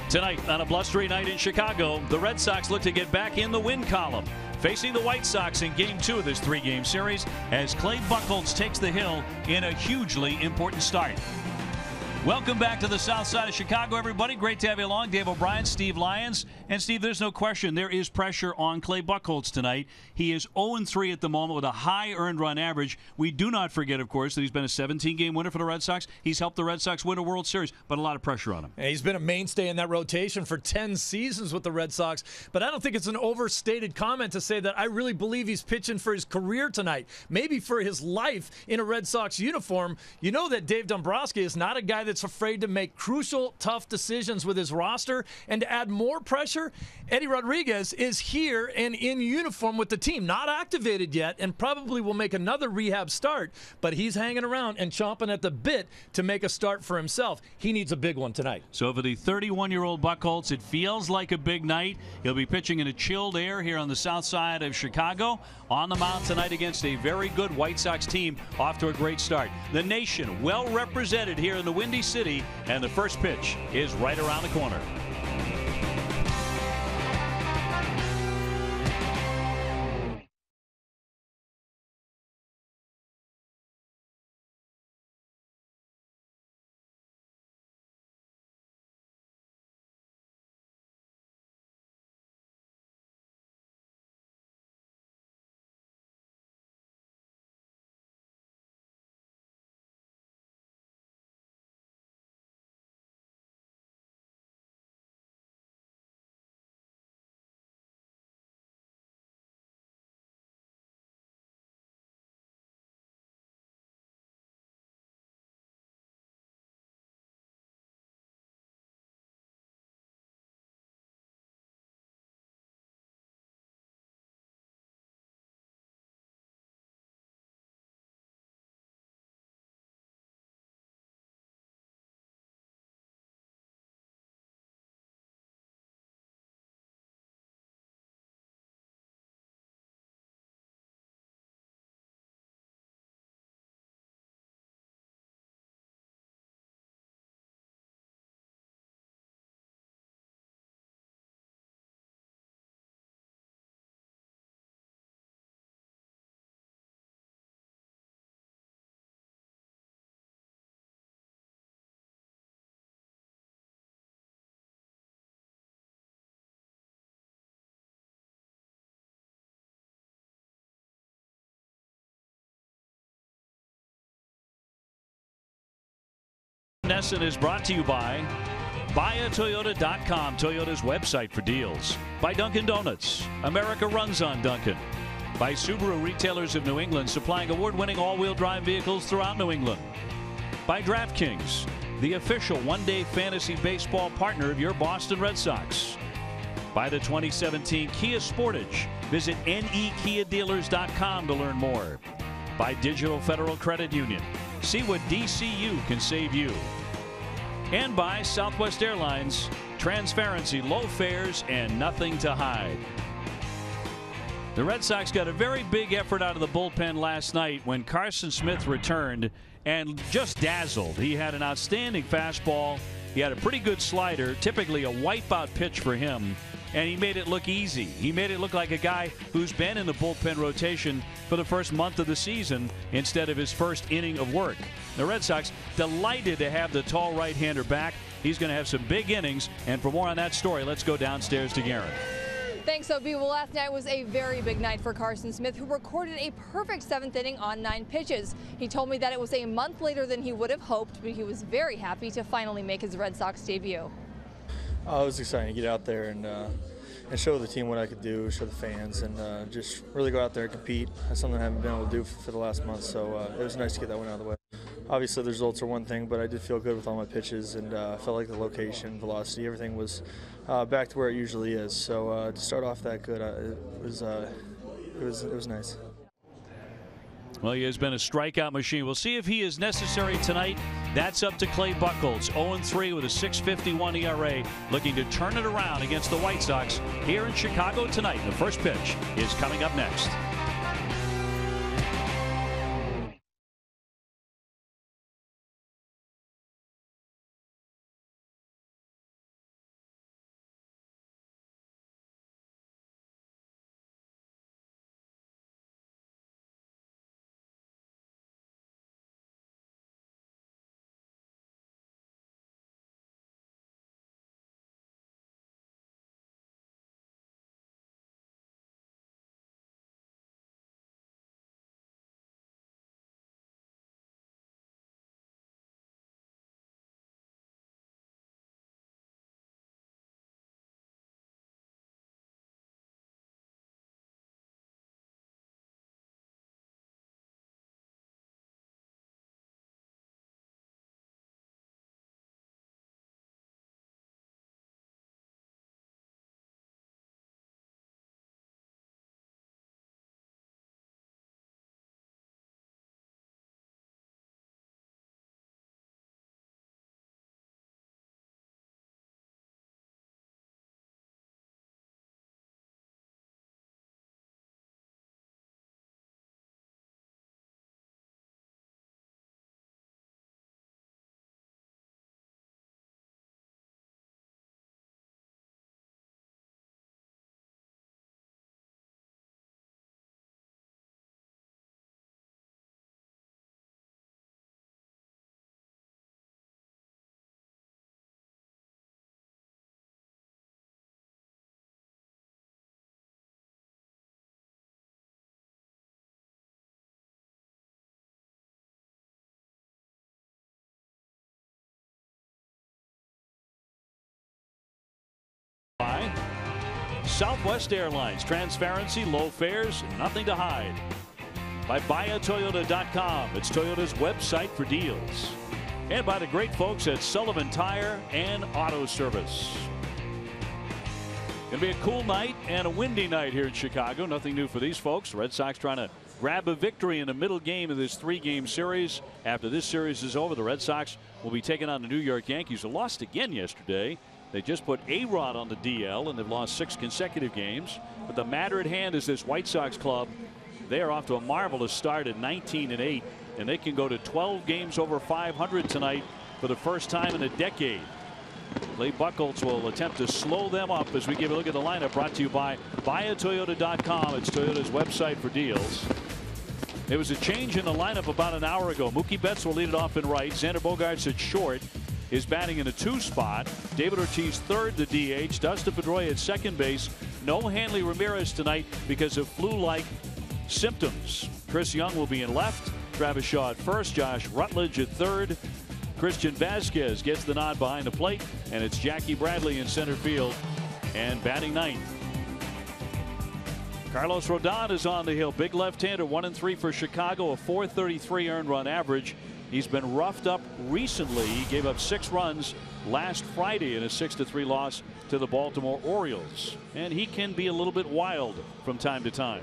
Tonight on a blustery night in Chicago, the Red Sox look to get back in the win column, facing the White Sox in Game 2 of this 3-game series as Clay Buchholz takes the hill in a hugely important start. Welcome back to the south side of Chicago, everybody. Great to have you along. Dave O'Brien, Steve Lyons. And, Steve, there's no question there is pressure on Clay Buchholz tonight. He is 0-3 at the moment with a high earned run average. We do not forget, of course, that he's been a 17-game winner for the Red Sox. He's helped the Red Sox win a World Series, but a lot of pressure on him. And he's been a mainstay in that rotation for 10 seasons with the Red Sox. But I don't think it's an overstated comment to say that I really believe he's pitching for his career tonight, maybe for his life in a Red Sox uniform. You know that Dave Dombrowski is not a guy that's afraid to make crucial, tough decisions with his roster. And to add more pressure, Eddie Rodriguez is here and in uniform with the team, not activated yet, and probably will make another rehab start. But he's hanging around and chomping at the bit to make a start for himself. He needs a big one tonight. So for the 31-year-old Buchholz, it feels like a big night. He'll be pitching in a chilled air here on the south side of Chicago. On the mound tonight against a very good White Sox team, off to a great start. The nation well represented here in the Windy City, and the first pitch is right around the corner. Nesson is brought to you by BuyAToyota.com, Toyota's website for deals. By Dunkin' Donuts, America runs on Dunkin'. By Subaru Retailers of New England, supplying award-winning all-wheel drive vehicles throughout New England. By DraftKings, the official one-day fantasy baseball partner of your Boston Red Sox. By the 2017 Kia Sportage. Visit nekiadealers.com to learn more. By Digital Federal Credit Union. See what DCU can save you. And by Southwest Airlines, transparency, low fares, and nothing to hide. The Red Sox got a very big effort out of the bullpen last night when Carson Smith returned and just dazzled. He had an outstanding fastball. He had a pretty good slider, typically a wipeout pitch for him, and he made it look easy. He made it look like a guy who's been in the bullpen rotation for the first month of the season instead of his first inning of work. The Red Sox delighted to have the tall right-hander back. He's going to have some big innings, and for more on that story, let's go downstairs to Garen. Thanks, OB. Well, last night was a very big night for Carson Smith, who recorded a perfect 7th inning on 9 pitches. He told me that it was a month later than he would have hoped, but he was very happy to finally make his Red Sox debut. It was exciting to get out there and show the team what I could do, show the fans, and just really go out there and compete. That's something I haven't been able to do for the last month, so it was nice to get that one out of the way. Obviously, the results are one thing, but I did feel good with all my pitches, and I felt like the location, velocity, everything was back to where it usually is. So to start off that good, it was nice. Well, he has been a strikeout machine. We'll see if he is necessary tonight. That's up to Clay Buchholz, 0-3 with a 6.51 ERA, looking to turn it around against the White Sox here in Chicago tonight. The first pitch is coming up next. Southwest Airlines. Transparency, low fares, nothing to hide. By buyatoyota.com. It's Toyota's website for deals. And by the great folks at Sullivan Tire and Auto Service. Going to be a cool night and a windy night here in Chicago. Nothing new for these folks. Red Sox trying to grab a victory in the middle game of this 3-game series. After this series is over, the Red Sox will be taking on the New York Yankees, who lost again yesterday. They just put A-Rod on the DL, and they've lost 6 consecutive games. But the matter at hand is this White Sox club. They are off to a marvelous start at 19-8, and they can go to 12 games over 500 tonight for the first time in a decade. Clay Buchholz will attempt to slow them up as we give a look at the lineup, brought to you by buyatoyota.com. It's Toyota's website for deals. There was a change in the lineup about an hour ago. Mookie Betts will lead it off in right. Xander Bogaerts at short is batting in a 2 spot. David Ortiz third, the DH. Dustin Pedroia at second base. No Hanley Ramirez tonight because of flu-like symptoms. Chris Young will be in left. Travis Shaw at first. Josh Rutledge at third. Christian Vasquez gets the nod behind the plate, and it's Jackie Bradley in center field and batting ninth. Carlos Rodon is on the hill. Big left-hander, 1-3 for Chicago, a .433 earned run average. He's been roughed up recently. He gave up 6 runs last Friday in a 6-3 loss to the Baltimore Orioles, and he can be a little bit wild from time to time.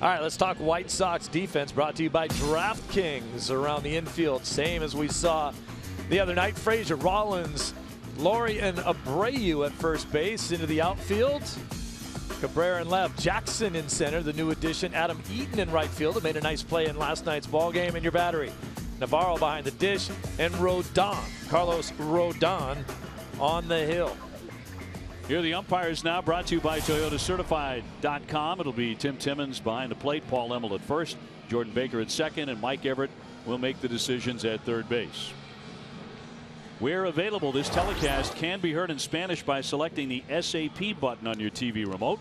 All right, let's talk White Sox defense, brought to you by DraftKings. Around the infield, same as we saw the other night. Frazier, Rollins, Laurie, and Abreu at first base. Into the outfield, Cabrera in left, Jackson in center, the new addition. Adam Eaton in right field, who made a nice play in last night's ball game. In your battery, Navarro behind the dish, and Rodon, Carlos Rodon, on the hill. Here are the umpires now, brought to you by ToyotaCertified.com. It'll be Tim Timmons behind the plate, Paul Emmel at first, Jordan Baker at second, and Mike Everett will make the decisions at third base. Where available, this telecast can be heard in Spanish by selecting the SAP button on your TV remote.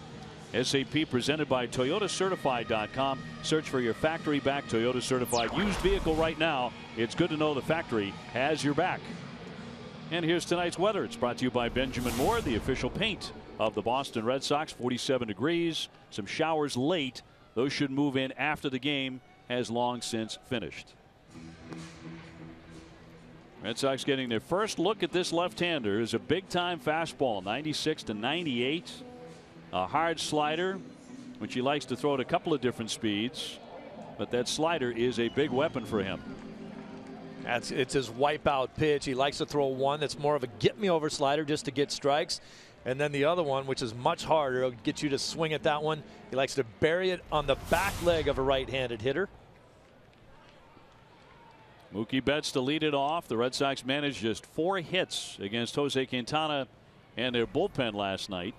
SAP presented by ToyotaCertified.com. Search for your factory-backed Toyota Certified used vehicle right now. It's good to know the factory has your back. And here's tonight's weather. It's brought to you by Benjamin Moore, the official paint of the Boston Red Sox. 47 degrees. Some showers late. Those should move in after the game has long since finished. Red Sox getting their first look at this left-hander. Is a big-time fastball, 96 to 98. A hard slider, which he likes to throw at a couple of different speeds. But that slider is a big weapon for him. It's his wipeout pitch. He likes to throw one that's more of a get-me-over slider just to get strikes. And then the other one, which is much harder, will get you to swing at that one. He likes to bury it on the back leg of a right-handed hitter. Mookie Betts to lead it off. The Red Sox managed just 4 hits against Jose Quintana and their bullpen last night.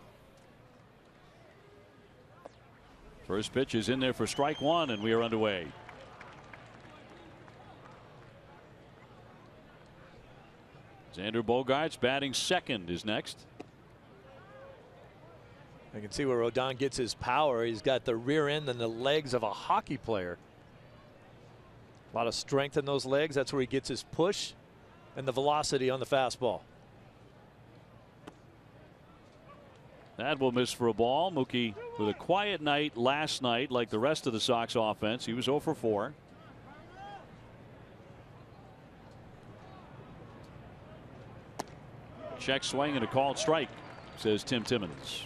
First pitch is in there for strike 1, and we are underway. Xander Bogaerts batting second is next. I can see where Rodon gets his power. He's got the rear end and the legs of a hockey player. A lot of strength in those legs. That's where he gets his push and the velocity on the fastball. That will miss for a ball. Mookie with a quiet night last night, like the rest of the Sox offense. He was 0 for 4. Check swing and a called strike, says Tim Timmons.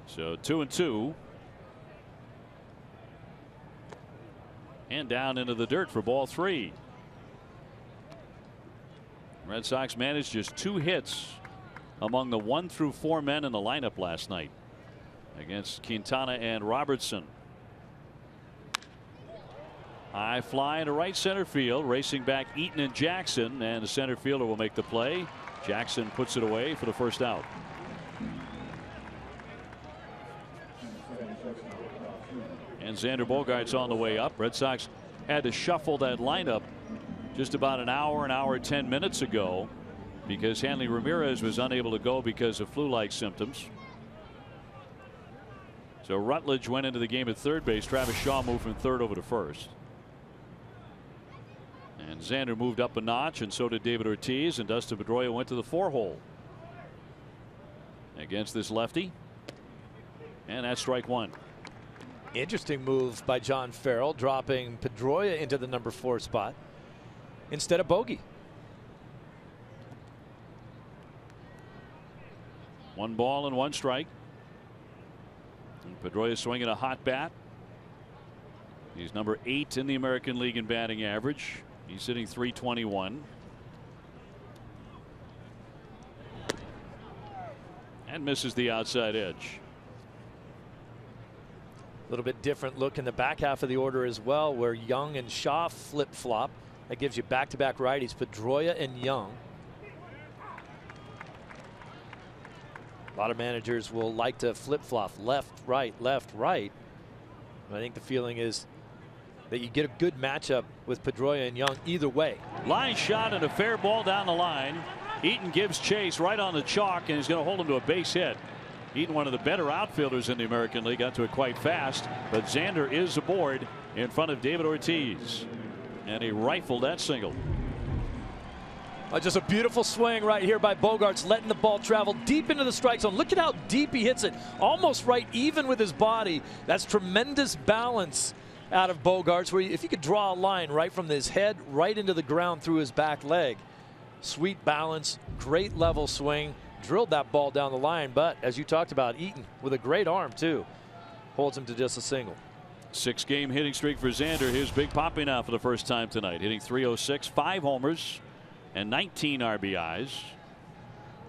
So 2-2. And down into the dirt for ball 3. Red Sox managed just 2 hits among the 1 through 4 men in the lineup last night against Quintana and Robertson. High fly into right center field, racing back Eaton and Jackson, and the center fielder will make the play. Jackson puts it away for the first out. And Xander Bogaerts on the way up. Red Sox had to shuffle that lineup just about an hour 10 minutes ago because Hanley Ramirez was unable to go because of flu-like symptoms. So Rutledge went into the game at third base. Travis Shaw moved from third over to first. And Xander moved up a notch, and so did David Ortiz, and Dustin Pedroia went to the 4-hole against this lefty. And that's strike one. Interesting move by John Farrell, dropping Pedroia into the number 4 spot instead of Bogey. 1 ball and 1 strike. And Pedroia swinging a hot bat. He's number 8 in the American League in batting average. He's hitting .321. And misses the outside edge. A little bit different look in the back half of the order as well, where Young and Shaw flip-flop. That gives you back-to-back righties, Pedroia and Young. A lot of managers will like to flip-flop left, right, left, right. And I think the feeling is that you get a good matchup with Pedroia and Young either way. Line shot and a fair ball down the line. Eaton gives chase right on the chalk, and he's going to hold him to a base hit. Eaton, one of the better outfielders in the American League, got to it quite fast, but Xander is aboard in front of David Ortiz, and he rifled that single. Just a beautiful swing right here by Bogaerts, letting the ball travel deep into the strike zone. Look at how deep he hits it, almost right even with his body. That's tremendous balance out of Bogaerts, where if you could draw a line right from his head right into the ground through his back leg. Sweet balance, great level swing, drilled that ball down the line, but as you talked about, Eaton with a great arm too holds him to just a single. 6-game hitting streak for Xander. Here's Big Papi now for the first time tonight, hitting .306, 5 homers and 19 RBIs.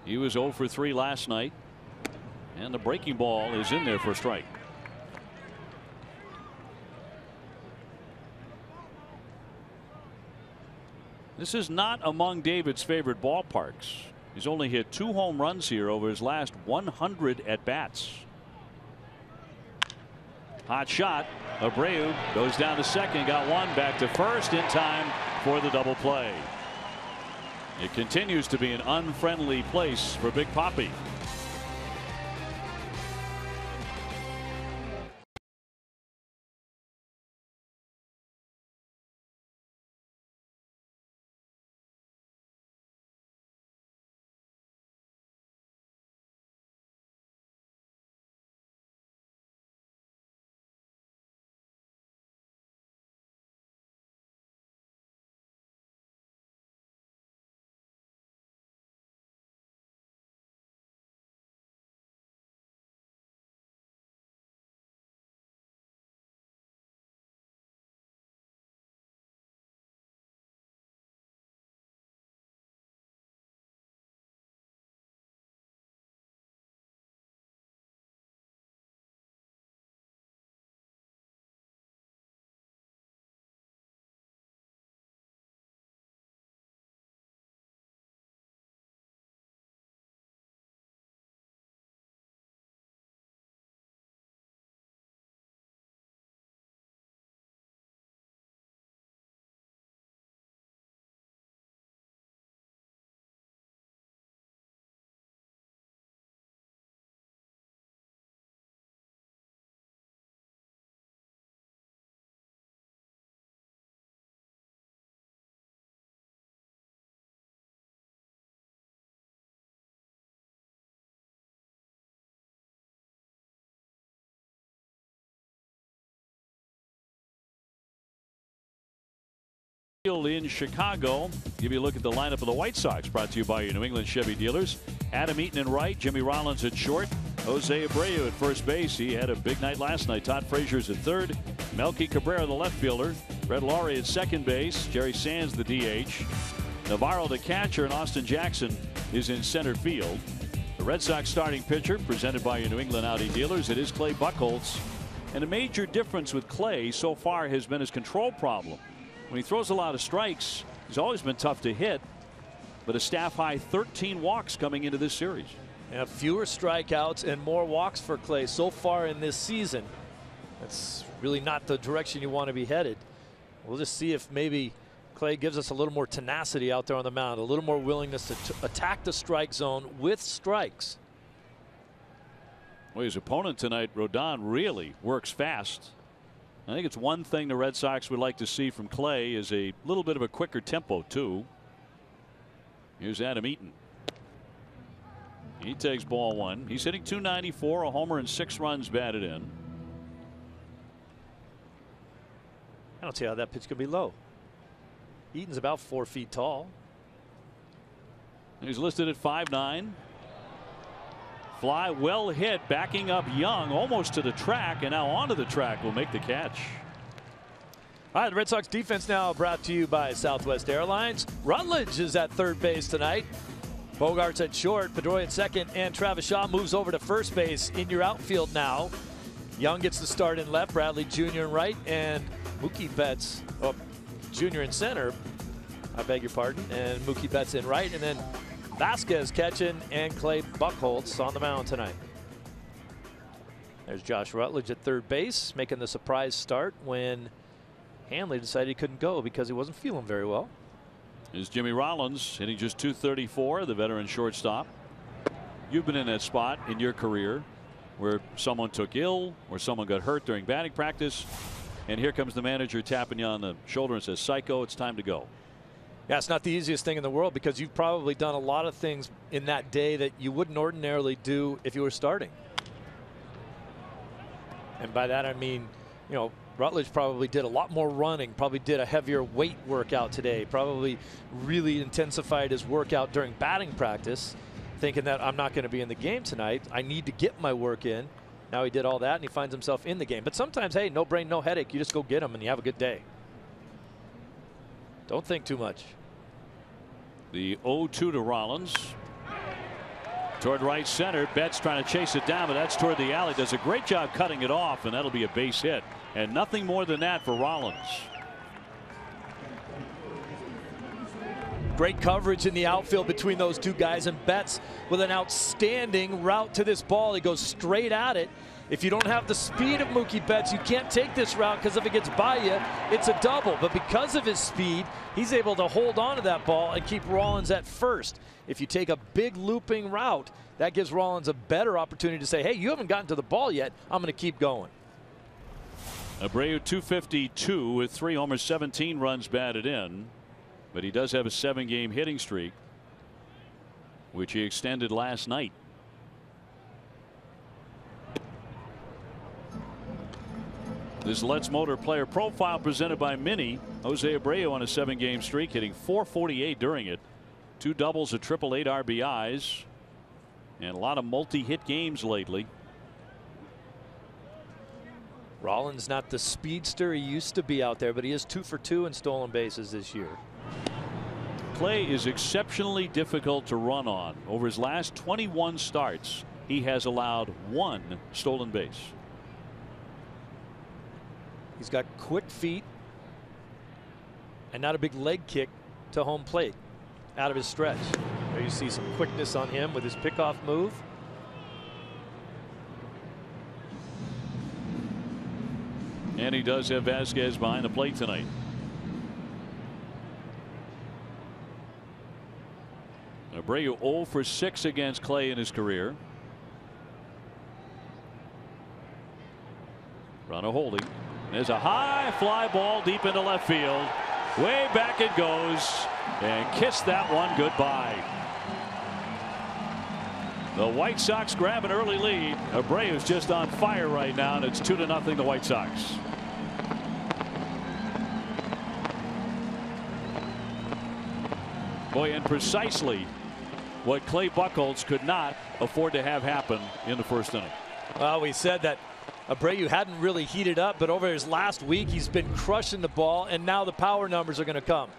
He was 0 for 3 last night, and the breaking ball is in there for a strike. This is not among David's favorite ballparks. He's only hit 2 home runs here over his last 100 at bats. Hot shot. Abreu goes down to second, got one, back to first in time for the double play. It continues to be an unfriendly place for Big Papi. In Chicago, give you a look at the lineup of the White Sox, brought to you by your New England Chevy dealers. Adam Eaton in right, Jimmy Rollins at short, Jose Abreu at first base. He had a big night last night. Todd Frazier's at third, Melky Cabrera the left fielder, Brett Laurie at second base, Jerry Sands the DH, Navarro the catcher, and Austin Jackson is in center field. The Red Sox starting pitcher, presented by your New England Audi dealers, it is Clay Buchholz. And a major difference with Clay so far has been his control problem. When he throws a lot of strikes, he's always been tough to hit, but a staff high 13 walks coming into this series. Yeah, fewer strikeouts and more walks for Clay so far in this season. That's really not the direction you want to be headed. We'll just see if maybe Clay gives us a little more tenacity out there on the mound, a little more willingness to attack the strike zone with strikes. Well, his opponent tonight, Rodon, really works fast. I think it's one thing the Red Sox would like to see from Clay is a little bit of a quicker tempo too. Here's Adam Eaton. He takes ball one. He's hitting .294, a homer and 6 runs batted in. I don't see how that pitch could be low. Eaton's about 4 feet tall. He's listed at 5'9". Fly well hit, backing up Young almost to the track, and now onto the track will make the catch. All right, the Red Sox defense now brought to you by Southwest Airlines. Rutledge is at third base tonight. Bogart's at short, Pedroia at second, and Travis Shaw moves over to first base in your outfield now. Young gets the start in left, Bradley Jr. in right, and Mookie Betts, Jr. in center. I beg your pardon, and Mookie Betts in right, and then Vasquez catching, and Clay Buchholz on the mound tonight. There's Josh Rutledge at third base, making the surprise start when Hanley decided he couldn't go because he wasn't feeling very well. Is Jimmy Rollins hitting just .234, the veteran shortstop. You've been in that spot in your career where someone took ill or someone got hurt during batting practice, and here comes the manager tapping you on the shoulder and says, "Psycho, it's time to go." Yeah, it's not the easiest thing in the world because you've probably done a lot of things in that day that you wouldn't ordinarily do if you were starting. And by that I mean, you know, Rutledge probably did a lot more running, probably did a heavier weight workout today, probably really intensified his workout during batting practice, thinking that I'm not going to be in the game tonight. I need to get my work in. Now he did all that and he finds himself in the game. But sometimes, hey, no brain, no headache. You just go get him and you have a good day. Don't think too much. The 0-2 to Rollins. Toward right center. Betts trying to chase it down, but that's toward the alley. Does a great job cutting it off, and that'll be a base hit. And nothing more than that for Rollins. Great coverage in the outfield between those two guys, and Betts with an outstanding route to this ball. He goes straight at it. If you don't have the speed of Mookie Betts, you can't take this route because if it gets by you, it's a double. But because of his speed, he's able to hold on to that ball and keep Rollins at first. If you take a big looping route, that gives Rollins a better opportunity to say, hey, you haven't gotten to the ball yet. I'm going to keep going. Abreu .252 with 3 homers, 17 runs batted in. But he does have a 7-game hitting streak, which he extended last night. This Let's Motor Player Profile presented by Mini. Jose Abreu on a 7-game streak, hitting .448 during it. 2 doubles, a triple, 8 RBIs, and a lot of multi-hit games lately. Rollins not the speedster he used to be out there, but he is 2 for 2 in stolen bases this year. Clay is exceptionally difficult to run on. Over his last 21 starts, he has allowed 1 stolen base. He's got quick feet and not a big leg kick to home plate out of his stretch. There you see some quickness on him with his pickoff move. And he does have Vasquez behind the plate tonight. Abreu 0 for 6 against Clay in his career. Runner holding. There's a high fly ball deep into left field. Way back it goes, and kiss that one goodbye. The White Sox grab an early lead. Abreu's just on fire right now, and it's 2-0 the White Sox. Boy, and precisely what Clay Buchholz could not afford to have happen in the first inning. Well, we said that Abreu hadn't really heated up, but over his last week, he's been crushing the ball, and now the power numbers are going to come.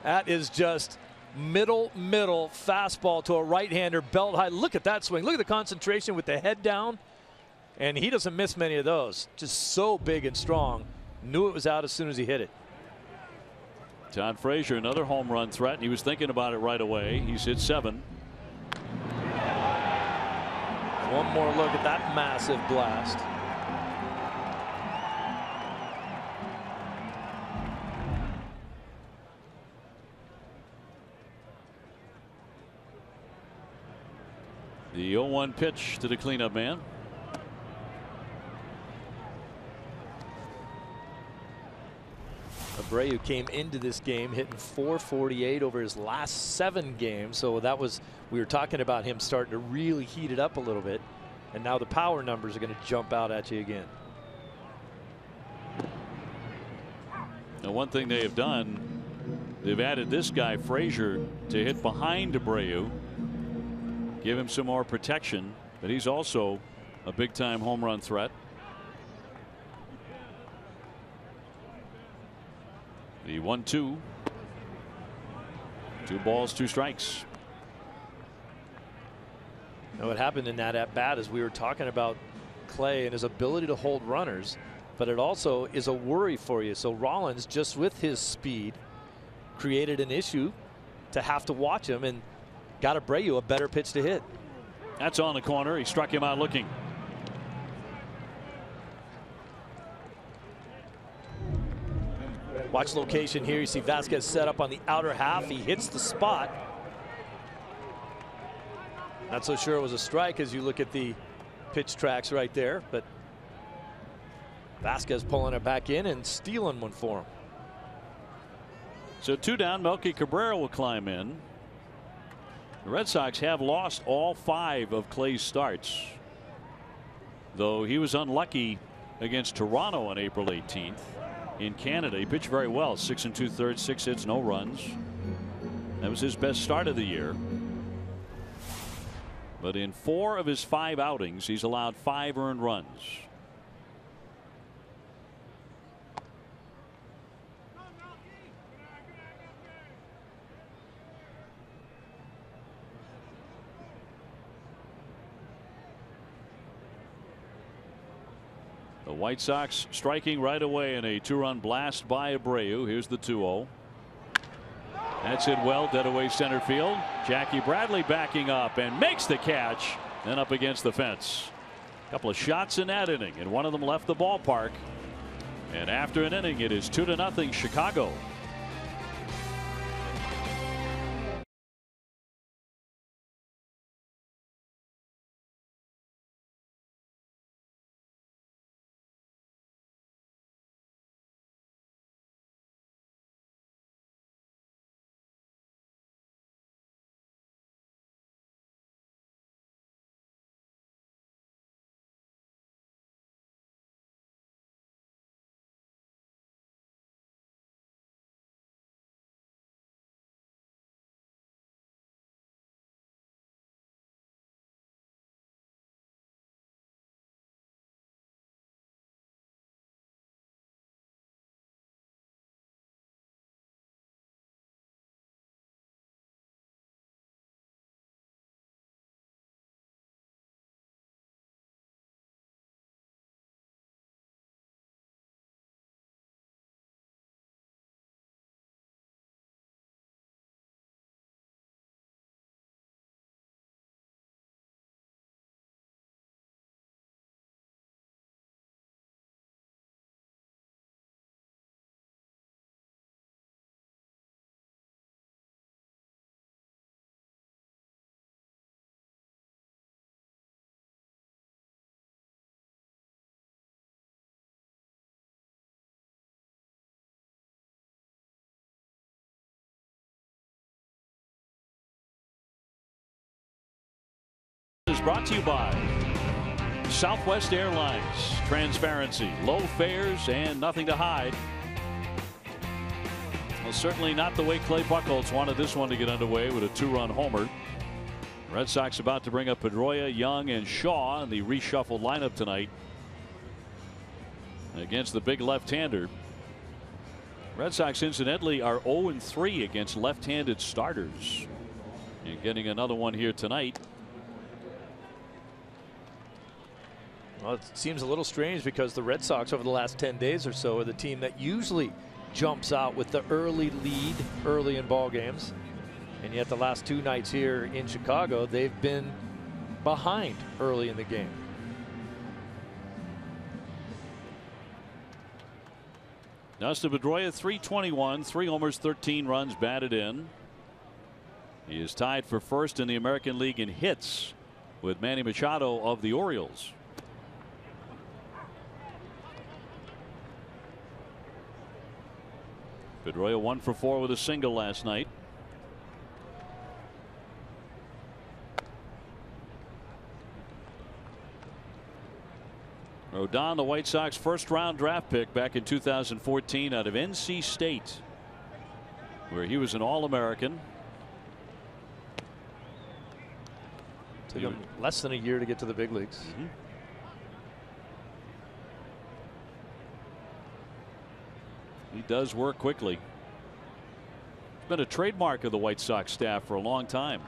That is just middle fastball to a right-hander, belt high. Look at that swing. Look at the concentration with the head down, and he doesn't miss many of those. Just so big and strong. Knew it was out as soon as he hit it. Todd Frazier, another home run threat, and he was thinking about it right away. He's hit 7. One more look at that massive blast. The 0-1 pitch to the cleanup man. Abreu came into this game hitting .448 over his last 7 games. So that was, we were talking about him starting to really heat it up a little bit. And now the power numbers are going to jump out at you again. Now, one thing they have done, they've added this guy Frazier to hit behind Abreu, give him some more protection, but he's also a big-time home run threat. The 1-2. 2 balls, 2 strikes. Now what happened in that at bat is we were talking about Clay and his ability to hold runners, but it also is a worry for you. So Rollins, just with his speed, created an issue to have to watch him and got Abreu a better pitch to hit. That's on the corner. He struck him out looking. Watch location here. You see Vasquez set up on the outer half. He hits the spot. Not so sure it was a strike as you look at the pitch tracks right there, but Vasquez pulling it back in and stealing one for him. So 2 down. Melky Cabrera will climb in. The Red Sox have lost all 5 of Clay's starts, though he was unlucky against Toronto on April 18th. In Canada, he pitched very well. 6 2/3, 6 hits, no runs. That was his best start of the year. But in 4 of his 5 outings, he's allowed 5 earned runs. The White Sox striking right away in a 2-run blast by Abreu. Here's the 2-0. That's hit well, dead away center field. Jackie Bradley backing up and makes the catch, then up against the fence. A couple of shots in that inning, and one of them left the ballpark. And after an inning, it is 2-0 Chicago. Is brought to you by Southwest Airlines. Transparency, low fares, and nothing to hide. Well, certainly not the way Clay Buchholz wanted this one to get underway with a 2-run homer. Red Sox about to bring up Pedroia, Young, and Shaw in the reshuffled lineup tonight against the big left-hander. Red Sox incidentally are 0-3 against left-handed starters, and getting another one here tonight. Well, it seems a little strange because the Red Sox over the last 10 days or so are the team that usually jumps out with the early lead early in ball games, and yet the last 2 nights here in Chicago they've been behind early in the game. Dustin Pedroia, 321, 3 homers, 13 runs batted in. He is tied for first in the American League in hits with Manny Machado of the Orioles. Pedroia 1 for 4 with a single last night. Rodon, the White Sox first-round draft pick back in 2014 out of NC State, where he was an All-American. Took him less than a year to get to the big leagues. He does work quickly. It's been a trademark of the White Sox staff for a long time.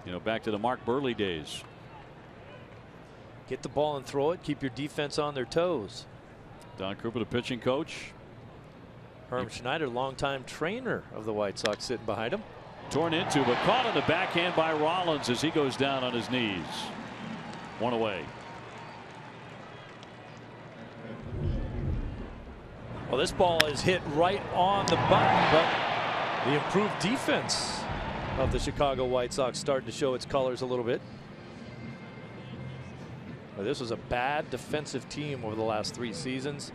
You know, back to the Mark Burley days. Get the ball and throw it. Keep your defense on their toes. Don Cooper, the pitching coach. Herm Schneider, longtime trainer of the White Sox, sitting behind him. Torn into, but caught on the backhand by Rollins as he goes down on his knees. One away. Well, this ball is hit right on the button, but the improved defense of the Chicago White Sox starting to show its colors a little bit. Well, this was a bad defensive team over the last 3 seasons.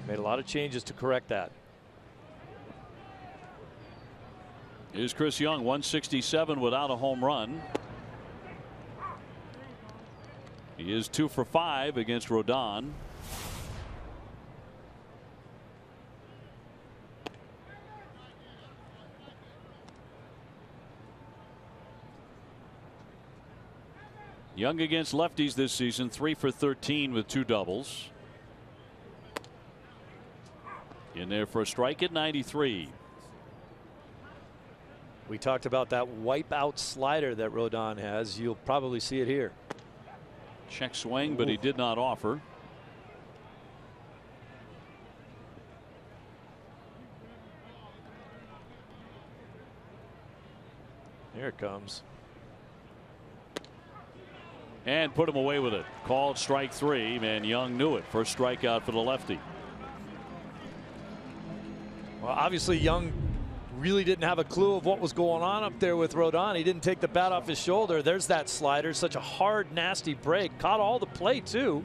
Made a lot of changes to correct that. Here's Chris Young, 167 without a home run. He is 2 for 5 against Rodon. Young against lefties this season, 3 for 13 with 2 doubles. In there for a strike at 93. We talked about that wipeout slider that Rodon has. You'll probably see it here. Check swing, but he did not offer. Here it comes. And put him away with it. Called strike 3, and Young knew it. First strikeout for the lefty. Well, obviously Young really didn't have a clue of what was going on up there with Rodon. He didn't take the bat off his shoulder. There's that slider. Such a hard, nasty break. Caught all the play, too.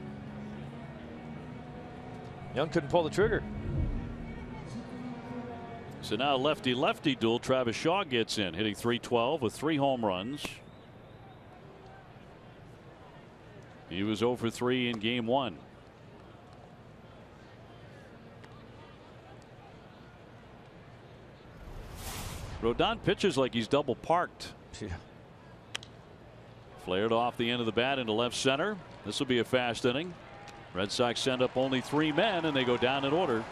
Young couldn't pull the trigger. So now lefty-lefty duel. Travis Shaw gets in, hitting .312 with 3 home runs. He was 0 for 3 in game 1. Rodon pitches like he's double parked. Yeah. Flared off the end of the bat into left center. This will be a fast inning. Red Sox send up only 3 men and they go down in order.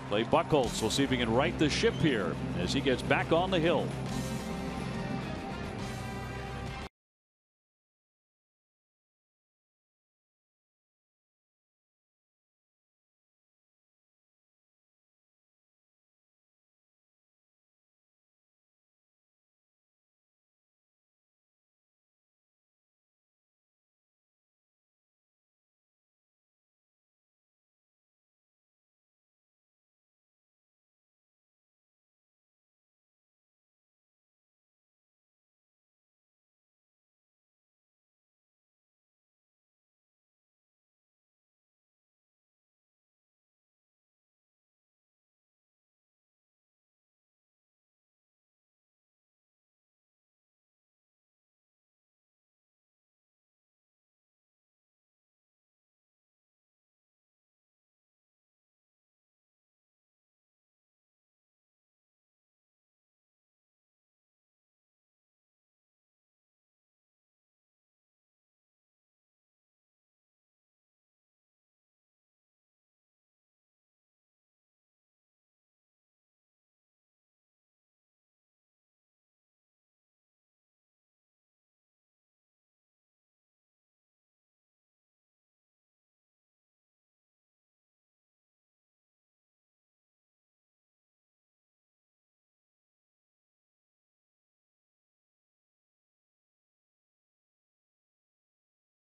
Clay Buchholz will see if he can right the ship here as he gets back on the hill.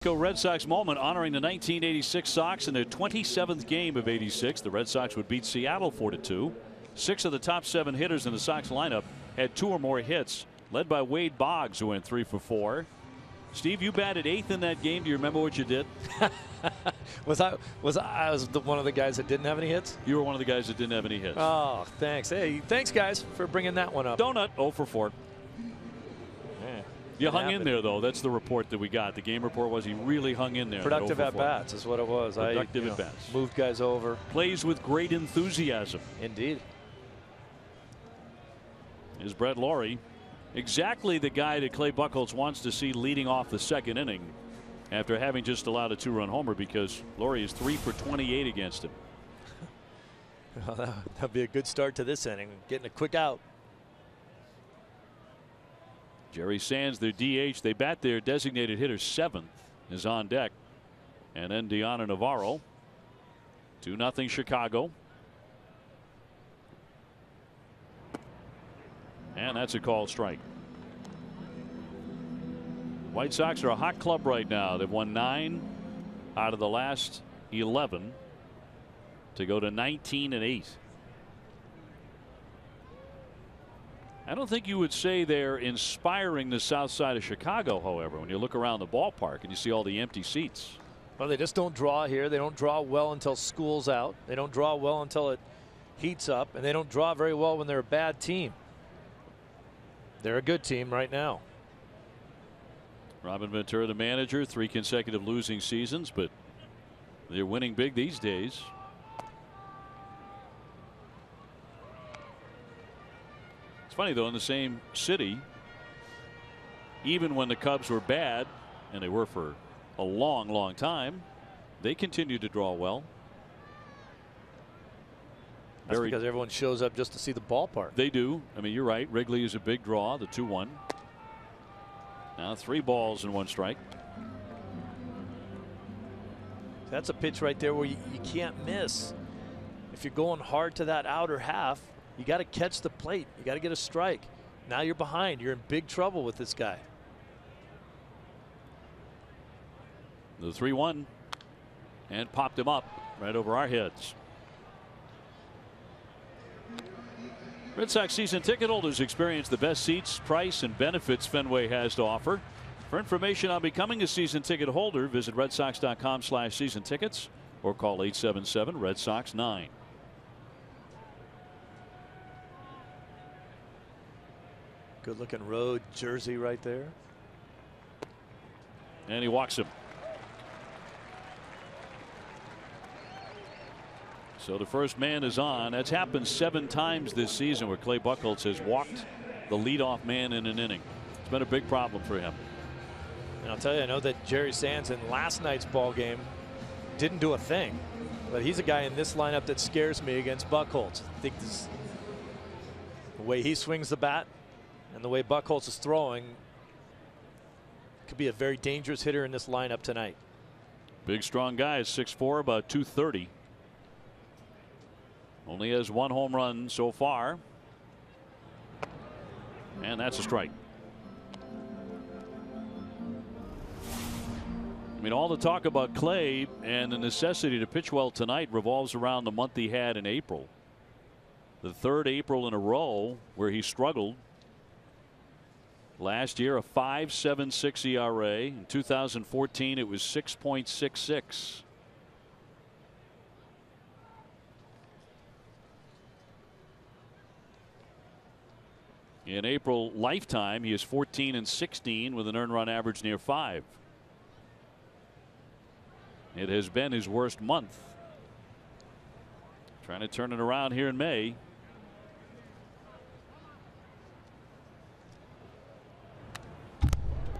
Red Sox moment honoring the 1986 Sox in their 27th game of '86. The Red Sox would beat Seattle 4-2. 6 of the top 7 hitters in the Sox lineup had 2 or more hits, led by Wade Boggs, who went 3 for 4. Steve, you batted 8th in that game. Do you remember what you did? Was I one of the guys that didn't have any hits? You were one of the guys that didn't have any hits. Oh, thanks. Hey, thanks guys for bringing that one up. Donut 0 for 4. Yeah, You hung in there, though. That's the report that we got. The game report was he really hung in there. Productive at bats is what it was. Productive at bats. Moved guys over. Plays with great enthusiasm. Indeed. Is Brett Lawrie exactly the guy that Clay Buchholz wants to see leading off the 2nd inning after having just allowed a 2-run homer, because Lawrie is 3 for 28 against him. Well, that'd be a good start to this inning, getting a quick out. Jerry Sands, their DH, they bat their designated hitter 7th, is on deck. And then Deanna Navarro. 2-0 Chicago. And that's a called strike. White Sox are a hot club right now. They've won 9 out of the last 11 to go to 19-8. I don't think you would say they're inspiring the south side of Chicago, however, when you look around the ballpark and you see all the empty seats. Well, they just don't draw here. They don't draw well until school's out. They don't draw well until it heats up, and they don't draw very well when they're a bad team. They're a good team right now. Robin Ventura, the manager, 3 consecutive losing seasons, but they're winning big these days. It's funny, though, in the same city, even when the Cubs were bad, and they were for a long, long time, they continue to draw well. That's because everyone shows up just to see the ballpark. They do. I mean, you're right. Wrigley is a big draw, the 2-1. Now 3 balls and 1 strike. That's a pitch right there where you can't miss. If you're going hard to that outer half, you got to catch the plate. You got to get a strike. Now you're behind. You're in big trouble with this guy. The 3-1 and popped him up right over our heads. Red Sox season ticket holders experience the best seats, price, and benefits Fenway has to offer. For information on becoming a season ticket holder, visit redsox.com/season tickets or call 877 Red Sox 9. Good looking road jersey right there. And he walks him. So the first man is on. That's happened 7 times this season where Clay Buchholz has walked the leadoff man in an inning. It's been a big problem for him. And I'll tell you, I know that Jerry Sands in last night's ball game didn't do a thing, but he's a guy in this lineup that scares me against Buchholz. I think the way he swings the bat and the way Buchholz is throwing could be a very dangerous hitter in this lineup tonight. Big strong guy is 6'4", about 230. Only has 1 home run so far. And that's a strike. I mean, all the talk about Clay and the necessity to pitch well tonight revolves around the month he had in April. The 3rd April in a row where he struggled. Last year, a 5.76 ERA. In 2014, it was 6.66. In April lifetime, he is 14-16 with an earned run average near 5. It has been his worst month. Trying to turn it around here in May.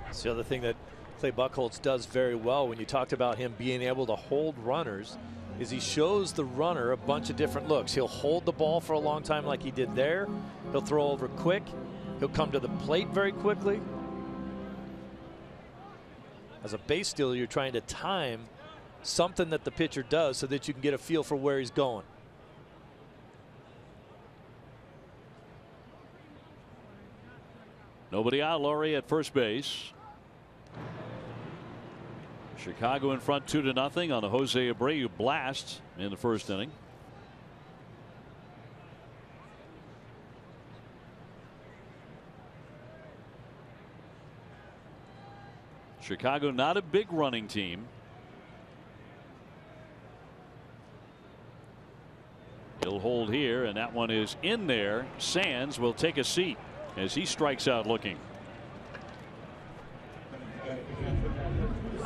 It's the other thing that Clay Buchholz does very well when you talked about him being able to hold runners is he shows the runner a bunch of different looks. He'll hold the ball for a long time like he did there. He'll throw over quick. He'll come to the plate very quickly. As a base stealer, you're trying to time something that the pitcher does so that you can get a feel for where he's going. Nobody out. Lawrie at first base. Chicago in front 2-0 on a Jose Abreu blast in the first inning. Chicago not a big running team. He'll hold here, and that one is in there. Sands will take a seat as he strikes out looking.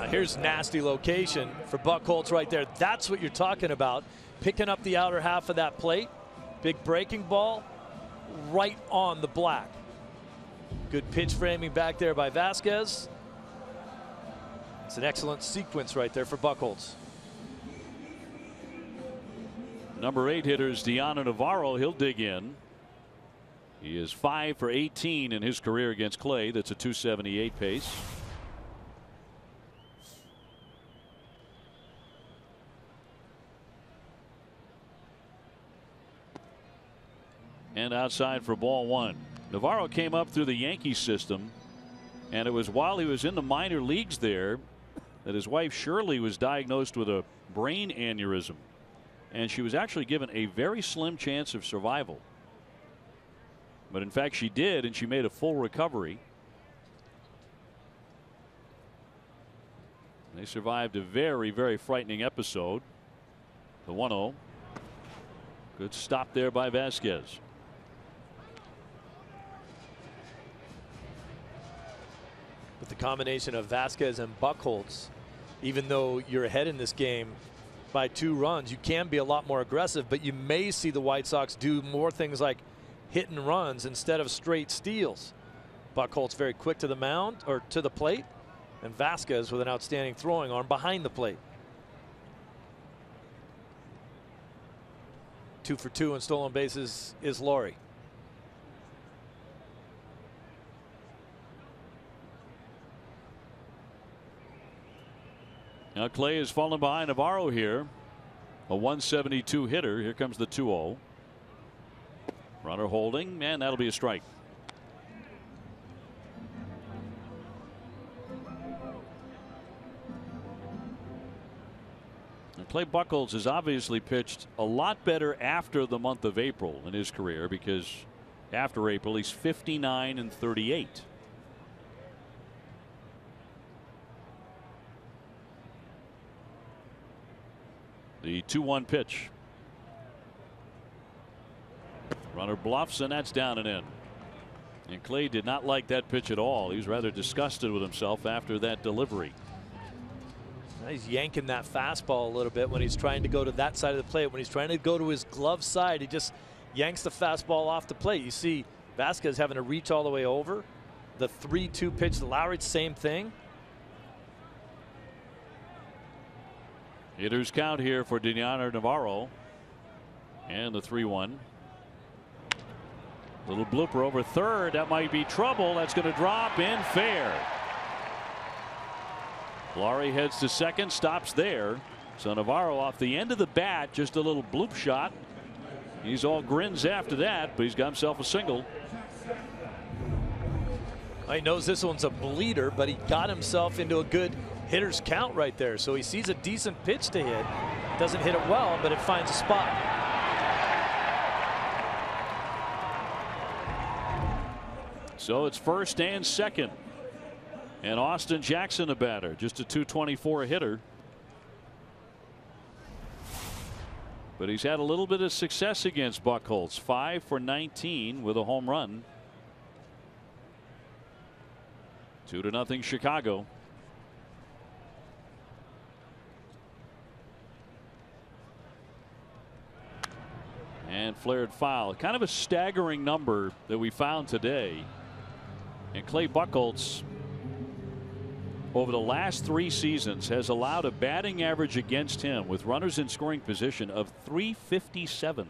Here's nasty location for Buchholz right there. That's what you're talking about. Picking up the outer half of that plate. Big breaking ball right on the black. Good pitch framing back there by Vasquez. It's an excellent sequence right there for Buchholz. Number 8 hitter is Deanna Navarro. He'll dig in. He is 5 for 18 in his career against Clay. That's a .278 pace. And outside for ball 1. Navarro came up through the Yankee system, and it was while he was in the minor leagues there that his wife Shirley was diagnosed with a brain aneurysm, and she was actually given a very slim chance of survival. But in fact she did, and she made a full recovery. They survived a very, very frightening episode. The 1-0. Good stop there by Vasquez. With the combination of Vasquez and Buchholz, even though you're ahead in this game by 2 runs, you can be a lot more aggressive, but you may see the White Sox do more things like hitting runs instead of straight steals. Buchholz very quick to the mound or to the plate, and Vasquez with an outstanding throwing arm behind the plate. 2 for 2 in stolen bases is Laurie. Now Clay has fallen behind Navarro here. A 172 hitter. Here comes the 2-0. Runner holding, and that'll be a strike. And Clay Buchholz has obviously pitched a lot better after the month of April in his career, because after April he's 59 and 38. The 2-1 pitch. Runner bluffs, and that's down and in. And Clay did not like that pitch at all. He was rather disgusted with himself after that delivery. He's yanking that fastball a little bit when he's trying to go to that side of the plate. When he's trying to go to his glove side, he just yanks the fastball off the plate. You see Vasquez having to reach all the way over. The 3-2 pitch to Lowry, same thing. Hitters count here for Deanna Navarro. And the 3-1. Little blooper over third. That might be trouble. That's going to drop in fair. Laurie heads to second, stops there. So Navarro off the end of the bat, just a little bloop shot. He's all grins after that, but he's got himself a single. He knows this one's a bleeder, but he got himself into a good hitter's count right there. So he sees a decent pitch to hit. Doesn't hit it well, but it finds a spot. So it's first and second. And Austin Jackson a batter, just a .224 hitter. But he's had a little bit of success against Buchholz. 5 for 19 with a home run. 2-0 Chicago. And flared foul. Kind of a staggering number that we found today. And Clay Buchholz, over the last 3 seasons, has allowed a batting average against him with runners in scoring position of .357.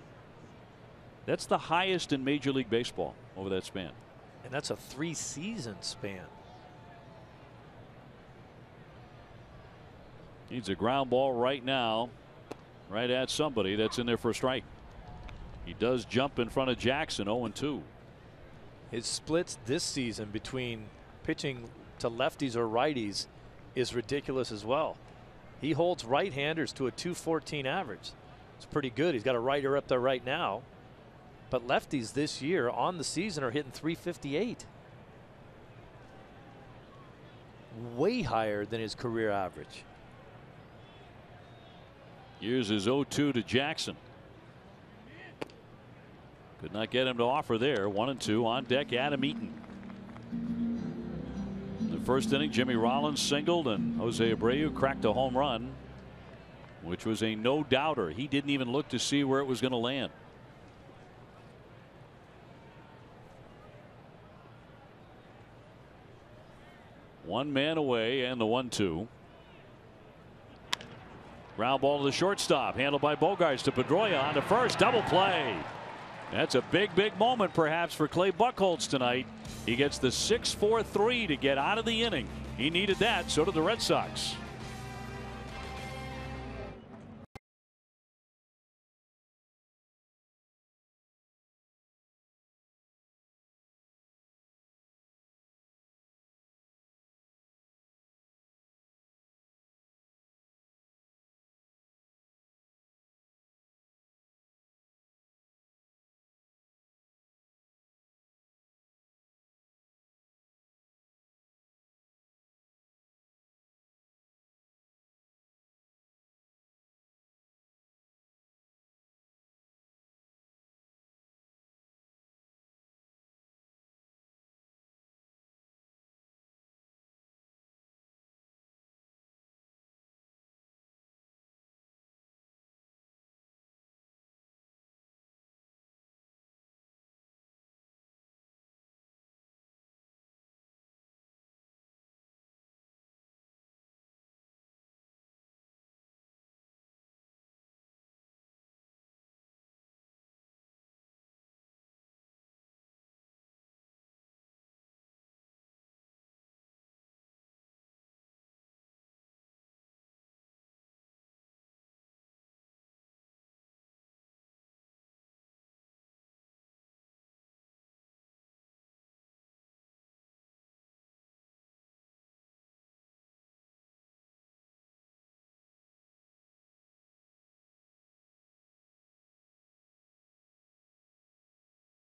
That's the highest in Major League Baseball over that span. And that's a 3-season span. Needs a ground ball right now, right at somebody. That's in there for a strike. He does jump in front of Jackson. 0-2. His splits this season between pitching to lefties or righties is ridiculous as well. He holds right-handers to a .214 average. It's pretty good. He's got a righter up there right now. But lefties this year on the season are hitting .358. way higher than his career average. Here's his 0-2 to Jackson. Could not get him to offer there. 1-2 on deck. Adam Eaton. In the first inning, Jimmy Rollins singled and Jose Abreu cracked a home run, which was a no-doubter. He didn't even look to see where it was going to land. One man away and the 1-2. Ground ball to the shortstop, handled by Bogaerts to Pedroia on to first. Double play. That's a big moment perhaps for Clay Buchholz tonight. He gets the 6-4-3 to get out of the inning. He needed that. So did the Red Sox.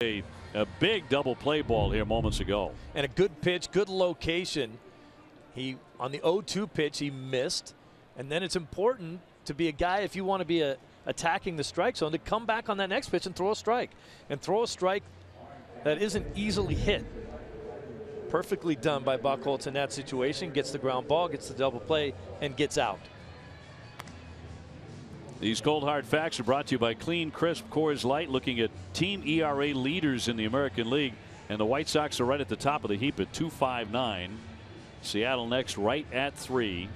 A big double play ball here moments ago. And a good pitch, good location. He on the 0-2 pitch he missed, and then it's important to be a guy, if you want to be attacking the strike zone, to come back on that next pitch and throw a strike that isn't easily hit. Perfectly done by Buchholz in that situation. Gets the ground ball, gets the double play, and gets out. These cold hard facts are brought to you by Clean Crisp Coors Light. Looking at team ERA leaders in the American League, and the White Sox are right at the top of the heap at 2.59. Seattle next, right at 3.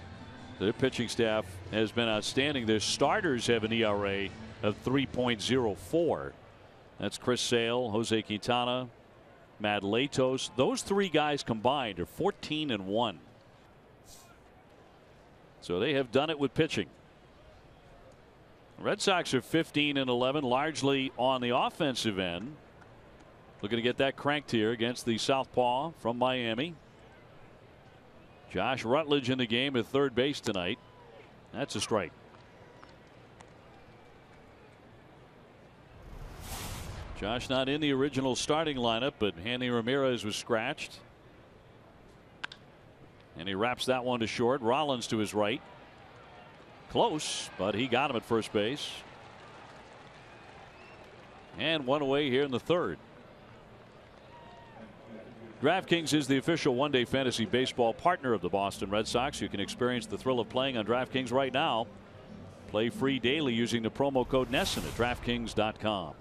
Their pitching staff has been outstanding. Their starters have an ERA of 3.04. That's Chris Sale, Jose Quintana, Matt Latos. Those three guys combined are 14-1. So they have done it with pitching. Red Sox are 15-11, largely on the offensive end. Looking to get that cranked here against the southpaw from Miami. Josh Rutledge in the game at third base tonight. That's a strike. Josh not in the original starting lineup, but Hanley Ramirez was scratched. And he wraps that one to short. Rollins to his right. Close, but he got him at first base. And one away here in the third. DraftKings is the official one-day fantasy baseball partner of the Boston Red Sox. You can experience the thrill of playing on DraftKings right now. Play free daily using the promo code NESSON at DraftKings.com.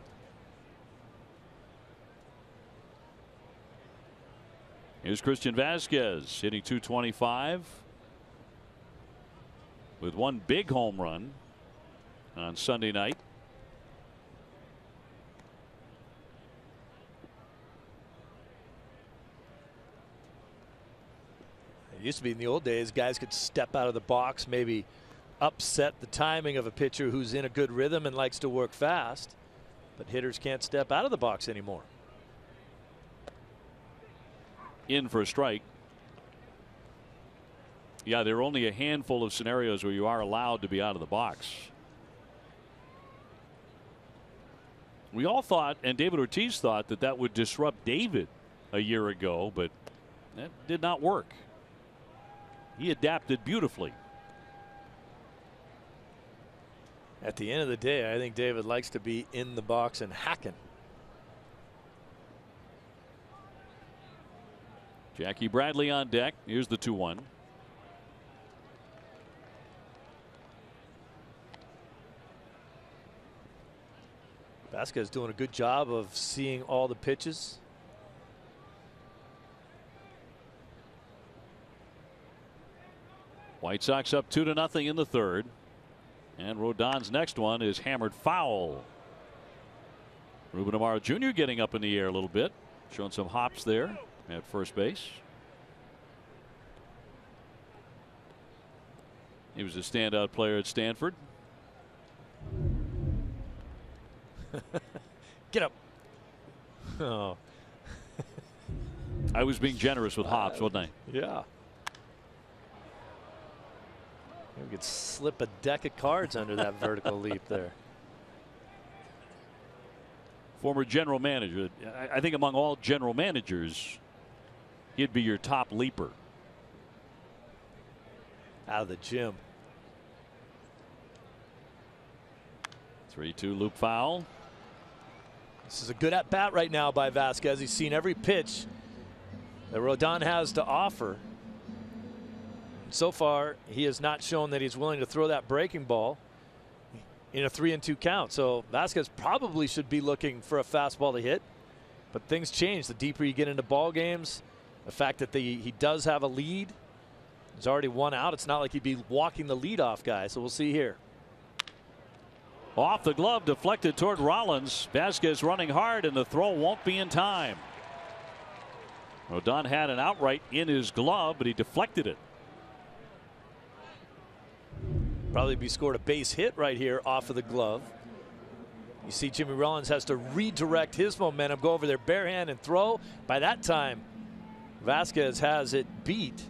Here's Christian Vasquez hitting .225 with one big home run on Sunday night. It used to be in the old days, guys could step out of the box, maybe upset the timing of a pitcher who's in a good rhythm and likes to work fast. But hitters can't step out of the box anymore. In for a strike. Yeah, there are only a handful of scenarios where you are allowed to be out of the box. We all thought, and David Ortiz thought, that that would disrupt David a year ago, but that did not work. He adapted beautifully. At the end of the day, I think David likes to be in the box and hacking. Jackie Bradley on deck. Here's the 2-1. Vasquez doing a good job of seeing all the pitches. White Sox up 2-0 in the third. And Rodon's next one is hammered foul. Ruben Amaro Jr. getting up in the air a little bit, showing some hops there at first base. He was a standout player at Stanford. Get up. Oh. I was being generous with hops, wasn't I? Yeah. We could slip a deck of cards under that vertical leap there. Former general manager. I think among all general managers, he'd be your top leaper. Out of the gym. 3-2 loop foul. This is a good at bat right now by Vasquez. He's seen every pitch that Rodon has to offer. So far, he has not shown that he's willing to throw that breaking ball in a 3-2 count. So Vasquez probably should be looking for a fastball to hit. But things change the deeper you get into ball games. The fact that he does have a lead. He's already one out. It's not like he'd be walking the leadoff guy. So we'll see here. Off the glove, deflected toward Rollins. Vasquez running hard, and the throw won't be in time. Rodon had an outright in his glove, but he deflected it. Probably be scored a base hit right here off of the glove. You see Jimmy Rollins has to redirect his momentum, go over there barehand and throw. By that time, Vasquez has it beat.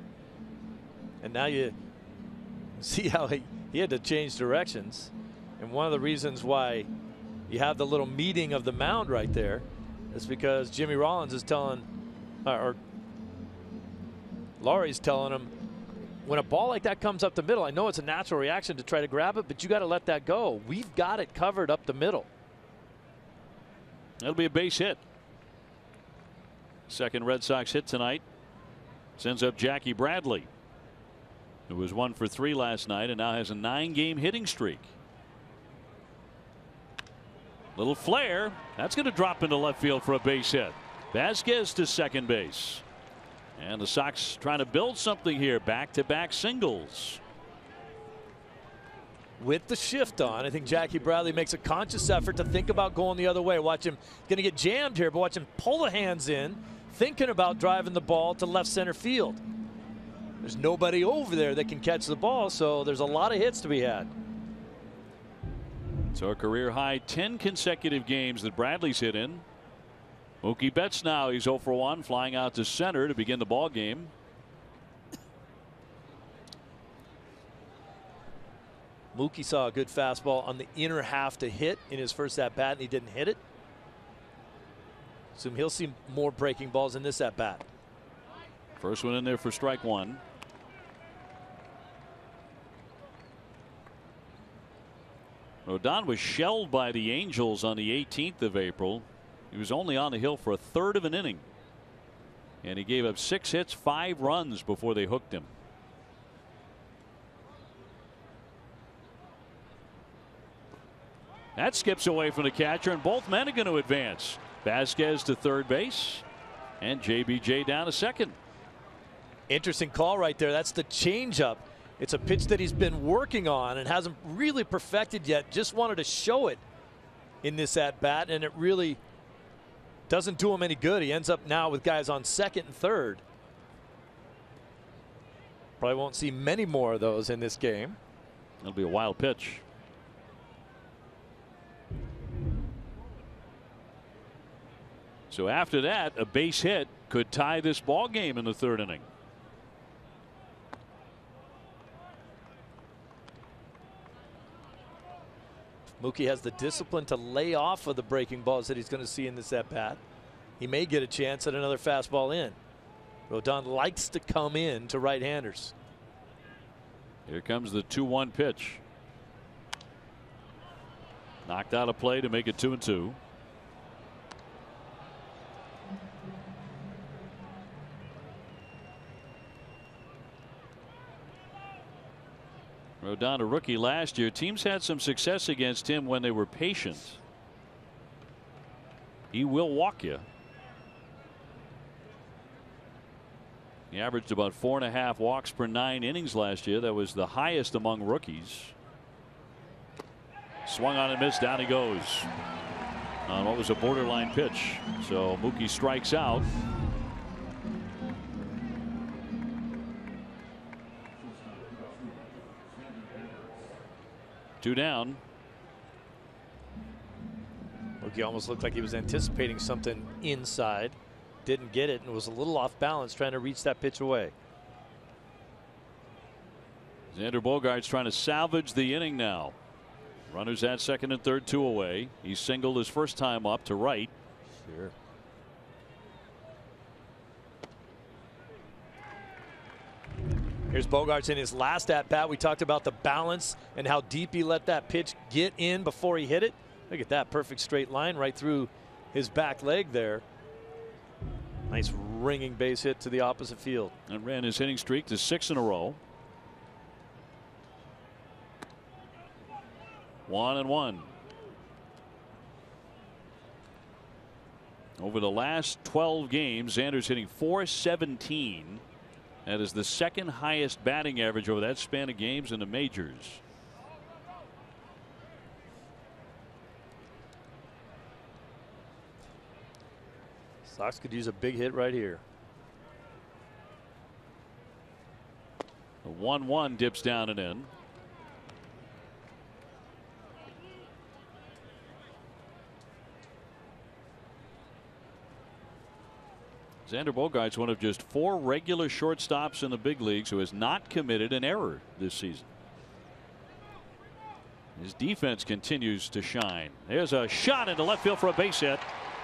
And now you see how he had to change directions. And one of the reasons why you have the little meeting of the mound right there is because Jimmy Rollins is telling, or Laurie's telling him, when a ball like that comes up the middle, I know it's a natural reaction to try to grab it, but you got to let that go. We've got it covered up the middle. That'll be a base hit. Second Red Sox hit tonight sends up Jackie Bradley, who was 1 for 3 last night and now has a 9-game hitting streak. Little flare. That's going to drop into left field for a base hit. Vasquez to second base. And the Sox trying to build something here. Back-to-back singles. With the shift on, I think Jackie Bradley makes a conscious effort to think about going the other way. Watch him, going to get jammed here, but watch him pull the hands in, thinking about driving the ball to left center field. There's nobody over there that can catch the ball, so there's a lot of hits to be had. So a career high 10 consecutive games that Bradley's hit in. Mookie Betts now, he's 0 for 1, flying out to center to begin the ball game. Mookie saw a good fastball on the inner half to hit in his first at bat, and he didn't hit it. So he'll see more breaking balls in this at bat. First one in there for strike one. Rodon was shelled by the Angels on the 18th of April. He was only on the hill for a third of an inning. And he gave up 6 hits, 5 runs before they hooked him. That skips away from the catcher, and both men are going to advance. Vasquez to third base, and JBJ down to second. Interesting call right there. That's the changeup. It's a pitch that he's been working on and hasn't really perfected yet. Just wanted to show it in this at bat, and it really doesn't do him any good. He ends up now with guys on second and third. Probably won't see many more of those in this game. That'll be a wild pitch. So after that, a base hit could tie this ball game in the third inning. Mookie has the discipline to lay off of the breaking balls that he's going to see in this at bat. He may get a chance at another fastball in. Rodon likes to come in to right-handers. Here comes the 2-1 pitch. Knocked out of play to make it 2-2. Rodon, a rookie last year. Teams had some success against him when they were patient. He will walk you. He averaged about 4.5 walks per 9 innings last year. That was the highest among rookies. Swung on and missed. Down he goes on what was a borderline pitch. So Mookie strikes out. Two down. Mookie almost looked like he was anticipating something inside. Didn't get it and was a little off balance trying to reach that pitch away. Xander Bogaerts trying to salvage the inning now. Runners at second and third, 2 away. He singled his first time up to right. Sure. Here's Bogaerts in his last at bat. We talked about the balance and how deep he let that pitch get in before he hit it. Look at that perfect straight line right through his back leg there. Nice ringing base hit to the opposite field. And ran his hitting streak to 6 in a row. 1-1. Over the last 12 games, Xander's hitting .417. That is the second highest batting average over that span of games in the majors. Sox could use a big hit right here. The 1-1 dips down and in. Xander Bogaerts, one of just 4 regular shortstops in the big leagues who has not committed an error this season. His defense continues to shine. There's a shot into left field for a base hit.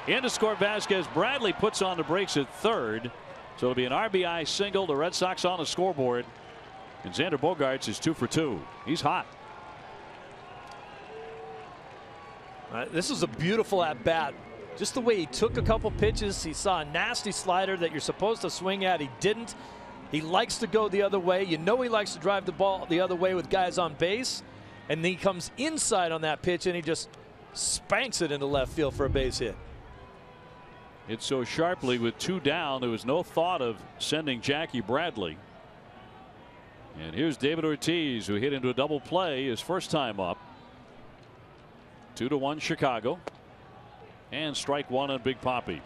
In to score Vasquez. Bradley puts on the brakes at third. So it'll be an RBI single. The Red Sox on the scoreboard. And Xander Bogaerts is 2 for 2. He's hot. This was a beautiful at bat. Just the way he took a couple pitches. He saw a nasty slider that you're supposed to swing at. He didn't. He likes to go the other way. You know he likes to drive the ball the other way with guys on base. And then he comes inside on that pitch and he just spanks it into left field for a base hit. It's so sharply with 2 down. There was no thought of sending Jackie Bradley. And here's David Ortiz, who hit into a double play his first time up. 2-1 Chicago. And strike 1 on Big Papi.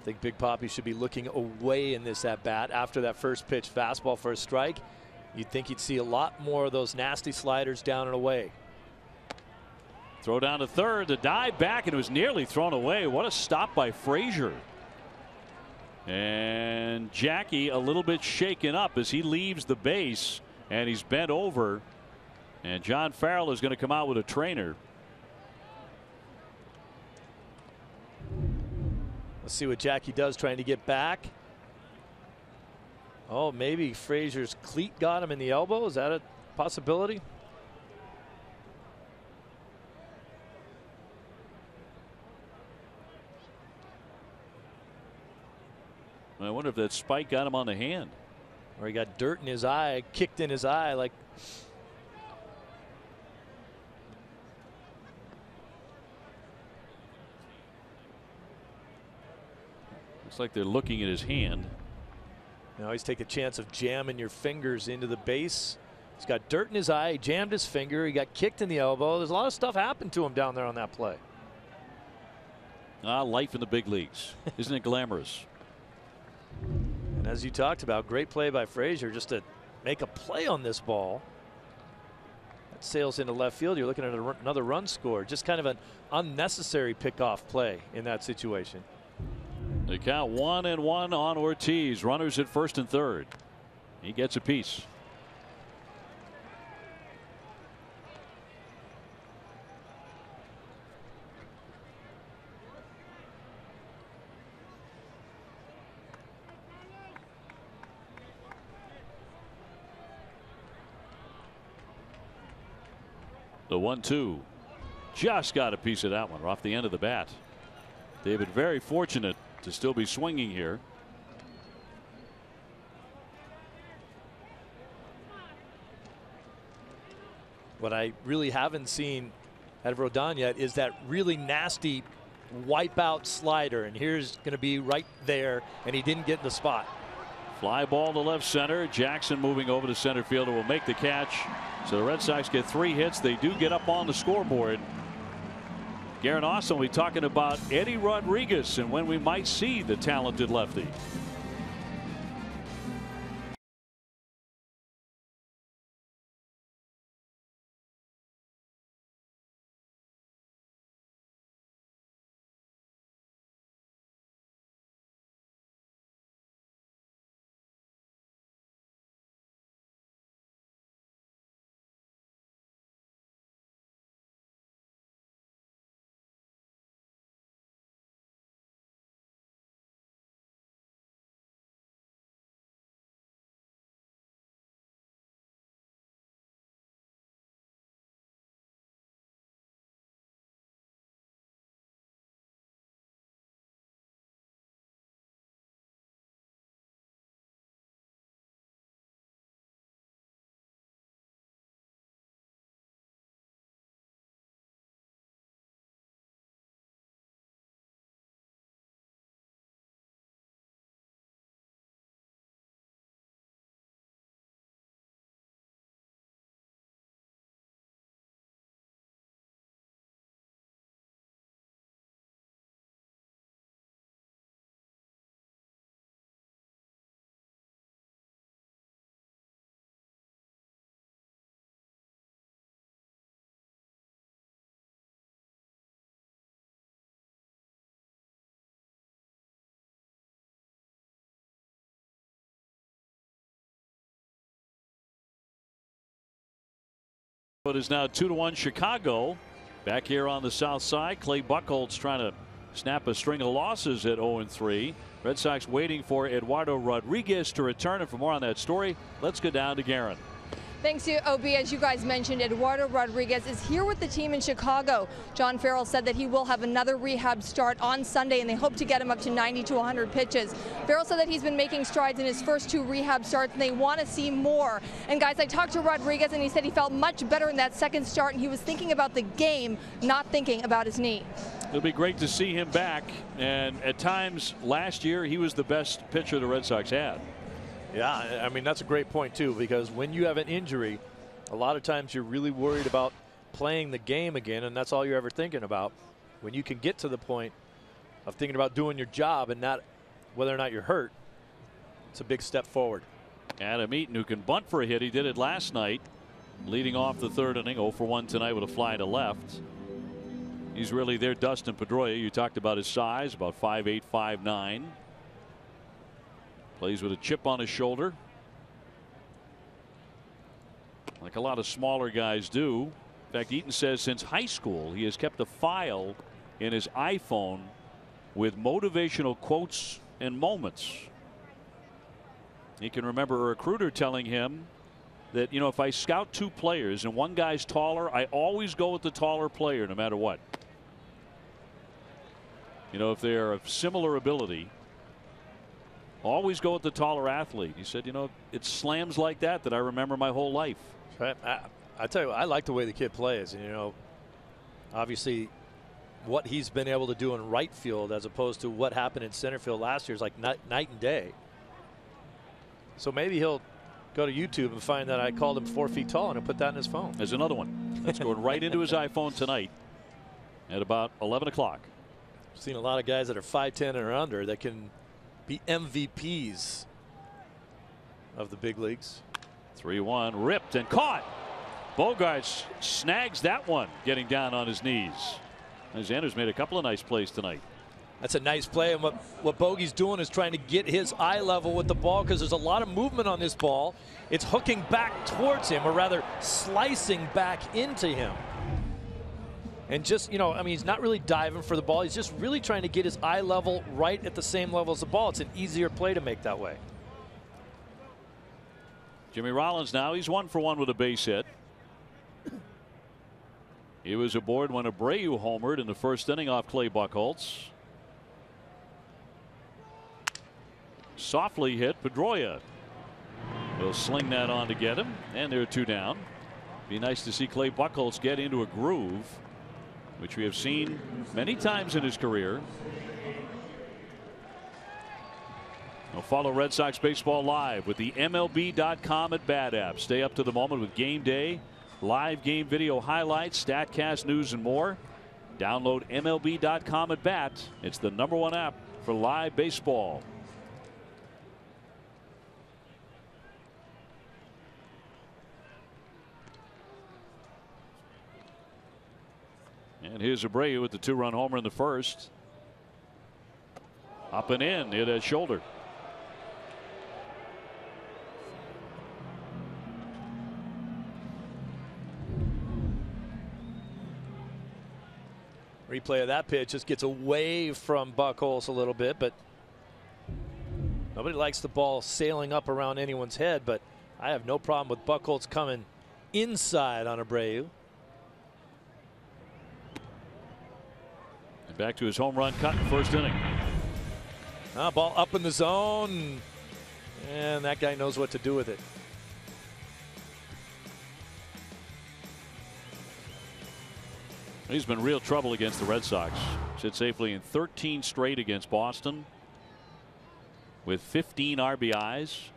I think Big Papi should be looking away in this at bat after that first pitch fastball for a strike. You'd think you'd see a lot more of those nasty sliders down and away. Throw down to third, the dive back, and it was nearly thrown away. What a stop by Frazier. And Jackie a little bit shaken up as he leaves the base, and he's bent over. And John Farrell is going to come out with a trainer. Let's see what Jackie does trying to get back. Oh, maybe Frazier's cleat got him in the elbow. Is that a possibility? I wonder if that spike got him on the hand. Or he got dirt in his eye, kicked in his eye like. Looks like they're looking at his hand. You always take a chance of jamming your fingers into the base. He's got dirt in his eye. He jammed his finger. He got kicked in the elbow. There's a lot of stuff happened to him down there on that play. Life in the big leagues. Isn't it glamorous? And as you talked about, great play by Frazier just to make a play on this ball. That sails into left field. You're looking at another run score. Just kind of an unnecessary pickoff play in that situation. They count 1-1 on Ortiz. Runners at first and third. He gets a piece. The 1-2. Just got a piece of that one off the end of the bat. David very fortunate to still be swinging here. What I really haven't seen out of Rodon yet is that really nasty wipeout slider, and here's going to be right there, and he didn't get in the spot. Fly ball to left center. Jackson moving over to center field and will make the catch. So the Red Sox get 3 hits. They do get up on the scoreboard. Garen Austin will be talking about Eddie Rodriguez and when we might see the talented lefty. It is now 2-1 Chicago. Back here on the south side, Clay Buchholz trying to snap a string of losses at 0-3. Red Sox waiting for Eduardo Rodriguez to return. And for more on that story, let's go down to Garen. Thanks to OB. As you guys mentioned, Eduardo Rodriguez is here with the team in Chicago. John Farrell said that he will have another rehab start on Sunday, and they hope to get him up to 90 to 100 pitches. Farrell said that he's been making strides in his first 2 rehab starts, and they want to see more. And guys, I talked to Rodriguez, and he said he felt much better in that second start, and he was thinking about the game, not thinking about his knee. It'll be great to see him back. And at times last year, he was the best pitcher the Red Sox had. Yeah, I mean, that's a great point, too, because when you have an injury, a lot of times you're really worried about playing the game again, and that's all you're ever thinking about. When you can get to the point of thinking about doing your job and not whether or not you're hurt, it's a big step forward. Adam Eaton, who can bunt for a hit, he did it last night, leading off the 3rd inning. 0 for 1 tonight with a fly to left. He's really their Dustin Pedroia. You talked about his size, about 5'8", 5'9". Plays with a chip on his shoulder, like a lot of smaller guys do. In fact, Eaton says since high school he has kept a file in his iPhone with motivational quotes and moments. He can remember a recruiter telling him that, you know, if I scout 2 players and one guy's taller, I always go with the taller player no matter what. You know, if they are of similar ability, always go with the taller athlete. He said, you know, it's slams like that I remember my whole life. I tell you what, I like the way the kid plays. And, you know, obviously what he's been able to do in right field as opposed to what happened in center field last year is like night and day. So maybe he'll go to YouTube and find that I called him 4 feet tall and he'll put that in his phone. There's another one that's going right into his iPhone tonight at about 11 o'clock. I've seen a lot of guys that are 5'10" or under that can be MVPs of the big leagues. 3-1, ripped and caught. Bogaerts snags that one, getting down on his knees. Xander's made a couple of nice plays tonight. That's a nice play, and what Bogey's doing is trying to get his eye level with the ball because there's a lot of movement on this ball. It's hooking back towards him, or rather slicing back into him. And just, you know, I mean, he's not really diving for the ball. He's just really trying to get his eye level right at the same level as the ball. It's an easier play to make that way. Jimmy Rollins now, he's 1 for 1 with a base hit. He was aboard when Abreu homered in the first inning off Clay Buchholz. Softly hit. Pedroia will sling that on to get him, and there are 2 down. Be nice to see Clay Buchholz get into a groove, which we have seen many times in his career. Now follow Red Sox baseball live with the MLB.com at Bat app. Stay up to the moment with game day, live game video highlights, StatCast news, and more. Download MLB.com at Bat. It's the #1 app for live baseball. And here's Abreu with the 2-run homer in the first. Up and in, hit a shoulder. Replay of that pitch just gets away from Buchholz a little bit, but nobody likes the ball sailing up around anyone's head, but I have no problem with Buchholz coming inside on Abreu. And back to his home run cut in the first inning. Ball up in the zone, and that guy knows what to do with it. He's been real trouble against the Red Sox. Sit safely in 13 straight against Boston with 15 RBIs.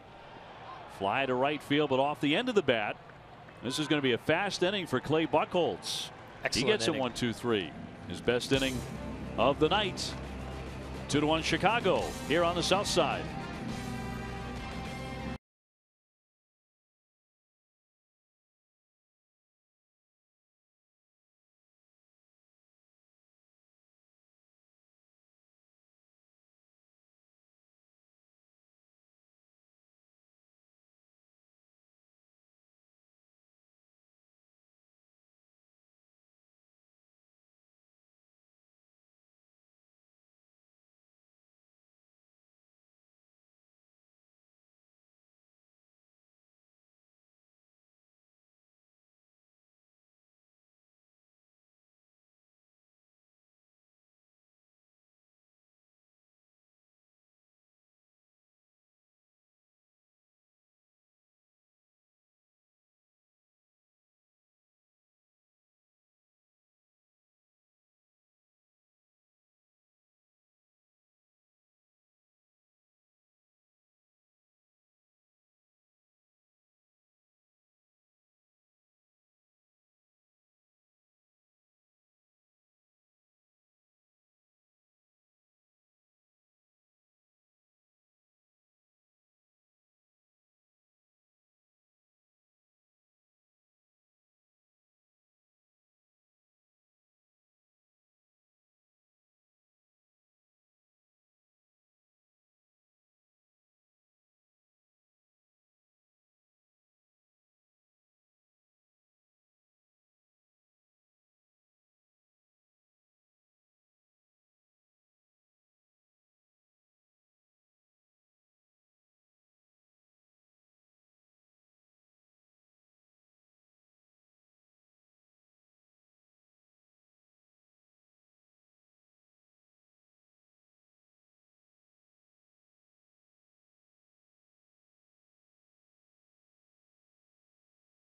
Fly to right field, but off the end of the bat. This is going to be a fast inning for Clay Buchholz. He gets inning. a 1-2-3. His best inning of the night. 2-1 Chicago here on the south side.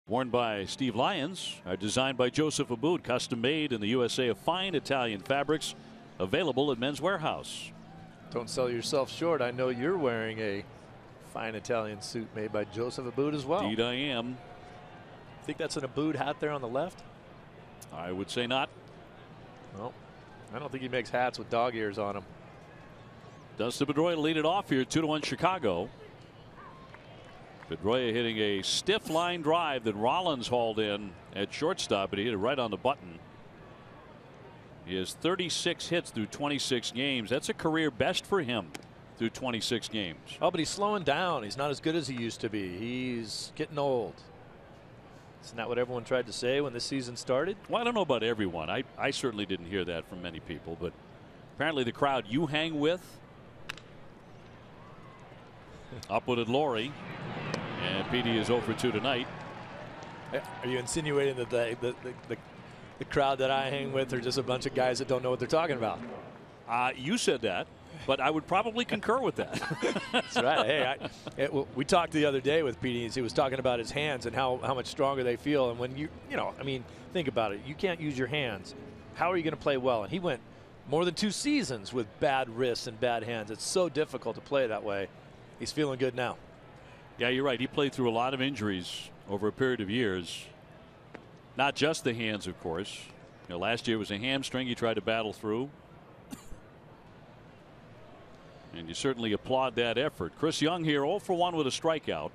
Worn by Steve Lyons, are designed by Joseph Abboud, custom made in the USA of fine Italian fabrics, available at Men's Warehouse. Don't sell yourself short. I know you're wearing a fine Italian suit made by Joseph Abboud as well. Indeed I am. Think that's an Abboud hat there on the left? I would say not. Well, I don't think he makes hats with dog ears on them. Dustin Pedroia to lead it off here, 2-1 Chicago. Pedroia hitting a stiff line drive that Rollins hauled in at shortstop, but he hit it right on the button. He has 36 hits through 26 games. That's a career best for him through 26 games. Oh, but he's slowing down. He's not as good as he used to be. He's getting old. Isn't that what everyone tried to say when this season started? Well, I don't know about everyone. I certainly didn't hear that from many people, but apparently the crowd you hang with. Upwood at Laurie. And Petey is 0 for 2 tonight. Are you insinuating that the the crowd that I hang with are just a bunch of guys that don't know what they're talking about. You said that, but I would probably concur with that. That's right. Hey, we talked the other day with Petey. He was talking about his hands and how much stronger they feel. And when you know, I mean, think about it. You can't use your hands. How are you going to play well? And he went more than 2 seasons with bad wrists and bad hands. It's so difficult to play that way. He's feeling good now. Yeah, you're right. He played through a lot of injuries over a period of years. Not just the hands, of course. You know, last year was a hamstring he tried to battle through. And you certainly applaud that effort. Chris Young here 0 for 1 with a strikeout.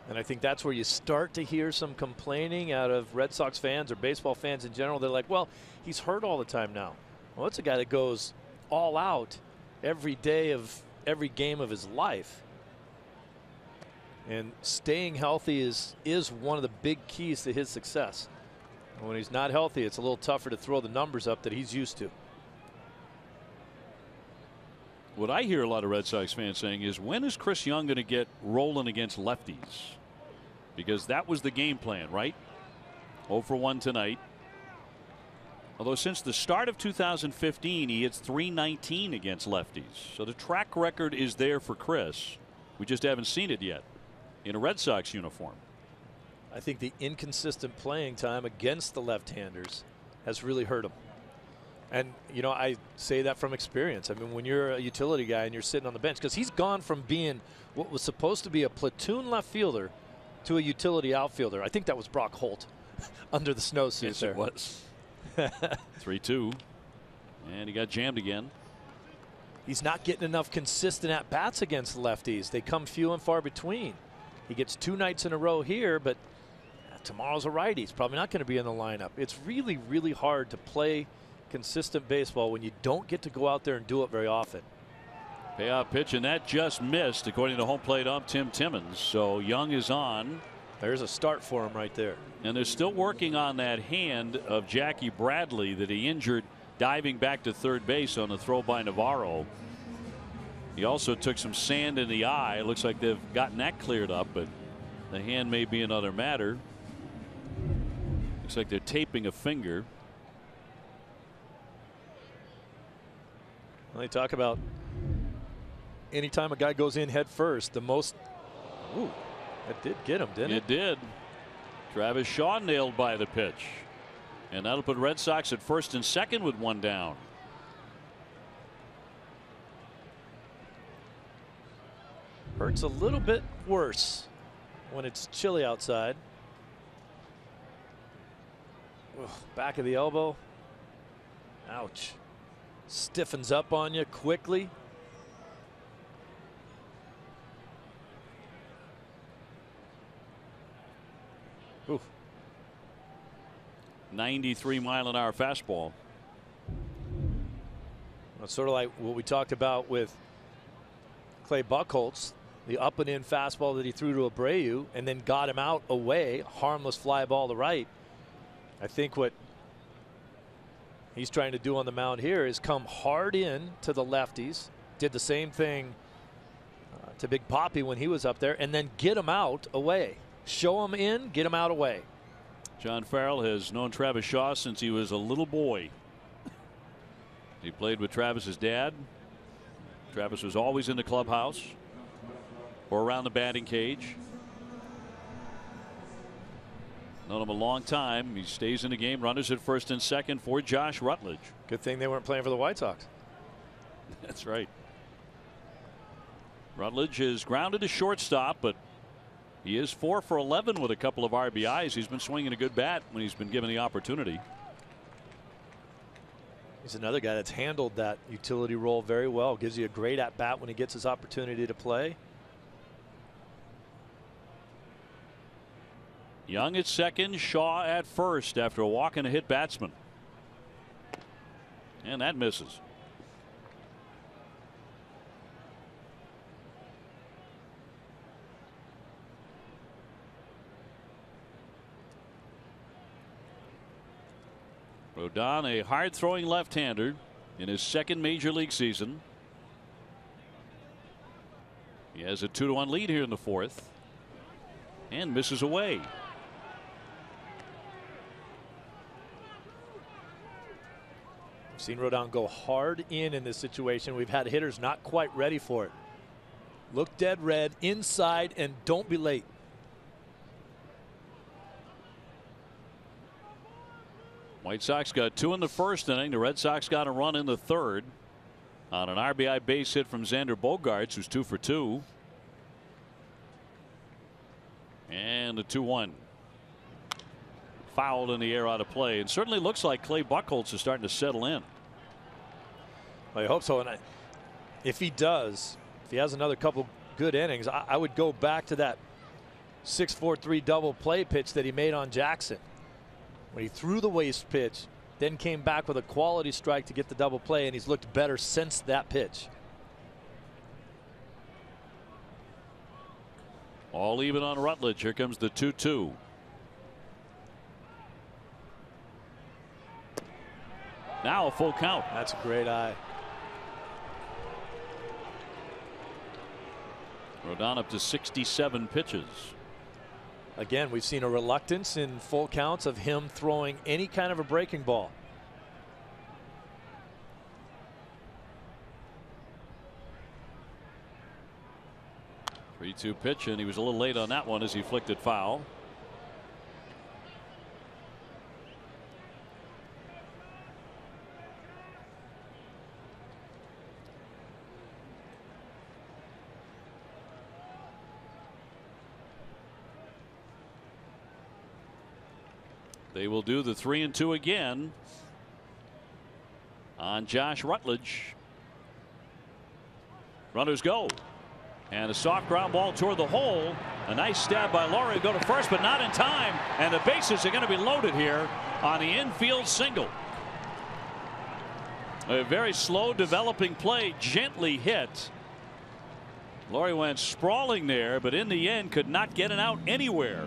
And I think that's where you start to hear some complaining out of Red Sox fans or baseball fans in general. They're like, well, he's hurt all the time now. Well, it's a guy that goes all out every day of every game of his life. And staying healthy is one of the big keys to his success. And when he's not healthy, it's a little tougher to throw the numbers up that he's used to. What I hear a lot of Red Sox fans saying is, when is Chris Young going to get rolling against lefties? Because that was the game plan, right? 0 for 1 tonight. Although since the start of 2015, he hits .319 against lefties. So the track record is there for Chris. We just haven't seen it yet in a Red Sox uniform. I think the inconsistent playing time against the left-handers has really hurt him. And, you know, I say that from experience. I mean, when you're a utility guy and you're sitting on the bench, because he's gone from being what was supposed to be a platoon left fielder to a utility outfielder. I think that was Brock Holt under the snowsuit. Yes, there. it was. 3-2. And he got jammed again. He's not getting enough consistent at-bats against lefties. They come few and far between. He gets 2 nights in a row here, but tomorrow's a righty. He's probably not going to be in the lineup. It's really, really hard to play consistent baseball when you don't get to go out there and do it very often. Payoff pitch, and that just missed, according to home plate ump Tim Timmons. So Young is on. There's a start for him right there. And they're still working on that hand of Jackie Bradley that he injured diving back to third base on the throw by Navarro. He also took some sand in the eye. It looks like they've gotten that cleared up, but the hand may be another matter. Looks like they're taping a finger. Well, they talk about anytime a guy goes in head first, the most. Ooh, that did get him, didn't it? It did. Travis Shaw nailed by the pitch. And that'll put Red Sox at first and second with 1 down. Hurts a little bit worse when it's chilly outside. Ugh, back of the elbow. Ouch. Stiffens up on you quickly. Oof. 93-mile-an-hour fastball. It's sort of like what we talked about with Clay Buchholz, the up and in fastball that he threw to Abreu and then got him out away, harmless fly ball to right. I think what he's trying to do on the mound here is come hard in to the lefties. Did the same thing to Big Papi when he was up there, and then get him out away. Show him in, get him out away. John Farrell has known Travis Shaw since he was a little boy. He played with Travis's dad. Travis was always in the clubhouse or around the batting cage. Known him a long time. He stays in the game. Runners at first and second for Josh Rutledge. Good thing they weren't playing for the White Sox. That's right. Rutledge is grounded to shortstop, but he is 4 for 11 with a couple of RBIs. He's been swinging a good bat when he's been given the opportunity. He's another guy that's handled that utility role very well. Gives you a great at bat when he gets his opportunity to play. Young at second, Shaw at first after a walk and a hit batsman. And that misses. Rodon, a hard-throwing left-hander in his second major league season. He has a 2-1 lead here in the fourth and misses away. Seen Rodon go hard in this situation. We've had hitters not quite ready for it. Look dead red inside and don't be late. White Sox got 2 in the first inning. The Red Sox got a run in the third on an RBI base hit from Xander Bogaerts, who's 2 for 2. And the 2-1. Fouled in the air out of play. And certainly looks like Clay Buchholz is starting to settle in. I hope so. And if he does, if he has another couple good innings, I would go back to that 6-4-3 double play pitch that he made on Jackson, when he threw the waste pitch, then came back with a quality strike to get the double play, and he's looked better since that pitch. All even on Rutledge. Here comes the 2-2. Now a full count. That's a great eye. Rodon up to 67 pitches. Again, we've seen a reluctance in full counts of him throwing any kind of a breaking ball. The 3-2 pitch, and he was a little late on that one as he flicked it foul. They will do the 3-2 again on Josh Rutledge. Runners go. And a soft ground ball toward the hole. A nice stab by Laurie to go to first, but not in time. And the bases are going to be loaded here on the infield single. A very slow developing play, gently hit. Laurie went sprawling there, but in the end could not get it out anywhere.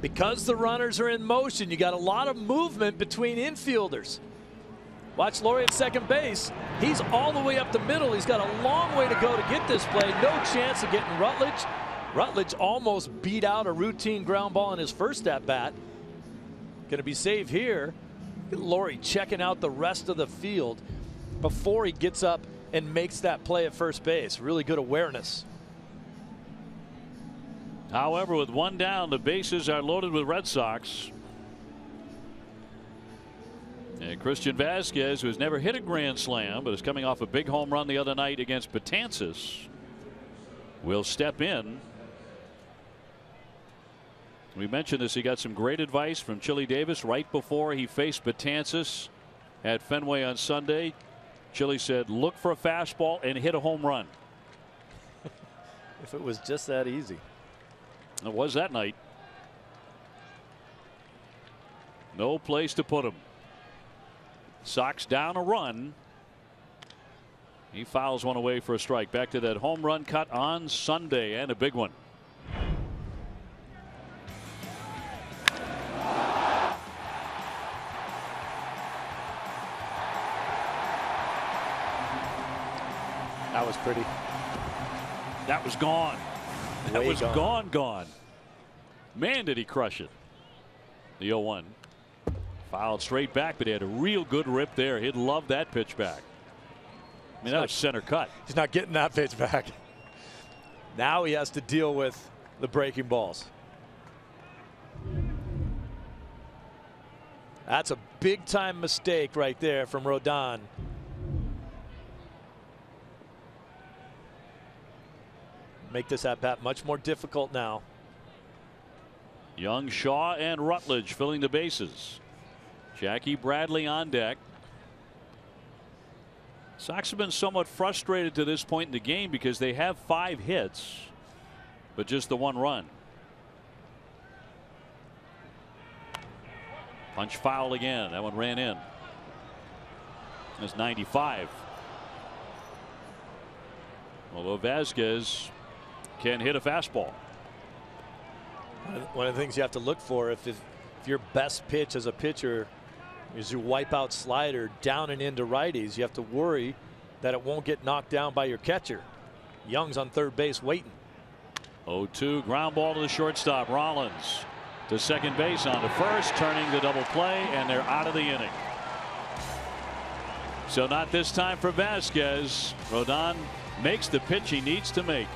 Because the runners are in motion, you got a lot of movement between infielders. Watch Laurie at second base. He's all the way up the middle. He's got a long way to go to get this play. No chance of getting Rutledge. Rutledge almost beat out a routine ground ball in his first at bat. Going to be saved here. Laurie checking out the rest of the field before he gets up and makes that play at first base. Really good awareness. However, with one down, the bases are loaded with Red Sox. And Christian Vasquez, who has never hit a grand slam but is coming off a big home run the other night against Betances, will step in. We mentioned this. He got some great advice from Chili Davis right before he faced Betances at Fenway on Sunday. Chili said, look for a fastball and hit a home run. If it was just that easy. It was that night. No place to put him. Sox down a run. He fouls one away for a strike. Back to that home run cut on Sunday, and a big one. That was pretty. That was gone. That was gone. Man, did he crush it. The 0-1. Fouled straight back, but he had a real good rip there. He'd love that pitch back. I mean, that was center cut. He's not getting that pitch back. Now he has to deal with the breaking balls. That's a big time mistake right there from Rodon. Make this at bat much more difficult now. Young, Shaw, and Rutledge filling the bases. Jackie Bradley on deck. Sox have been somewhat frustrated to this point in the game because they have 5 hits, but just the 1 run. Punch foul again. That one ran in. That's 95. Although Vasquez can hit a fastball. One of the things you have to look for if your best pitch as a pitcher is your wipeout slider down and into righties, you have to worry that it won't get knocked down by your catcher. Young's on third base waiting. 0-2 ground ball to the shortstop. Rollins to second base on to first, turning the double play, and they're out of the inning. So not this time for Vasquez. Rodon makes the pitch he needs to make.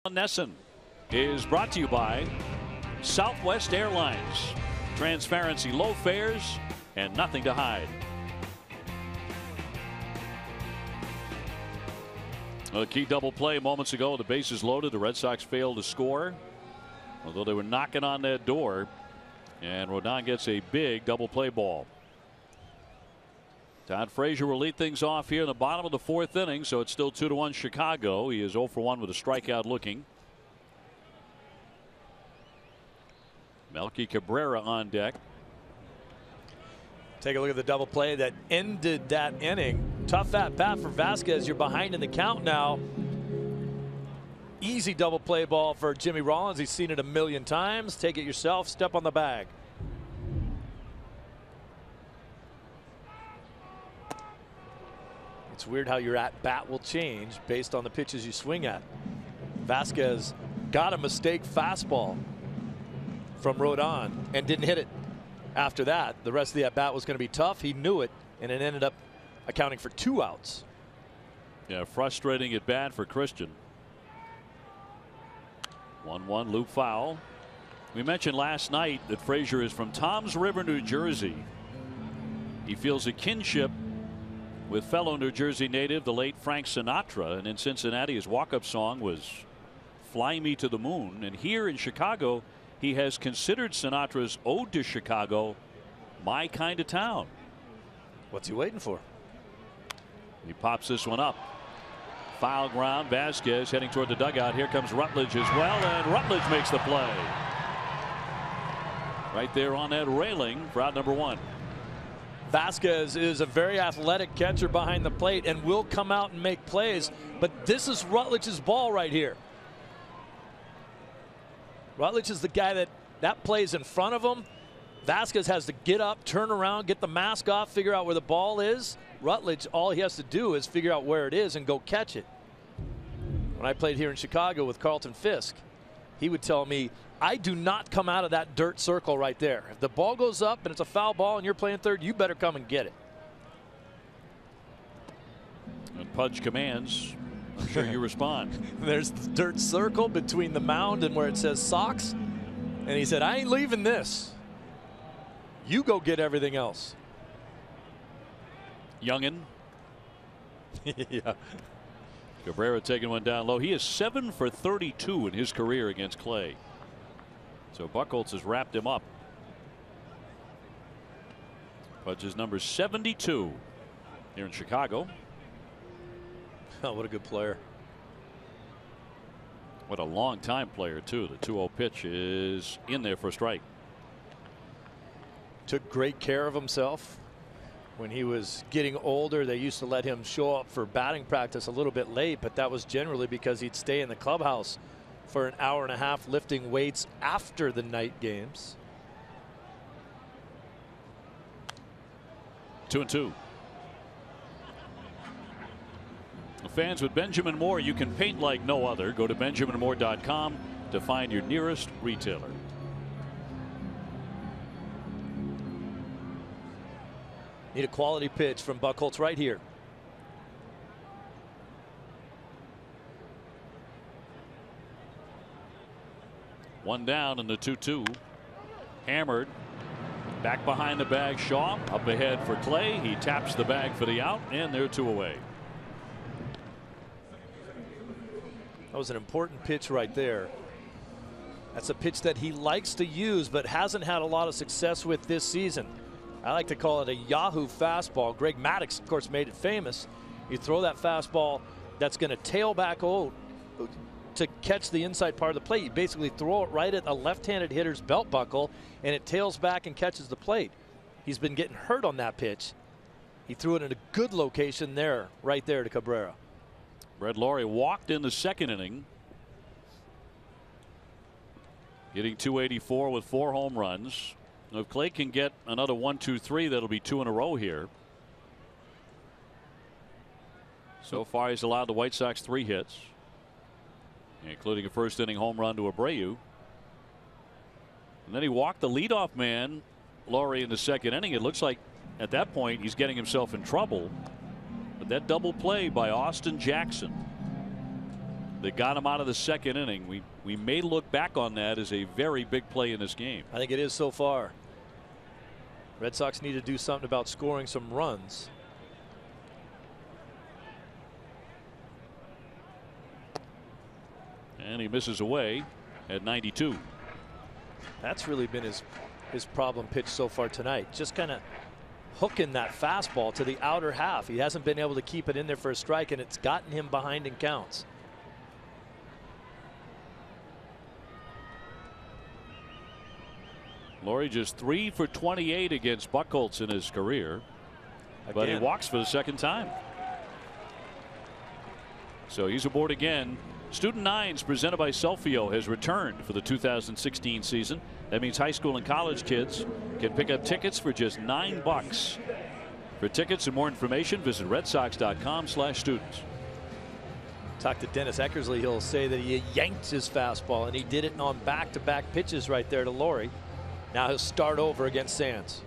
Nesson is brought to you by Southwest Airlines. Transparency, low fares, and nothing to hide. A key double play moments ago. The bases loaded. The Red Sox failed to score, although they were knocking on that door. And Rodon gets a big double play ball. Todd Frazier will lead things off here in the bottom of the 4th inning, so it's still 2-1 Chicago. He is 0 for 1 with a strikeout looking. Melky Cabrera on deck. Take a look at the double play that ended that inning. Tough at bat for Vasquez. You're behind in the count now. Easy double play ball for Jimmy Rollins. He's seen it a million times. Take it yourself. Step on the bag. It's weird how your at bat will change based on the pitches you swing at. Vasquez got a mistake fastball from Rodon and didn't hit it. After that, the rest of the at bat was going to be tough. He knew it, and it ended up accounting for 2 outs. Yeah, frustrating at bat for Christian. 1-1 loop foul. We mentioned last night that Frazier is from Toms River, New Jersey. He feels a kinship with fellow New Jersey native, the late Frank Sinatra, and in Cincinnati his walk-up song was Fly Me to the Moon. And here in Chicago he has considered Sinatra's Ode to Chicago My Kind of Town. What's he waiting for? He pops this one up. Foul ground. Vasquez heading toward the dugout. Here comes Rutledge as well, and Rutledge makes the play. Right there on that railing for out number 1. Vasquez is a very athletic catcher behind the plate and will come out and make plays, but this is Rutledge's ball right here. Rutledge is the guy that plays in front of him. Vasquez has to get up, turn around, get the mask off, figure out where the ball is. Rutledge, all he has to do is figure out where it is and go catch it. When I played here in Chicago with Carlton Fisk, he would tell me, I do not come out of that dirt circle right there. If the ball goes up and it's a foul ball and you're playing third, you better come and get it. And Pudge commands. I'm sure you respond. There's the dirt circle between the mound and where it says Sox. And he said, I ain't leaving this. You go get everything else. Youngin. Yeah. Cabrera taking one down low. He is 7 for 32 in his career against Clay. So Buchholz has wrapped him up. Pudge is number 72 here in Chicago. Oh, what a good player. What a long time player, too. The 2-0 pitch is in there for a strike. Took great care of himself. When he was getting older, they used to let him show up for batting practice a little bit late, but that was generally because he'd stay in the clubhouse for an hour and a half lifting weights after the night games. 2-2. Fans with Benjamin Moore, you can paint like no other. Go to benjaminmoore.com to find your nearest retailer. Need a quality pitch from Buchholz right here. One down in the 2-2. Hammered. Back behind the bag. Shaw up ahead for Clay. He taps the bag for the out, and they're 2 away. That was an important pitch right there. That's a pitch that he likes to use but hasn't had a lot of success with this season. I like to call it a Yahoo fastball. Greg Maddux, of course, made it famous. You throw that fastball that's going to tail back to catch the inside part of the plate. You basically throw it right at a left-handed hitter's belt buckle, and it tails back and catches the plate. He's been getting hurt on that pitch. He threw it in a good location there, right there to Cabrera. Brett Lawrie walked in the second inning, getting 284 with 4 home runs. If Clay can get another 1, 2, 3, that'll be 2 in a row here. So far, he's allowed the White Sox 3 hits, including a first inning home run to Abreu. And then he walked the leadoff man, Lawrie, in the second inning. It looks like at that point he's getting himself in trouble. But that double play by Austin Jackson that got him out of the second inning, we may look back on that as a very big play in this game. I think it is so far. Red Sox need to do something about scoring some runs. And he misses away at 92. That's really been his problem pitch so far tonight. Just kind of hooking that fastball to the outer half. He hasn't been able to keep it in there for a strike, and it's gotten him behind in counts. Lawrie just 3 for 28 against Buchholz in his career. But he walks for the second time. So he's aboard again. Student Nines, presented by Selfio, has returned for the 2016 season. That means high school and college kids can pick up tickets for just $9. For tickets and more information, visit redsox.com/students. Talk to Dennis Eckersley. He'll say that he yanked his fastball, and he did it on back-to-back pitches right there to Lawrie. Now he'll start over against Sands.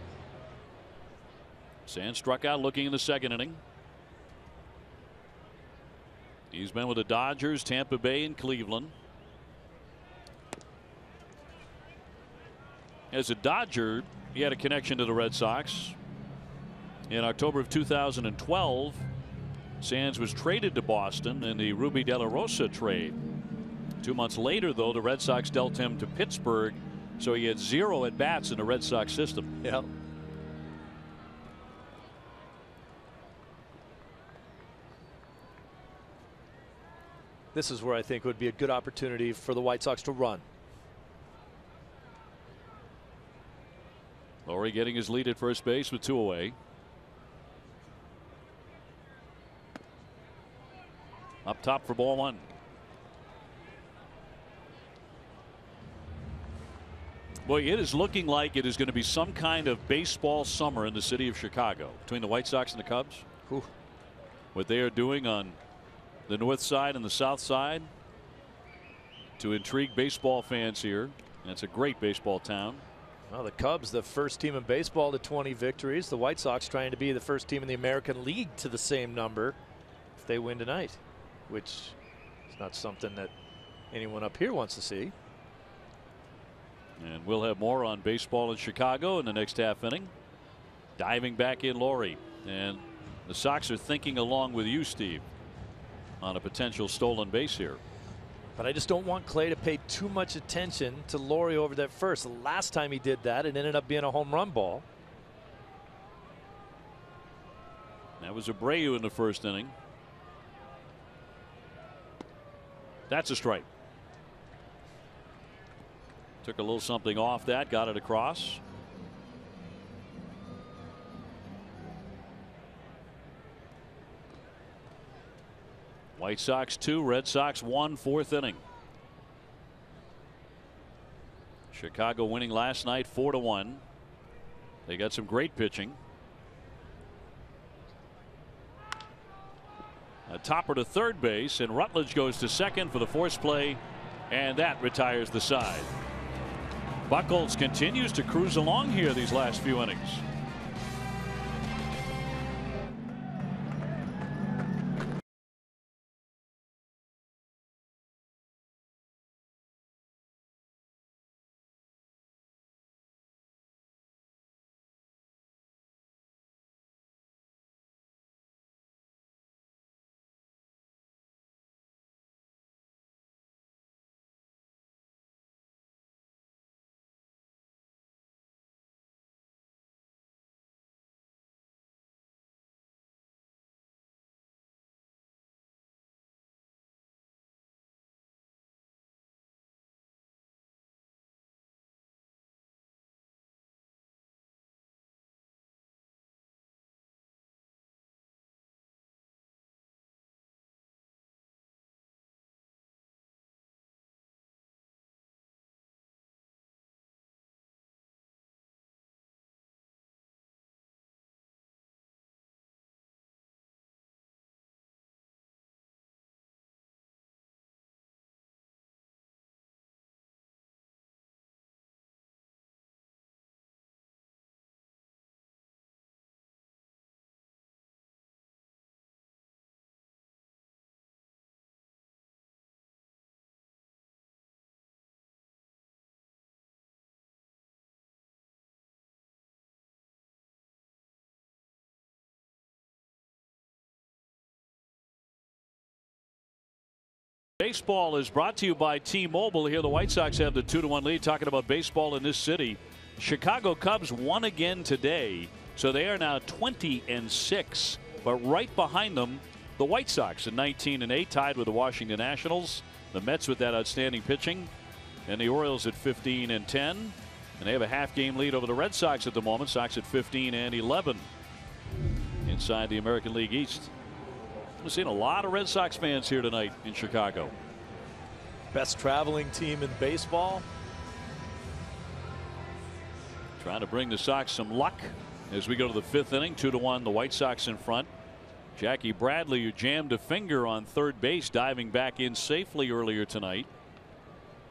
Sands struck out looking in the second inning. He's been with the Dodgers, Tampa Bay, and Cleveland. As a Dodger, he had a connection to the Red Sox. In October of 2012, Sands was traded to Boston in the Ruby De La Rosa trade. 2 months later, though, the Red Sox dealt him to Pittsburgh, so he had 0 at-bats in the Red Sox system. Yep. This is where I think would be a good opportunity for the White Sox to run. Lawrie getting his lead at first base with 2 away. Up top for ball 1. Boy, it is looking like it is going to be some kind of baseball summer in the city of Chicago between the White Sox and the Cubs. Ooh. What they are doing on the north side and the south side to intrigue baseball fans here. It's a great baseball town. Well, the Cubs, the first team in baseball to 20 victories. The White Sox trying to be the first team in the American League to the same number if they win tonight, which is not something that anyone up here wants to see. And we'll have more on baseball in Chicago in the next half inning. Diving back in Lawrie, and the Sox are thinking along with you, Steve, on a potential stolen base here. But I just don't want Clay to pay too much attention to Lawrie over that first. The last time he did that, it ended up being a home run ball. That was Abreu in the first inning. That's a strike. Took a little something off that, got it across. White Sox 2, Red Sox 1, fourth inning. Chicago winning last night 4-1. They got some great pitching. A topper to third base, and Rutledge goes to second for the force play, and that retires the side. Buchholz continues to cruise along here these last few innings. Baseball is brought to you by T-Mobile. Here the White Sox have the 2-1 lead. Talking about baseball in this city. Chicago Cubs won again today, so they are now 20-6. But right behind them, the White Sox at 19-8, tied with the Washington Nationals. The Mets with that outstanding pitching, and the Orioles at 15-10. And they have a half-game lead over the Red Sox at the moment. Sox at 15-11 inside the American League East. We've seen a lot of Red Sox fans here tonight in Chicago. Best traveling team in baseball. Trying to bring the Sox some luck as we go to the fifth inning. 2-1, the White Sox in front. Jackie Bradley, who jammed a finger on third base, diving back in safely earlier tonight.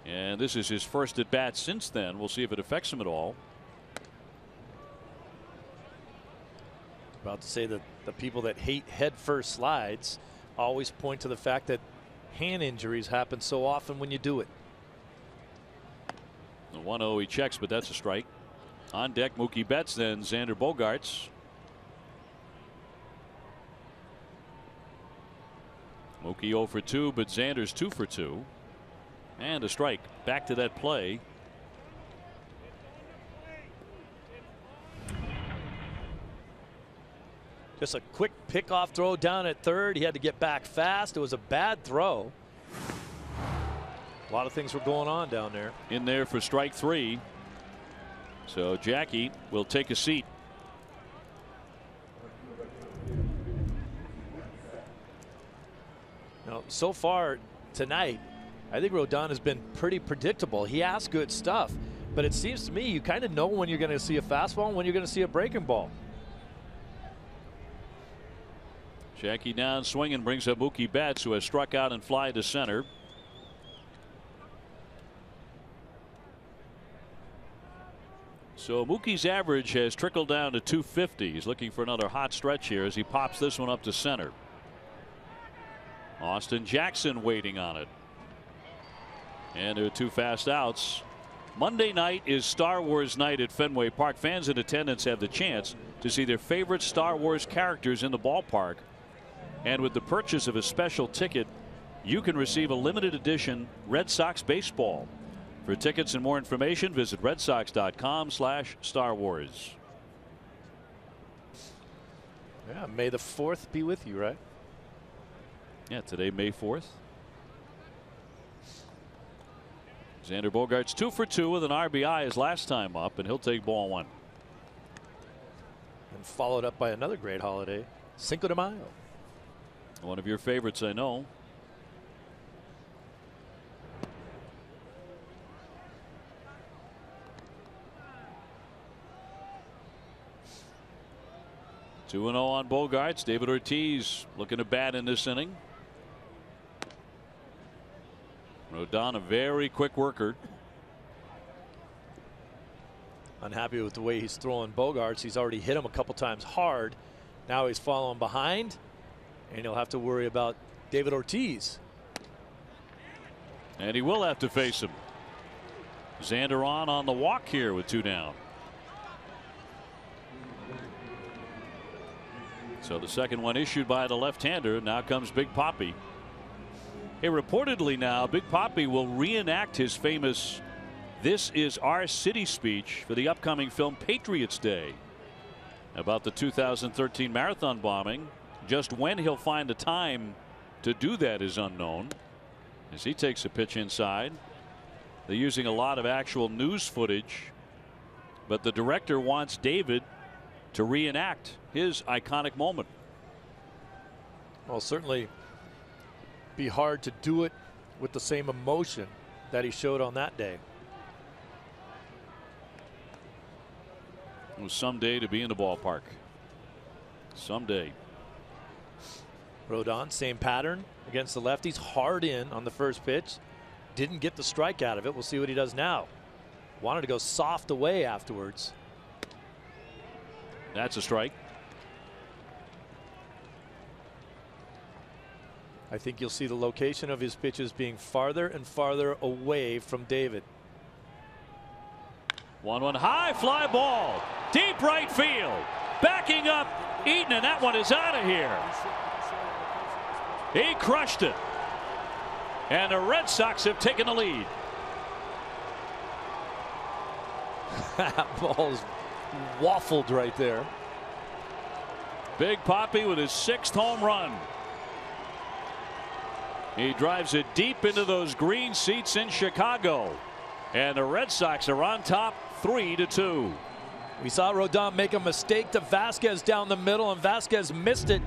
And this is his first at bat since then. We'll see if it affects him at all. About to say that the people that hate head first slides always point to the fact that hand injuries happen so often when you do it. The 1-0 he checks, but that's a strike. On deck, Mookie Betts, then Xander Bogaerts. Mookie 0 for 2, but Xander's 2 for 2. And a strike. Back to that play. Just a quick pickoff throw down at third. He had to get back fast. It was a bad throw. A lot of things were going on down there. In there for strike 3. So Jackie will take a seat. Now, so far tonight, I think Rodon has been pretty predictable. He has good stuff, but it seems to me you kind of know when you're going to see a fastball and when you're going to see a breaking ball. Jackie down swinging, brings up Mookie Betts, who has struck out and fly to center. So Mookie's average has trickled down to 250. He's looking for another hot stretch here as he pops this one up to center. Austin Jackson waiting on it. And there are 2 fast outs. Monday night is Star Wars night at Fenway Park. Fans in attendance have the chance to see their favorite Star Wars characters in the ballpark. And with the purchase of a special ticket, you can receive a limited edition Red Sox baseball. For tickets and more information, visit redsox.com/Star Wars. Yeah, May the 4th be with you, right? Yeah, today, May 4th. Xander Bogaerts 2 for 2 with an RBI his last time up, and he'll take ball 1. And followed up by another great holiday, Cinco de Mayo. One of your favorites, I know. Two and 0 on Bogaerts. David Ortiz looking to bat in this inning. Rodon, a very quick worker. Unhappy with the way he's throwing Bogaerts. He's already hit him a couple times hard. Now he's following behind, and he'll have to worry about David Ortiz. And he will have to face him. Xander on the walk here with 2 down. So the second one issued by the left-hander. Now comes Big Papi. Hey, reportedly now, Big Papi will reenact his famous "This is our city" speech for the upcoming film Patriots Day. About the 2013 marathon bombing. Just when he'll find the time to do that is unknown, as he takes a pitch inside. They're using a lot of actual news footage, but the director wants David to reenact his iconic moment. Well, certainly be hard to do it with the same emotion that he showed on that day. It was someday to be in the ballpark. Someday. Rodon, same pattern against the lefties. Hard in on the first pitch. Didn't get the strike out of it. We'll see what he does now. Wanted to go soft away afterwards. That's a strike. I think you'll see the location of his pitches being farther and farther away from David. 1-1 high fly ball. Deep right field. Backing up Eaton, and that one is out of here. He crushed it. And the Red Sox have taken the lead. That ball is waffled right there. Big Papi with his 6th home run. He drives it deep into those green seats in Chicago. And the Red Sox are on top 3-2. We saw Rodon make a mistake to Vasquez down the middle, and Vasquez missed it.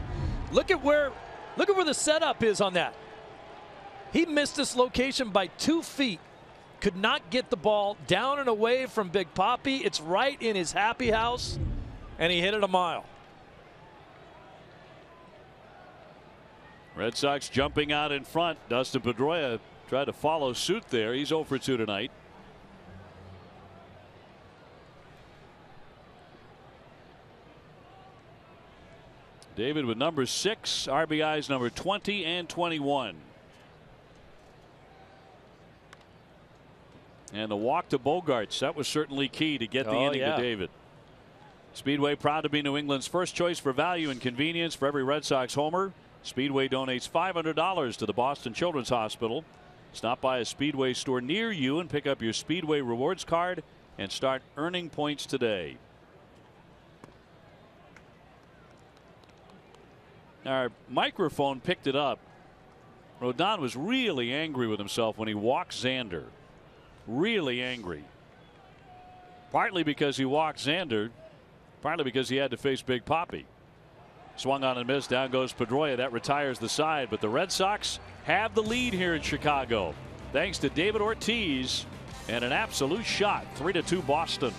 Look at where the setup is on that. He missed this location by 2 feet. Could not get the ball down and away from Big Papi. It's right in his happy house, and he hit it a mile. Red Sox jumping out in front. Dustin Pedroia tried to follow suit there. He's 0 for 2 tonight. David with number 6, RBIs number 20 and 21. And the walk to Bogaerts, that was certainly key to get the inning to David. Speedway proud to be New England's first choice for value and convenience for every Red Sox homer. Speedway donates $500 to the Boston Children's Hospital. Stop by a Speedway store near you and pick up your Speedway rewards card and start earning points today. Our microphone picked it up. Rodon was really angry with himself when he walked Xander. Really angry. Partly because he walked Xander, partly because he had to face Big Papi. Swung on and missed. Down goes Pedroia. That retires the side. But the Red Sox have the lead here in Chicago, thanks to David Ortiz and an absolute shot. 3-2 Boston.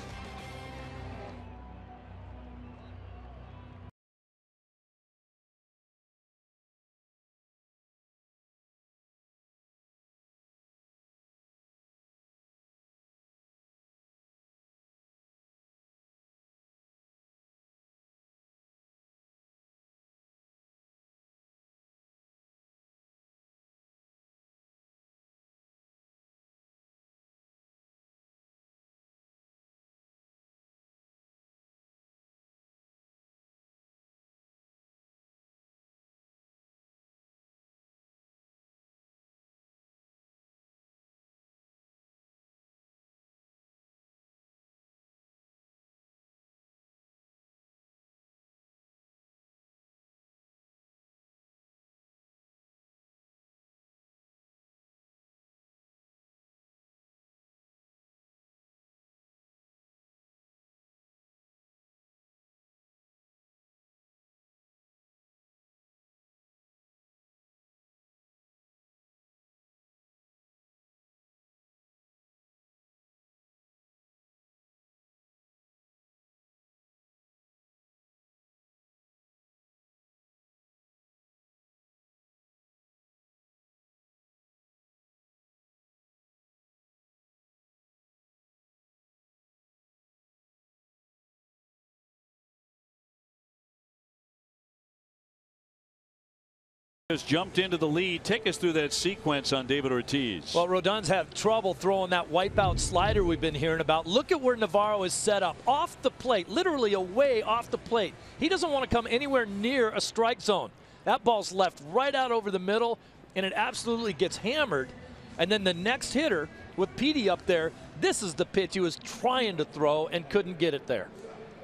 Just jumped into the lead. Take us through that sequence on David Ortiz. Well, Rodon's had trouble throwing that wipeout slider we've been hearing about. Look at where Navarro is set up, off the plate, literally away off the plate. He doesn't want to come anywhere near a strike zone. That ball's left right out over the middle, and it absolutely gets hammered. And then the next hitter with Petey up there, this is the pitch he was trying to throw and couldn't get it there.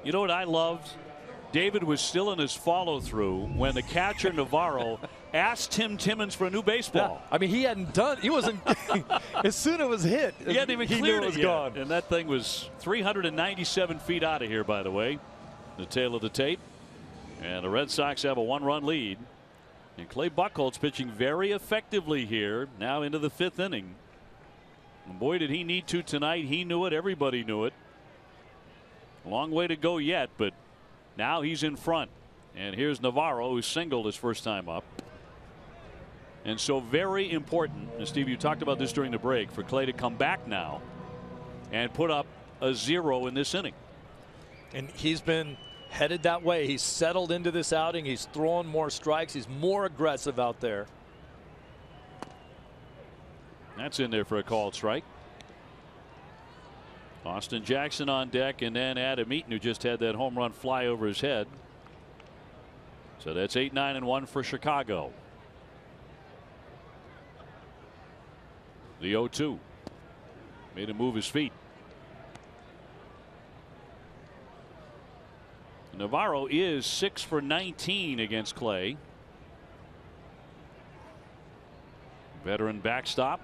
You know what I loved? David was still in his follow-through when the catcher Navarro asked Tim Timmons for a new baseball. Yeah. I mean, he wasn't, as soon as it was hit, he hadn't even cleared knew it was gone. And that thing was 397 feet out of here, by the way. The tail of the tape. And the Red Sox have a 1-run lead. And Clay Buchholz pitching very effectively here, now into the 5th inning. And boy, did he need to tonight. He knew it. Everybody knew it. A long way to go yet, but now he's in front. And here's Navarro, who singled his first time up. And so very important, and Steve, you talked about this during the break, for Clay to come back now and put up a 0 in this inning. And he's been headed that way. He's settled into this outing. He's throwing more strikes. He's more aggressive out there. That's in there for a called strike. Austin Jackson on deck, and then Adam Eaton, who just had that home run fly over his head. So that's 8-9-1 for Chicago. The 0-2. Made him move his feet. Navarro is 6 for 19 against Clay. Veteran backstop.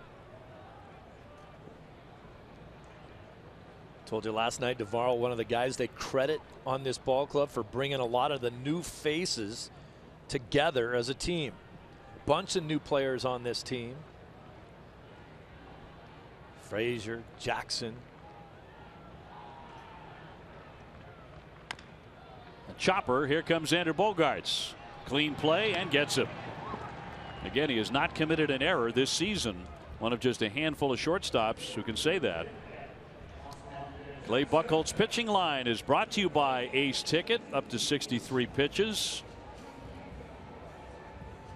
Told you last night, Navarro, one of the guys they credit on this ball club for bringing a lot of the new faces together as a team. Bunch of new players on this team. Frazier, Jackson. A chopper. Here comes Xander Bogaerts. Clean play and gets him. Again, he has not committed an error this season. One of just a handful of shortstops who can say that. Clay Buchholz's pitching line is brought to you by Ace Ticket, up to 63 pitches.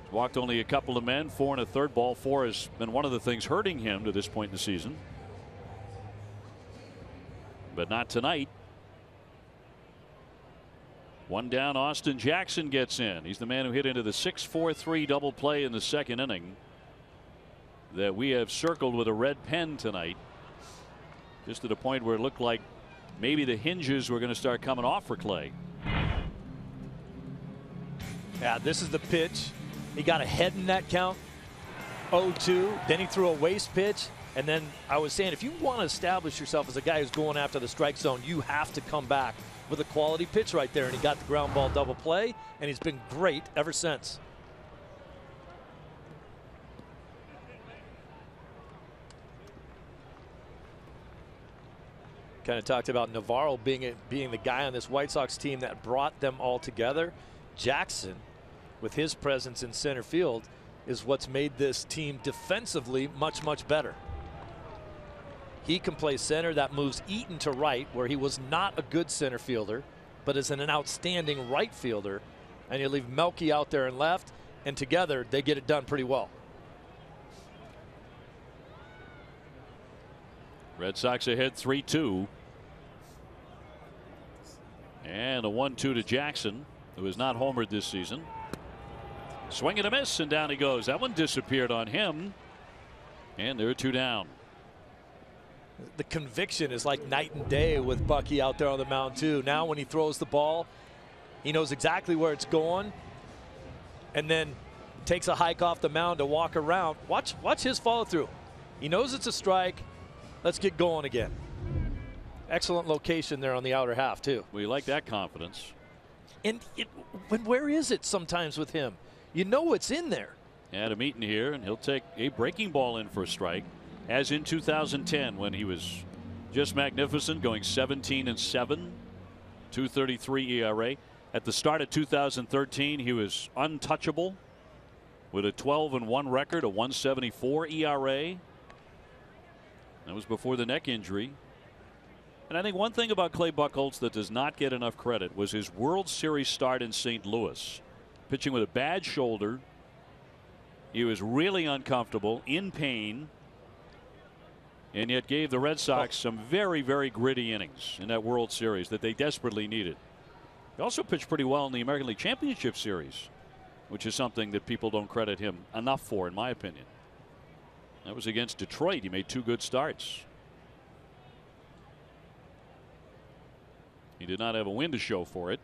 He's walked only a couple of men, 4 1/3. Ball 4 has been one of the things hurting him to this point in the season. But not tonight. One down, Austin Jackson gets in. He's the man who hit into the 6-4-3 double play in the 2nd inning that we have circled with a red pen tonight. Just to the point where it looked like maybe the hinges were going to start coming off for Clay. Yeah, this is the pitch. He got ahead in that count. 0-2. Then he threw a waste pitch. And then I was saying, if you want to establish yourself as a guy who's going after the strike zone, you have to come back with a quality pitch right there. And he got the ground ball double play, and he's been great ever since. Kind of talked about Navarro being the guy on this White Sox team that brought them all together. Jackson, with his presence in center field, is what's made this team defensively much, much better. He can play center. That moves Eaton to right, where he was not a good center fielder, but is an outstanding right fielder. And you leave Melky out there in left, and together they get it done pretty well. Red Sox ahead 3-2. And a 1-2 to Jackson, who has not homered this season. Swing and a miss, and down he goes. That one disappeared on him. And there are 2 down. The conviction is like night and day with Bucky out there on the mound too. Now when he throws the ball, he knows exactly where it's going, and then takes a hike off the mound to walk around. Watch his follow through. He knows it's a strike. Let's get going again. Excellent location there on the outer half too. We like that confidence. And where is it sometimes with him? You know it's in there. Adam Eaton here, and he'll take a breaking ball in for a strike, as in 2010 when he was just magnificent, going 17-7, 2.33 ERA. At the start of 2013, he was untouchable with a 12-1 record, a 1.74 ERA. That was before the neck injury. And I think one thing about Clay Buchholz that does not get enough credit was his World Series start in St. Louis. Pitching with a bad shoulder, He was really uncomfortable, in pain, and yet gave the Red Sox some very, very gritty innings in that World Series that they desperately needed. He also pitched pretty well in the American League Championship Series, which is something that people don't credit him enough for, in my opinion. That was against Detroit. He made 2 good starts. He did not have a win to show for it.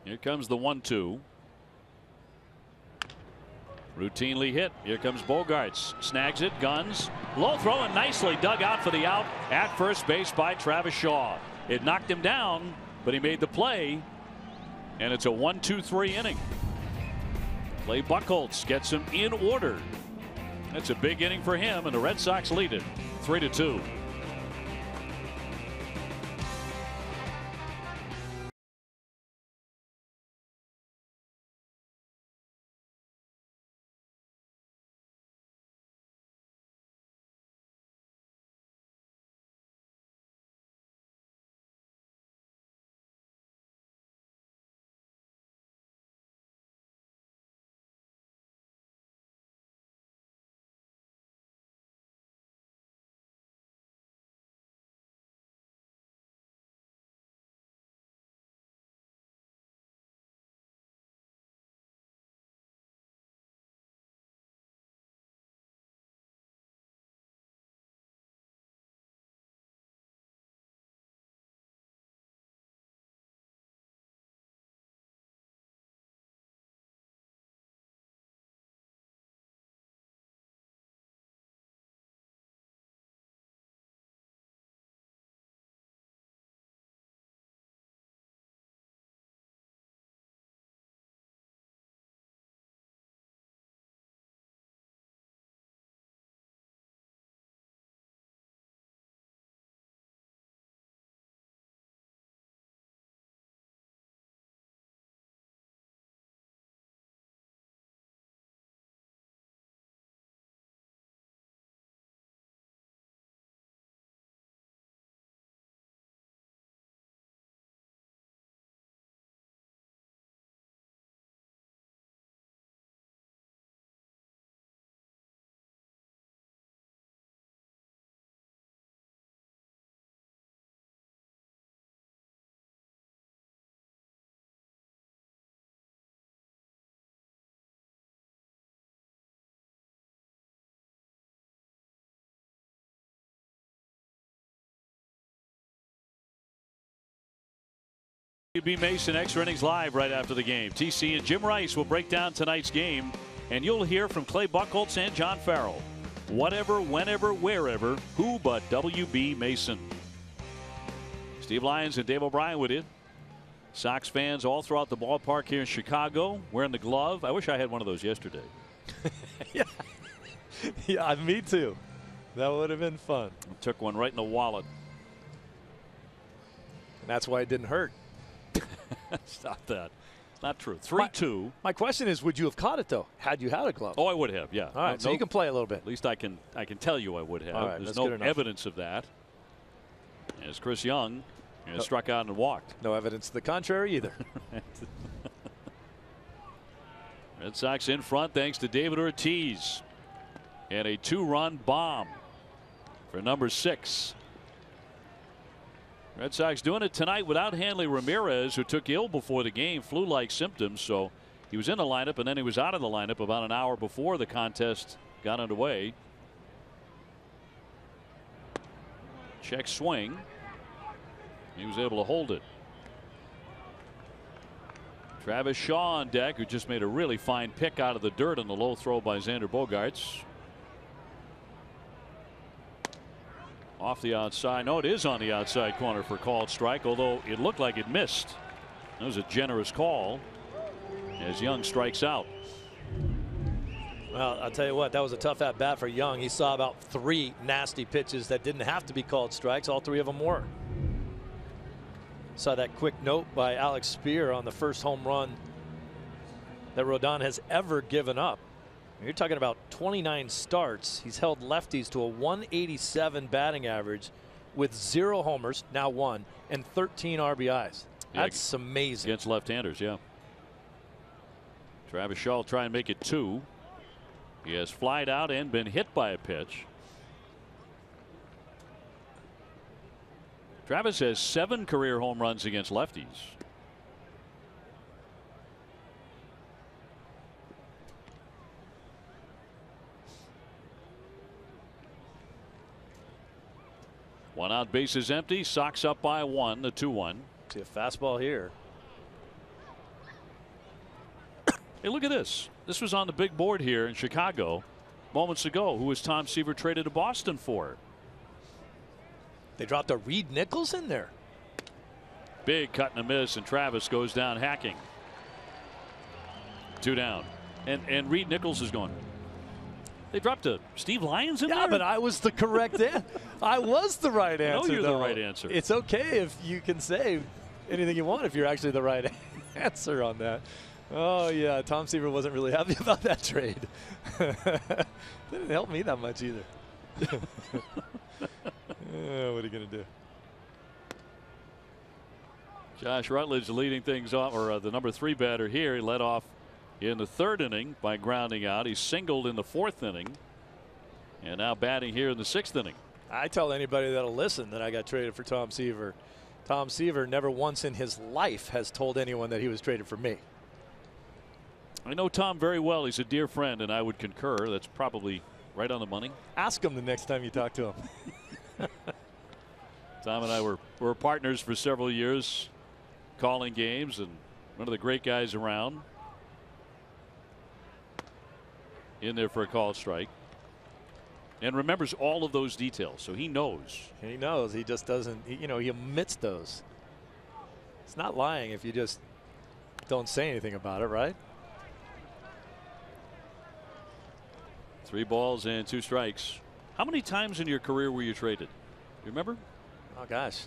Here comes the 1-2. Routinely hit. Here comes Bogaerts. Snags it. Guns. Low throw and nicely dug out for the out at first base by Travis Shaw. It knocked him down, but he made the play. And it's a 1-2-3 inning. Clay Buchholz gets him in order. That's a big inning for him, and the Red Sox lead it 3-2. B. Mason Extra Innings Live right after the game. TC and Jim Rice will break down tonight's game, and you'll hear from Clay Buchholz and John Farrell. Whatever, whenever, wherever, who but W.B. Mason. Steve Lyons and Dave O'Brien with you. Sox fans all throughout the ballpark here in Chicago wearing the glove. I wish I had one of those yesterday. Yeah, me too. That would have been fun. I took one right in the wallet. And that's why it didn't hurt. Stop that. It's not true. 3-2. My question is, would you have caught it though had you had a glove? Oh, I would have. Yeah. All right. So you can play a little bit. At least I can tell you I would have. All right, There's that's no good enough. evidence of that. As Chris Young struck out and walked. No evidence to the contrary either. Red Sox in front thanks to David Ortiz. And a 2-run bomb for number 6. Red Sox doing it tonight without Hanley Ramirez, who took ill before the game, flu-like symptoms. So he was in the lineup and then he was out of the lineup about an hour before the contest got underway. Check swing. He was able to hold it. Travis Shaw on deck, who just made a really fine pick out of the dirt on the low throw by Xander Bogaerts. Off the outside. No, it is on the outside corner for called strike, although it looked like it missed. That was a generous call as Young strikes out. Well, I'll tell you what, that was a tough at bat for Young. He saw about 3 nasty pitches that didn't have to be called strikes. All 3 of them were. Saw that quick note by Alex Spear on the first home run that Rodon has ever given up. You're talking about 29 starts. He's held lefties to a 187 batting average with 0 homers, now 1, and 13 RBIs. That's amazing. Against left-handers, yeah. Travis Shaw will try and make it 2. He has flied out and been hit by a pitch. Travis has 7 career home runs against lefties. One out, bases empty. Sox up by 1, the 2-1. See a fastball here. Hey, look at this. This was on the big board here in Chicago moments ago. Who was Tom Seaver traded to Boston for? They dropped a Reed Nichols in there. Big cut and a miss, and Travis goes down hacking. 2 down. And Reed Nichols is going. They dropped a Steve Lyons in there? Yeah, but I was the correct answer. I was the right answer. I know you're though. the right answer. It's okay if you can say anything you want if you're actually the right answer on that. Oh, yeah, Tom Seaver wasn't really happy about that trade. Didn't help me that much either. What are you going to do? Josh Rutledge leading things off, or the number 3 batter here. He led off in the 3rd inning by grounding out. He singled in the 4th inning. And now batting here in the 6th inning. I tell anybody that'll listen that I got traded for Tom Seaver. Tom Seaver never once in his life has told anyone that he was traded for me. I know Tom very well. He's a dear friend, and I would concur. That's probably right on the money. Ask him the next time you talk to him. Tom and I were partners for several years, calling games, and one of the great guys around. In there for a called strike. And remembers all of those details, so he knows. He knows. He just doesn't, he omits those. It's not lying if you just don't say anything about it, right? 3 balls and 2 strikes. How many times in your career were you traded? You remember? Oh, gosh.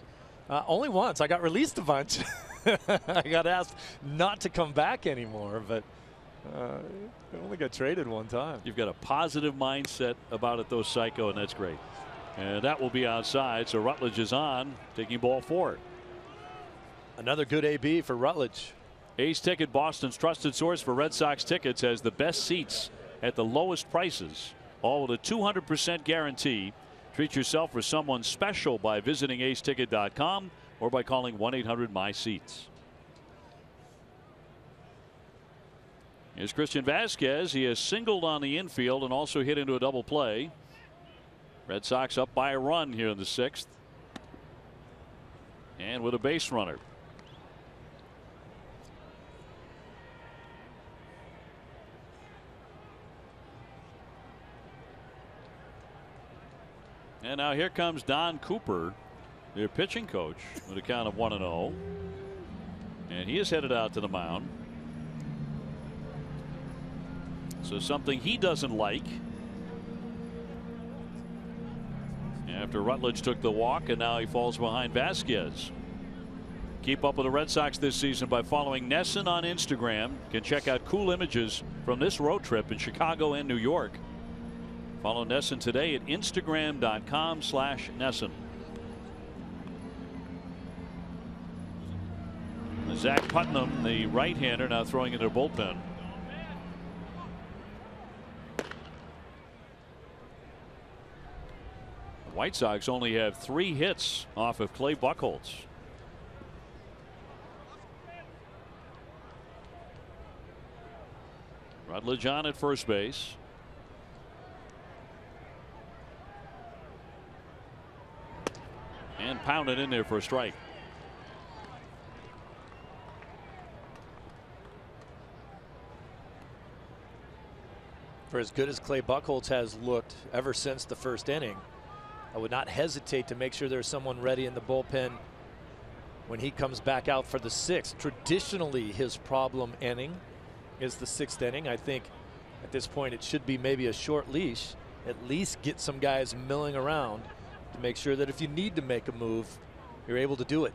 Only once. I got released a bunch. I got asked not to come back anymore, but I only got traded one time. You've got a positive mindset about it, though, Psycho, and that's great. And that will be outside, so Rutledge is on, taking ball 4. Another good AB for Rutledge. Ace Ticket, Boston's trusted source for Red Sox tickets, has the best seats at the lowest prices, all with a 200% guarantee. Treat yourself or someone special by visiting aceticket.com or by calling 1-800-MY-SEATS. Here's Christian Vasquez. He has singled on the infield and also hit into a double play. Red Sox up by a run here in the 6th. And with a base runner. And now here comes Don Cooper, their pitching coach, with a count of 1-0. And he is headed out to the mound. So something he doesn't like. After Rutledge took the walk, and now he falls behind Vasquez. Keep up with the Red Sox this season by following Nesson on Instagram. You can check out cool images from this road trip in Chicago and New York. Follow Nesson today at Instagram.com/Nesson. Zach Putnam, the right-hander, now throwing into the bullpen. The White Sox only have 3 hits off of Clay Buchholz. Rutledge on at first base. And pounded in there for a strike. For as good as Clay Buchholz has looked ever since the 1st inning, I would not hesitate to make sure there's someone ready in the bullpen when he comes back out for the 6th. Traditionally, his problem inning is the 6th inning. I think at this point it should be maybe a short leash. At least get some guys milling around to make sure that if you need to make a move, you're able to do it.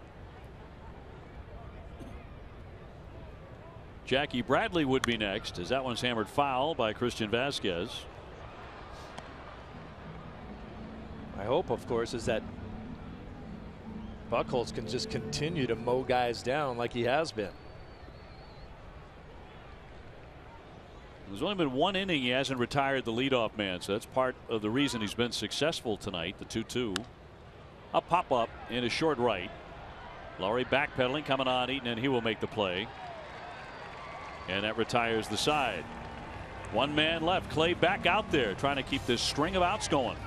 Jackie Bradley would be next, as that one's hammered foul by Christian Vasquez. My hope, of course, is that Buchholz can just continue to mow guys down like he has been. There's only been one inning he hasn't retired the leadoff man, so that's part of the reason he's been successful tonight. The 2-2. A pop up in his short right. Lowry backpedaling, coming on Eaton, and he will make the play. And that retires the side. One man left. Clay back out there trying to keep this string of outs going.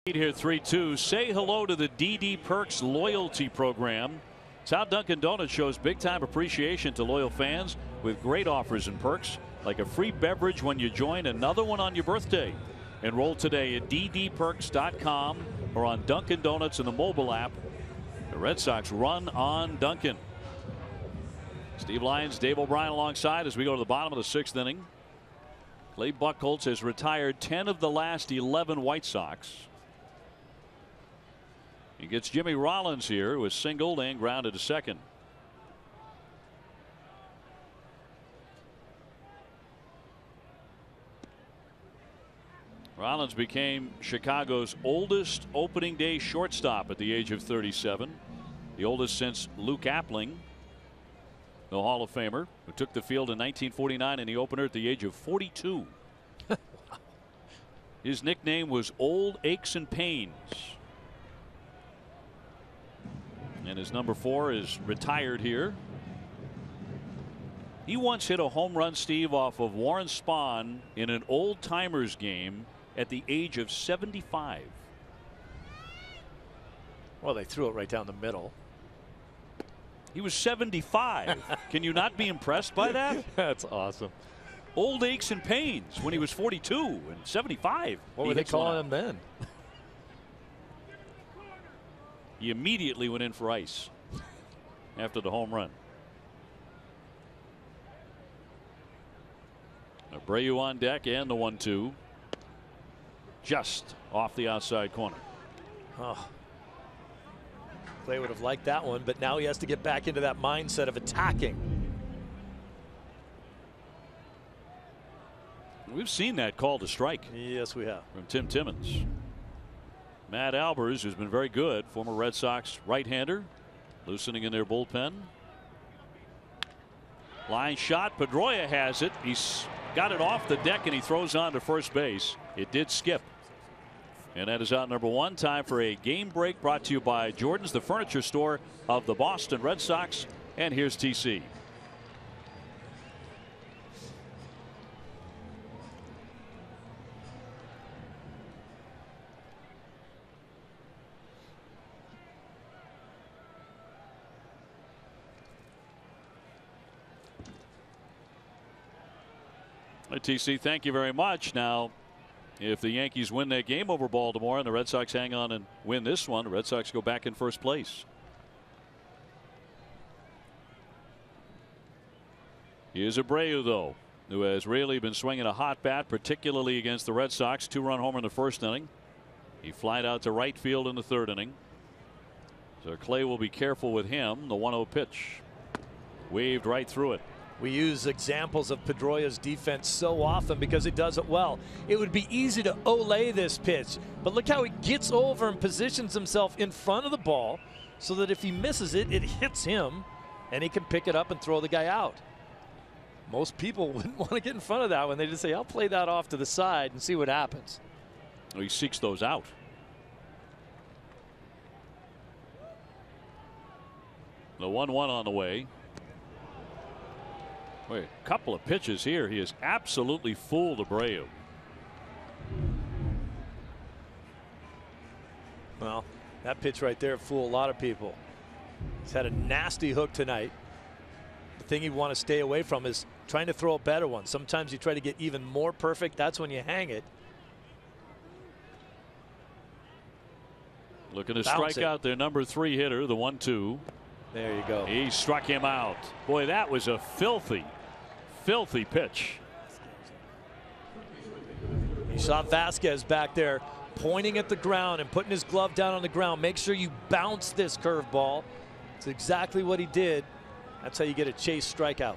Here 3-2. Say hello to the DD Perks loyalty program. It's how Dunkin' Donuts shows big time appreciation to loyal fans with great offers and perks like a free beverage when you join, another one on your birthday. Enroll today at ddperks.com or on Dunkin' Donuts in the mobile app. The Red Sox run on Dunkin'. Steve Lyons, Dave O'Brien alongside as we go to the bottom of the 6th inning. Clay Buchholz has retired 10 of the last 11 White Sox. He gets Jimmy Rollins here, who is singled and grounded to second. Rollins became Chicago's oldest opening day shortstop at the age of 37. The oldest since Luke Appling, the Hall of Famer, who took the field in 1949 in the opener at the age of 42. His nickname was Old Aches and Pains. And his number 4 is retired here. He once hit a home run, Steve, off of Warren Spahn in an old timers game at the age of 75. Well, they threw it right down the middle. He was 75. Can you not be impressed by that? That's awesome. Old aches and pains when he was 42 and 75. What were they calling him then? He immediately went in for ice after the home run. Abreu on deck and the 1-2. Just off the outside corner. Oh. Clay would have liked that one, but now he has to get back into that mindset of attacking. We've seen that called a strike. Yes, we have. From Tim Timmons. Matt Albers, who's been very good, former Red Sox right-hander, loosening in their bullpen. Line shot. Pedroia has it. He's got it off the deck and he throws on to first base. It did skip. And that is out number 1. Time for a game break brought to you by Jordan's, the furniture store of the Boston Red Sox. And here's TC. TC, thank you very much. Now, if the Yankees win that game over Baltimore and the Red Sox hang on and win this one, the Red Sox go back in first place. Here's Abreu, though, who has really been swinging a hot bat, particularly against the Red Sox. 2-run homer in the first inning. He flied out to right field in the third inning. So Clay will be careful with him. The 1-0 pitch. Waved right through it. We use examples of Pedroia's defense so often because he does it well. It would be easy to olay this pitch, but look how he gets over and positions himself in front of the ball so that if he misses it, it hits him and he can pick it up and throw the guy out. Most people wouldn't want to get in front of that one. They just say, I'll play that off to the side and see what happens. Well, he seeks those out. The 1-1 on the way. Wait, a couple of pitches here. He has absolutely fooled Abreu. Well, that pitch right there fooled a lot of people. He's had a nasty hook tonight. The thing you want to stay away from is trying to throw a better one. Sometimes you try to get even more perfect. That's when you hang it. Looking to strike out their number 3 hitter, the 1-2. There you go. He struck him out. Boy, that was a filthy pitch. You saw Vasquez back there pointing at the ground and putting his glove down on the ground. Make sure you bounce this curveball. It's exactly what he did. That's how you get a chase strikeout.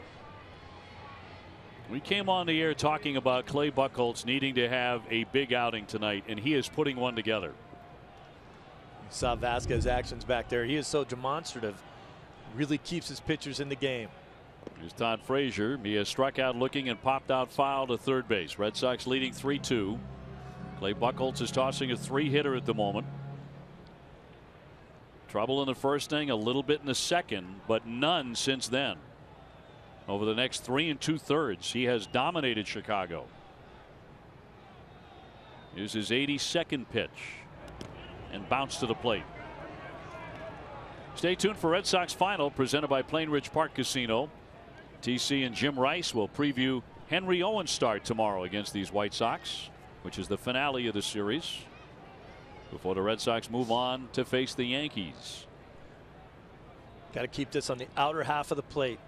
We came on the air talking about Clay Buchholz needing to have a big outing tonight, and he is putting one together. You saw Vasquez's actions back there. He is so demonstrative. Really keeps his pitchers in the game. Here's Todd Frazier. He has struck out looking and popped out foul to third base. Red Sox leading 3-2. Clay Buchholz is tossing a 3-hitter at the moment. Trouble in the first inning, a little bit in the second, but none since then. Over the next 3 2/3, he has dominated Chicago. Here's his 82nd pitch and bounced to the plate. Stay tuned for Red Sox Final presented by Plainridge Park Casino. TC and Jim Rice will preview Henry Owens' start tomorrow against these White Sox, which is the finale of the series, before the Red Sox move on to face the Yankees. Got to keep this on the outer half of the plate.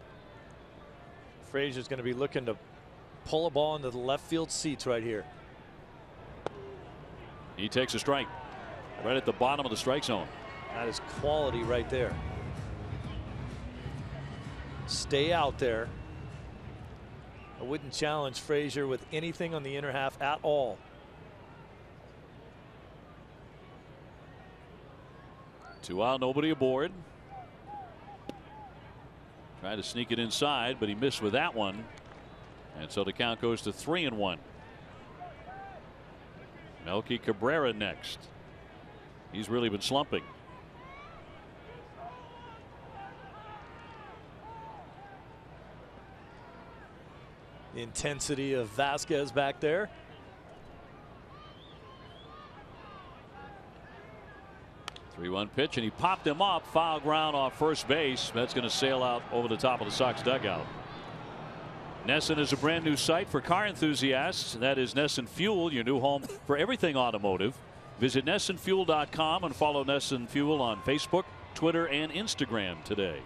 Frazier's going to be looking to pull a ball into the left field seats right here. He takes a strike right at the bottom of the strike zone. That is quality right there. Stay out there. I wouldn't challenge Frazier with anything on the inner half at all. Two out, nobody aboard. Tried to sneak it inside, but he missed with that one. And so the count goes to 3-1. Melky Cabrera next. He's really been slumping. The intensity of Vasquez back there. Three-one pitch, and he popped him up. Foul ground off first base. That's going to sail out over the top of the Sox dugout. Nesson is a brand new site for car enthusiasts. That is Nesson Fuel, your new home for everything automotive. Visit NessonFuel.com and follow Nesson Fuel on Facebook, Twitter, and Instagram today.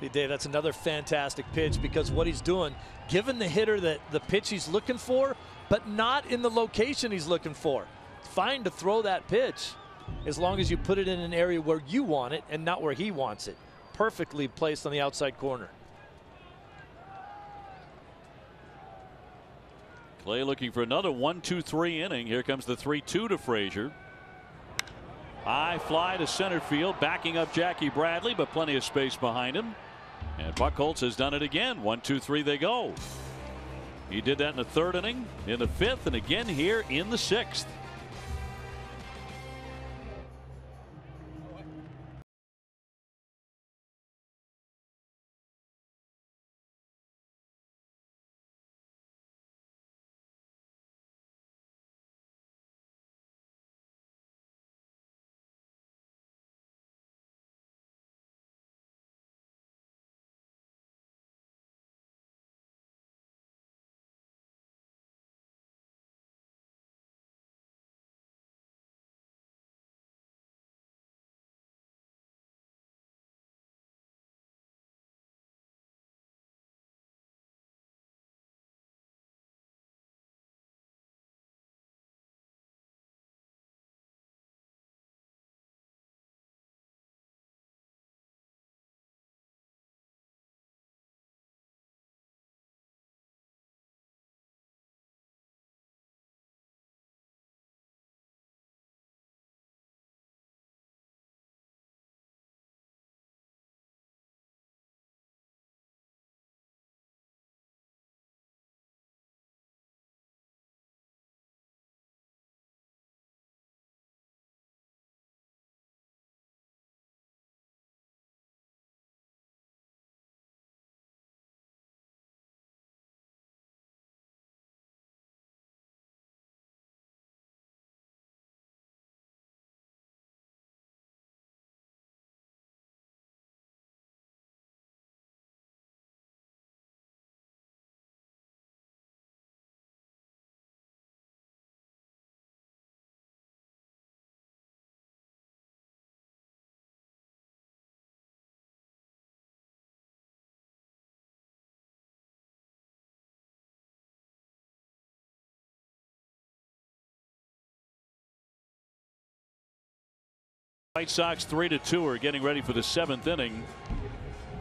Hey Dave, that's another fantastic pitch because what he's doing, giving the hitter the pitch he's looking for, but not in the location he's looking for. Fine to throw that pitch as long as you put it in an area where you want it and not where he wants it. Perfectly placed on the outside corner. Clay looking for another 1-2-3 inning. Here comes the 3-2 to Frazier. High fly to center field, backing up Jackie Bradley, but plenty of space behind him. And Buchholz has done it again. 1-2-3 they go. He did that in the third inning, in the fifth, and again here in the sixth. White Sox 3-2 are getting ready for the 7th inning.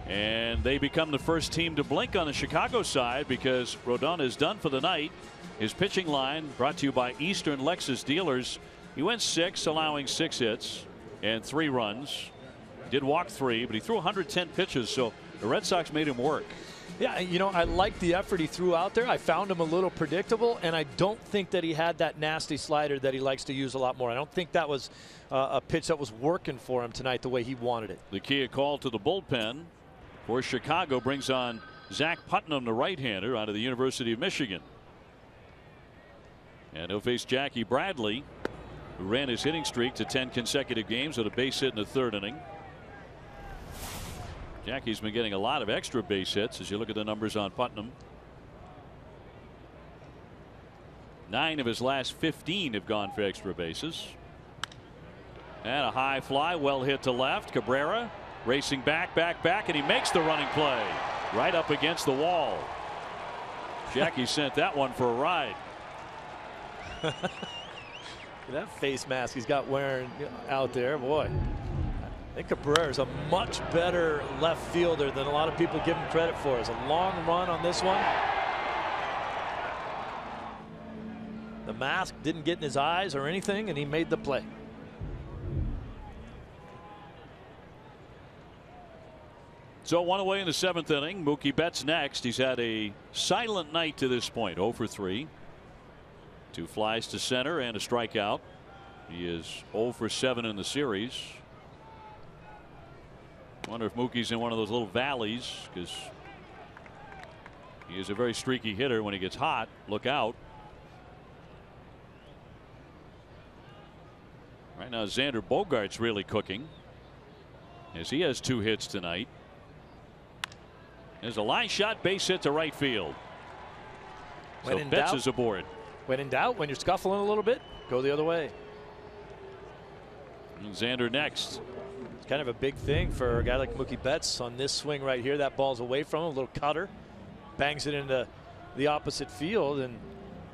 And they become the first team to blink on the Chicago side because Rodon is done for the night. His pitching line brought to you by Eastern Lexus Dealers. He went 6, allowing 6 hits and 3 runs. Did walk 3, but he threw 110 pitches, so the Red Sox made him work. Yeah, you know, I like the effort he threw out there. I found him a little predictable, and I don't think that he had that nasty slider that he likes to use a lot more. I don't think that was a pitch that was working for him tonight the way he wanted it. The key call to the bullpen for Chicago brings on Zach Putnam, the right-hander, out of the University of Michigan. And he'll face Jackie Bradley, who ran his hitting streak to 10 consecutive games with a base hit in the 3rd inning. Jackie's been getting a lot of extra base hits as you look at the numbers on Putnam. 9 of his last 15 have gone for extra bases. And a high fly, well hit to left. Cabrera racing back, and he makes the running play right up against the wall. Jackie sent that one for a ride. That face mask he's got wearing out there, boy. I think Cabrera is a much better left fielder than a lot of people give him credit for. It's a long run on this one. The mask didn't get in his eyes or anything, and he made the play. So 1 away in the 7th inning. Mookie Betts next. He's had a silent night to this point. 0 for 3. 2 flies to center and a strikeout. He is 0 for 7 in the series. Wonder if Mookie's in one of those little valleys because he is a very streaky hitter. When he gets hot, look out. Right now Xander Bogaerts really cooking as he has 2 hits tonight. There's a line shot, base hit to right field. So Betts is aboard. When in doubt, when you're scuffling a little bit, go the other way. And Xander next. It's kind of a big thing for a guy like Mookie Betts on this swing right here. That ball's away from him, a little cutter, bangs it into the opposite field. And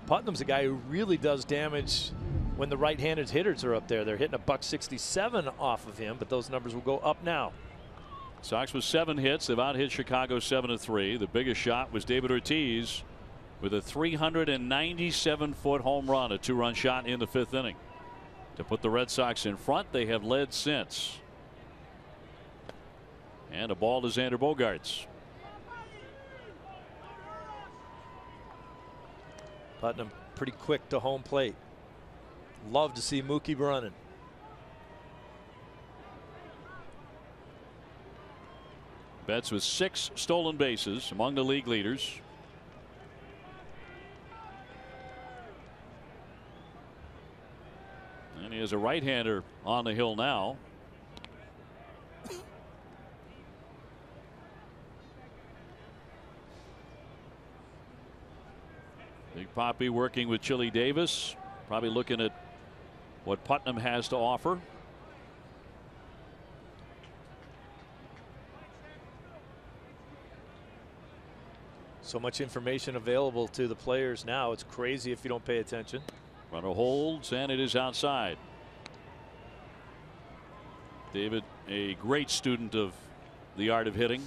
Putnam's a guy who really does damage when the right-handed hitters are up there. They're hitting a .167 off of him, but those numbers will go up now. Sox with 7 hits. They've out-hit Chicago 7-3. The biggest shot was David Ortiz with a 397-foot home run, a 2-run shot in the 5th inning to put the Red Sox in front. They have led since. And a ball to Xander Bogaerts. Putnam pretty quick to home plate. Love to see Mookie running. Betts with 6 stolen bases, among the league leaders. And he has a right-hander on the hill now. Big Papi working with Chili Davis, probably looking at what Putnam has to offer. So much information available to the players now. It's crazy if you don't pay attention. Runner holds, and it is outside. David, a great student of the art of hitting.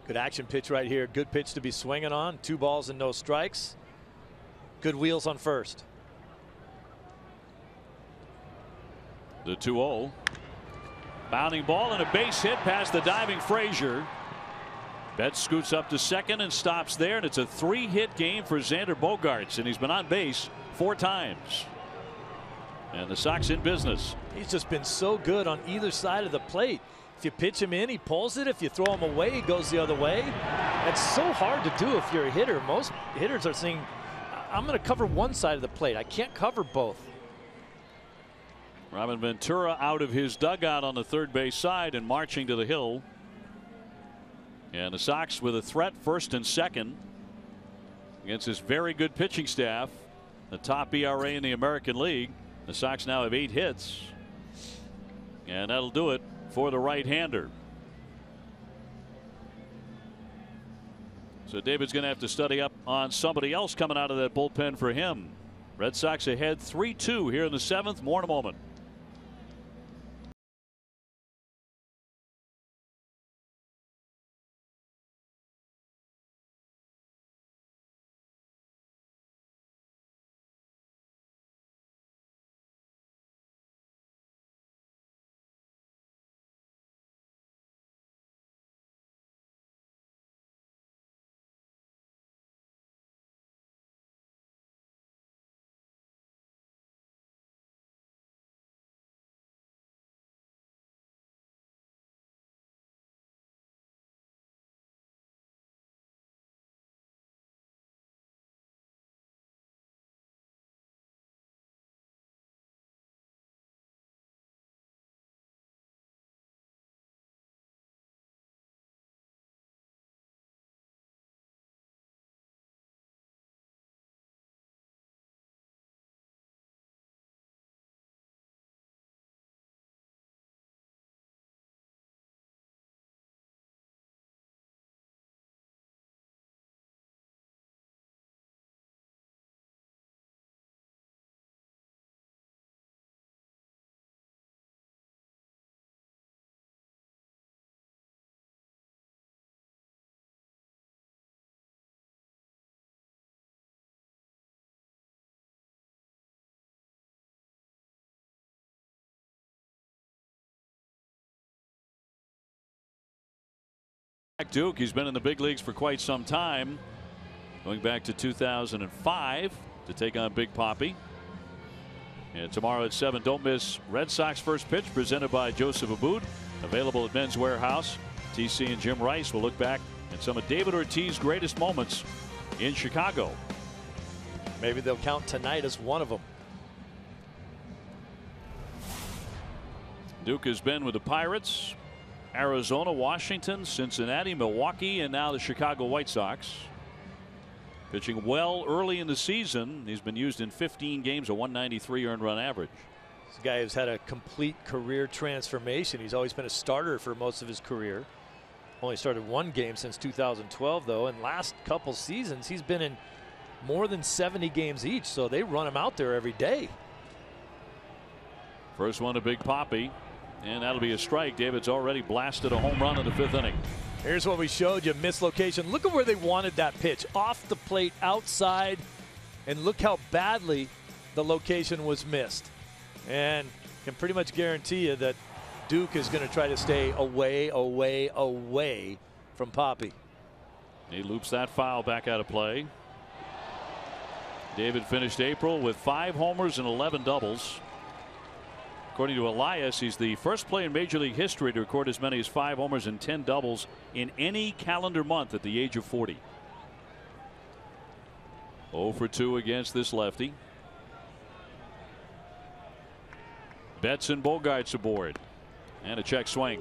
Good action pitch right here. Good pitch to be swinging on. 2 balls and no strikes. Good wheels on first. The 2-0. Bounding ball and a base hit past the diving Frazier. Betts scoots up to second and stops there, and it's a 3-hit game for Xander Bogaerts, and he's been on base 4 times. And the Sox in business. He's just been so good on either side of the plate. If you pitch him in, he pulls it. If you throw him away, he goes the other way. That's so hard to do if you're a hitter. Most hitters are saying, I'm going to cover one side of the plate. I can't cover both. Robin Ventura out of his dugout on the third base side and marching to the hill. And the Sox with a threat first and second against this very good pitching staff. The top ERA in the American League. The Sox now have 8 hits. And that'll do it for the right-hander. So David's going to have to study up on somebody else coming out of that bullpen for him. Red Sox ahead 3-2 here in the 7th. More in a moment. Duke, he's been in the big leagues for quite some time, going back to 2005 to take on Big Papi. And tomorrow at 7, don't miss Red Sox first pitch, presented by Joseph Abboud, available at Men's Warehouse. TC and Jim Rice will look back at some of David Ortiz's greatest moments in Chicago. Maybe they'll count tonight as one of them. Duke has been with the Pirates, Arizona, Washington, Cincinnati, Milwaukee, and now the Chicago White Sox. Pitching well early in the season. He's been used in 15 games, a 193 earned run average. This guy who's had a complete career transformation. He's always been a starter for most of his career. Only started one game since 2012, though, and last couple seasons he's been in more than 70 games each, so they run him out there every day. First one to Big Papi, and that'll be a strike. David's already blasted a home run in the 5th inning. Here's what we showed you, mislocation. Look at where they wanted that pitch, off the plate, outside, and look how badly the location was missed. And can pretty much guarantee you that Duke is going to try to stay away, away, away from Papi. He loops that foul back out of play. David finished April with 5 homers and 11 doubles. According to Elias, he's the first player in Major League history to record as many as 5 homers and 10 doubles in any calendar month at the age of 40. 0 for 2 against this lefty. Betts and Bogarts aboard. And a check swing.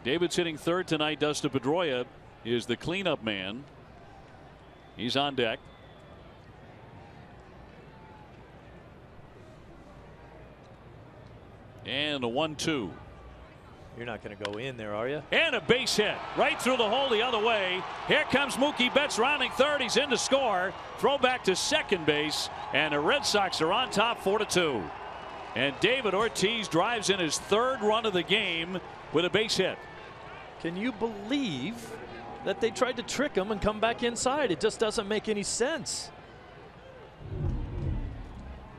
David's hitting third tonight. Dustin Pedroia is the cleanup man. He's on deck. And a 1-2. You're not going to go in there, are you? And a base hit right through the hole the other way. Here comes Mookie Betts rounding third. He's in to score. Throw back to second base, and the Red Sox are on top 4-2. And David Ortiz drives in his 3rd run of the game with a base hit. Can you believe that they tried to trick him and come back inside? It just doesn't make any sense.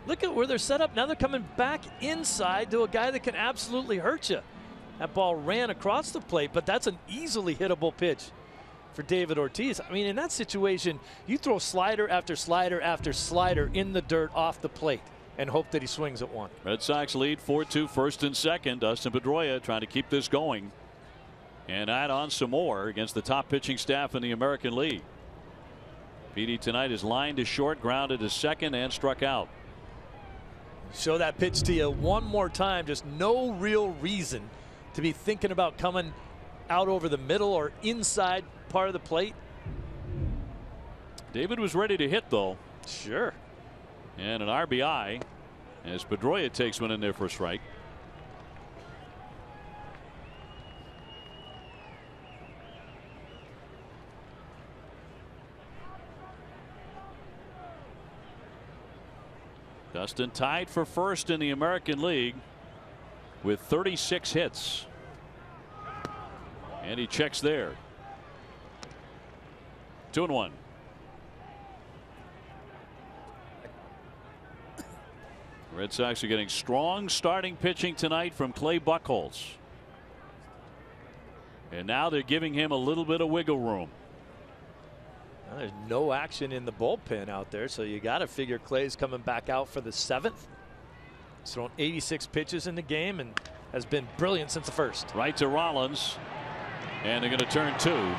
Look at where they're set up. Now they're coming back inside to a guy that can absolutely hurt you. That ball ran across the plate, but that's an easily hittable pitch for David Ortiz. I mean, in that situation, you throw slider after slider after slider in the dirt off the plate and hope that he swings at one. Red Sox lead 4-2, 1st and 2nd. Dustin Pedroia trying to keep this going and add on some more against the top pitching staff in the American League. PD tonight is lined to short, grounded to second, and struck out. Show that pitch to you one more time. Just no real reason to be thinking about coming out over the middle or inside part of the plate. David was ready to hit, though. Sure. And an RBI as Pedroia takes one in there for a strike. Dustin tied for first in the American League with 36 hits. And he checks there. 2-1. Red Sox are getting strong starting pitching tonight from Clay Buchholz. And now they're giving him a little bit of wiggle room. Well, there's no action in the bullpen out there, so you got to figure Clay's coming back out for the 7th. He's thrown 86 pitches in the game and has been brilliant since the first. Right to Rollins, and they're going to turn 2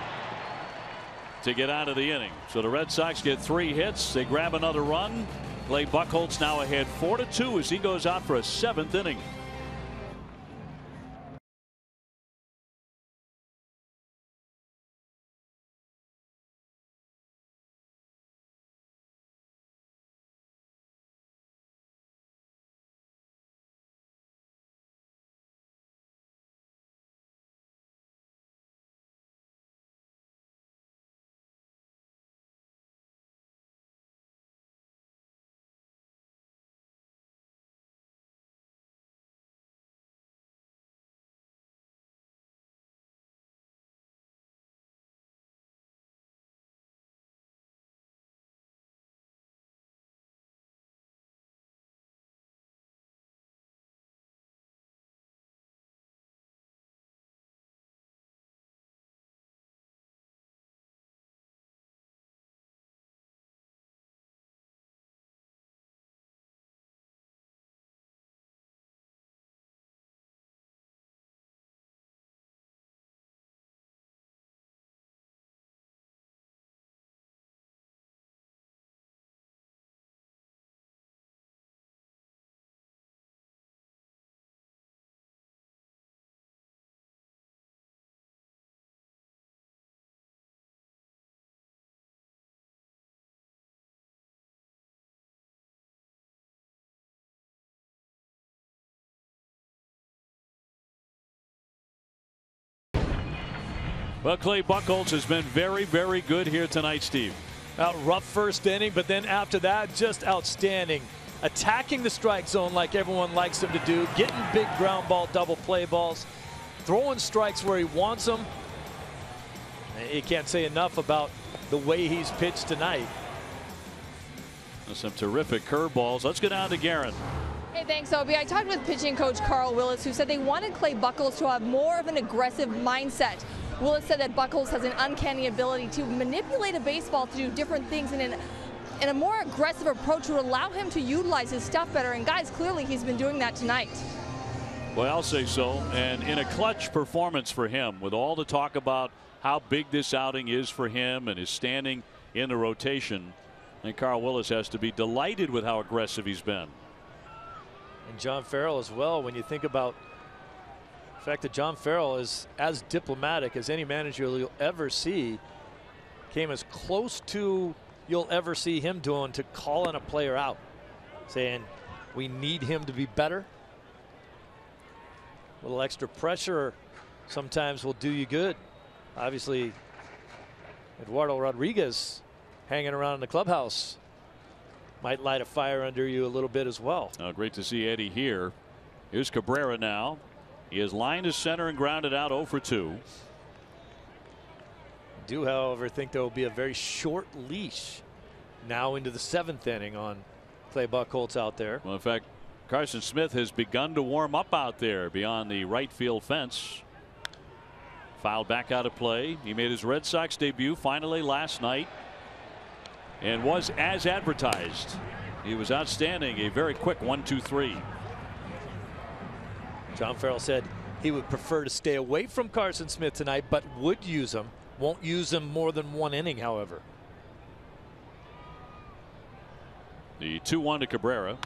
to get out of the inning. So the Red Sox get 3 hits. They grab another run. Clay Buchholz now ahead 4-2 as he goes out for a 7th inning. Well, Clay Buchholz has been very, very good here tonight, Steve. Rough first inning, but then after that, just outstanding. Attacking the strike zone like everyone likes him to do, getting big ground ball, double play balls, throwing strikes where he wants them. You can't say enough about the way he's pitched tonight. Some terrific curveballs. Let's go down to Guerin. Hey, thanks, Obi. I talked with pitching coach Carl Willis, who said they wanted Clay Buchholz to have more of an aggressive mindset. Willis said that Buchholz has an uncanny ability to manipulate a baseball to do different things in a more aggressive approach to allow him to utilize his stuff better. And guys, clearly he's been doing that tonight. Well, I'll say so. And in a clutch performance for him, with all the talk about how big this outing is for him and his standing in the rotation, I think Carl Willis has to be delighted with how aggressive he's been. And John Farrell as well. When you think about the fact that John Farrell is as diplomatic as any manager you'll ever see, came as close to you'll ever see him doing to calling a player out, saying we need him to be better. A little extra pressure sometimes will do you good. Obviously, Eduardo Rodriguez hanging around in the clubhouse might light a fire under you a little bit as well. Oh, great to see Eddie here. Here's Cabrera now. He is lined to center and grounded out 0 for 2. I do, however, think there will be a very short leash now into the 7th inning on Clay Buchholz out there. Well, in fact, Carson Smith has begun to warm up out there beyond the right field fence. Fouled back out of play. He made his Red Sox debut finally last night and was as advertised. He was outstanding. A very quick 1-2-3. John Farrell said he would prefer to stay away from Carson Smith tonight, but would use him. Won't use him more than 1 inning, however. The 2-1 to Cabrera.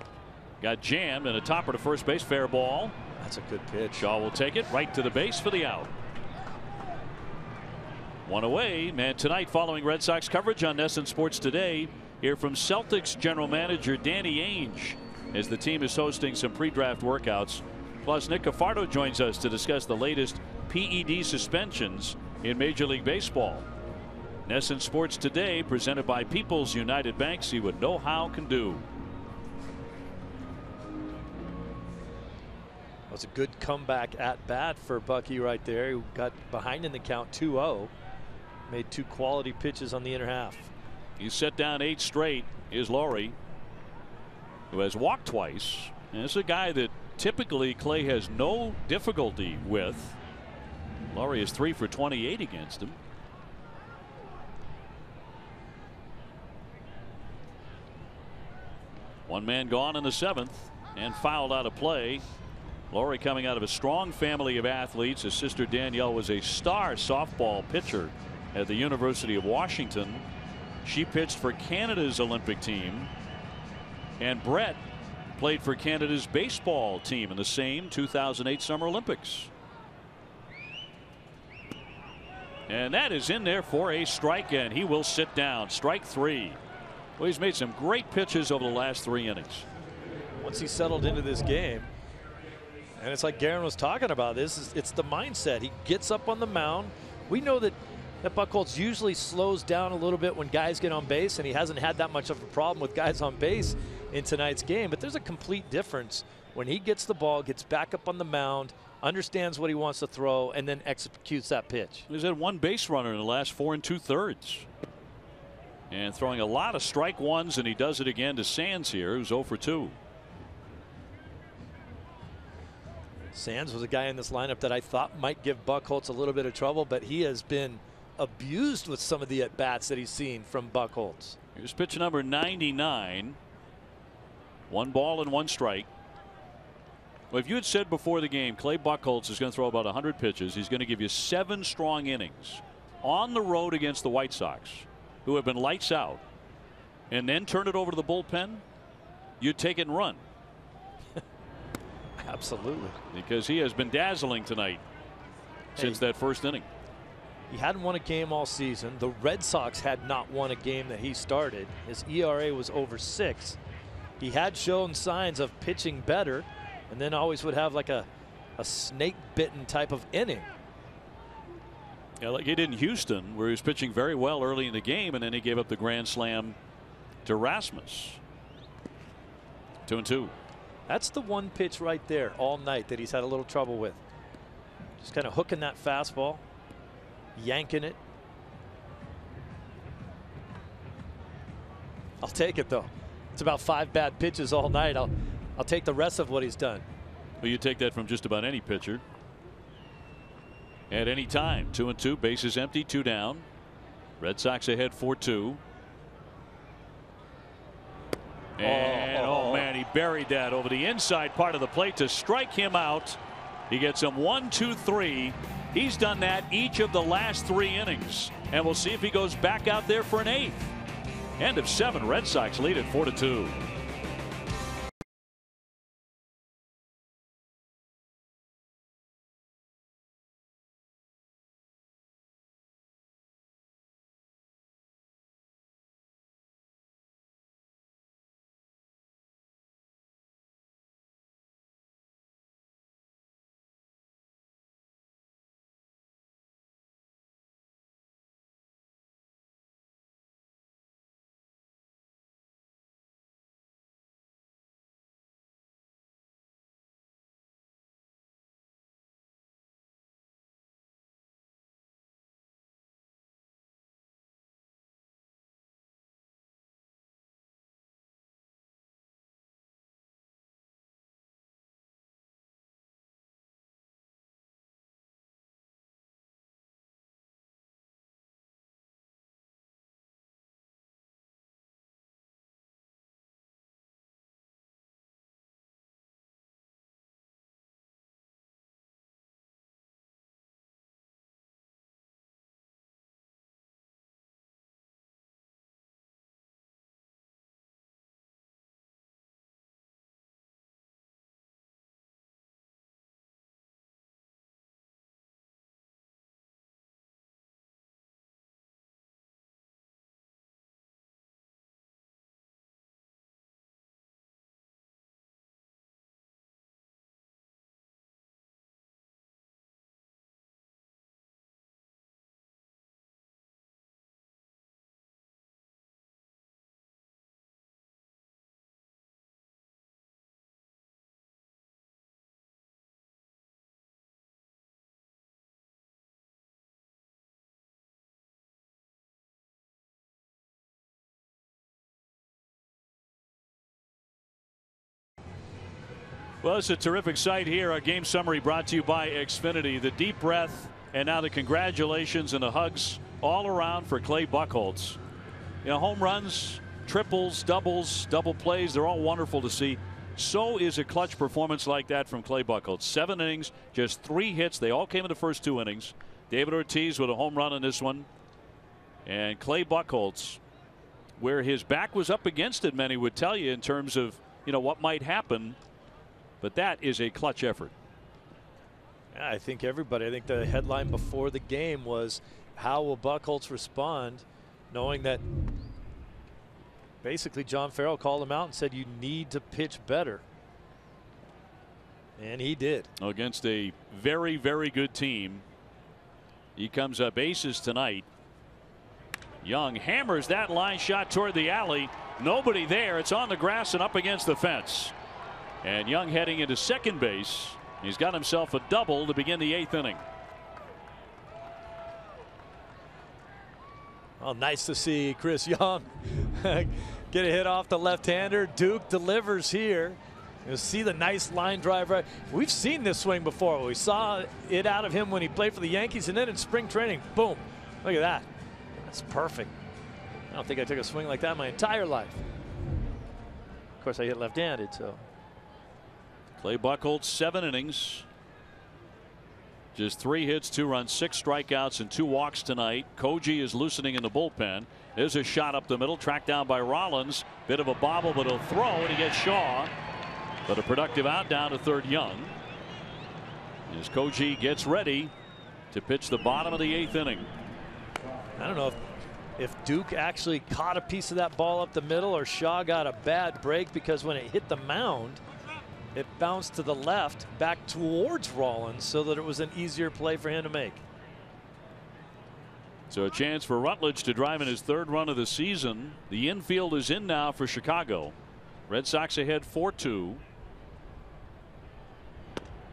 Got jammed and a topper to first base. Fair ball. That's a good pitch. Shaw will take it right to the base for the out. 1 away. And tonight, following Red Sox coverage on NESN Sports Today, hear from Celtics general manager Danny Ainge as the team is hosting some pre-draft workouts. Plus, Nick Cafardo joins us to discuss the latest PED suspensions in Major League Baseball. NESN Sports Today, presented by People's United Bank. See what know-how can do. was a good comeback at bat for Bucky right there, who got behind in the count 2-0. Made 2 quality pitches on the inner half. He's set down 8 straight is Laurie, who has walked twice. And this is a guy that typically Clay has no difficulty with. Laurie is 3 for 28 against him. One man gone in the 7th and fouled out of play. Laurie coming out of a strong family of athletes. His sister Danielle was a star softball pitcher at the University of Washington. She pitched for Canada's Olympic team. And Brett played for Canada's baseball team in the same 2008 Summer Olympics. And that is in there for a strike, and he will sit down. Strike 3. Well, he's made some great pitches over the last 3 innings. Once he settled into this game, and it's like Garen was talking about, it's the mindset. He gets up on the mound. We know that Buchholz usually slows down a little bit when guys get on base, and he hasn't had that much of a problem with guys on base in tonight's game. But there's a complete difference when he gets the ball, gets back up on the mound, understands what he wants to throw, and then executes that pitch. He's had 1 base runner in the last 4 2/3. And throwing a lot of strike ones, and he does it again to Sands here, who's 0 for 2. Sands was a guy in this lineup that I thought might give Buchholz a little bit of trouble, but he has been abused with some of the at-bats that he's seen from Buchholz. Here's pitch number 99. 1 ball and 1 strike. Well, if you had said before the game Clay Buchholz is going to throw about 100 pitches, he's going to give you 7 strong innings on the road against the White Sox, who have been lights out, and then turn it over to the bullpen, you'd take it and run. Absolutely. Because he has been dazzling tonight since that first inning. He hadn't won a game all season. The Red Sox had not won a game that he started. His ERA was over 6. He had shown signs of pitching better, and then always would have like a snake bitten type of inning. Yeah, like he did in Houston, where he was pitching very well early in the game, and then he gave up the grand slam to Rasmus. 2-2. That's the one pitch right there all night that he's had a little trouble with. Just kind of hooking that fastball, yanking it. I'll take it though. It's about 5 bad pitches all night. I'll take the rest of what he's done. Well, you take that from just about any pitcher at any time. 2-2, bases empty, 2 down. Red Sox ahead 4-2. And oh man, he buried that over the inside part of the plate to strike him out. He gets him 1, 2, 3. He's done that each of the last 3 innings, and we'll see if he goes back out there for an 8th. End of 7. Red Sox lead at 4-2. Well, it's a terrific sight here. Our game summary brought to you by Xfinity. The deep breath and now the congratulations and the hugs all around for Clay Buchholz. You know, home runs, triples, doubles, double plays, they're all wonderful to see. So is a clutch performance like that from Clay Buchholz. 7 innings, just 3 hits. They all came in the first 2 innings. David Ortiz with a home run in this one. And Clay Buchholz, where his back was up against it, many would tell you, in terms of, you know, what might happen. But that is a clutch effort. Yeah, I think the headline before the game was, how will Buchholz respond, knowing that basically John Farrell called him out and said you need to pitch better. And he did. Against a very, very good team. He comes up aces tonight. Young hammers that line shot toward the alley. Nobody there. It's on the grass and up against the fence. And Young heading into second base. He's got himself a double to begin the 8th inning. Oh, nice to see Chris Young get a hit off the left-hander. Duke delivers here. You'll see the nice line drive. Right. We've seen this swing before. We saw it out of him when he played for the Yankees, and then in spring training, boom. Look at that. That's perfect. I don't think I took a swing like that my entire life. Of course, I hit left-handed, so. Clay Buchholz, 7 innings. Just 3 hits, 2 runs, 6 strikeouts, and 2 walks tonight. Koji is loosening in the bullpen. There's a shot up the middle, tracked down by Rollins. Bit of a bobble, but he'll throw, and he gets Shaw. But a productive out down to third Young. As Koji gets ready to pitch the bottom of the 8th inning. I don't know if Duke actually caught a piece of that ball up the middle, or Shaw got a bad break, because when it hit the mound, it bounced to the left back towards Rollins, so that it was an easier play for him to make. So a chance for Rutledge to drive in his 3rd run of the season. The infield is in now for Chicago. Red Sox ahead 4-2.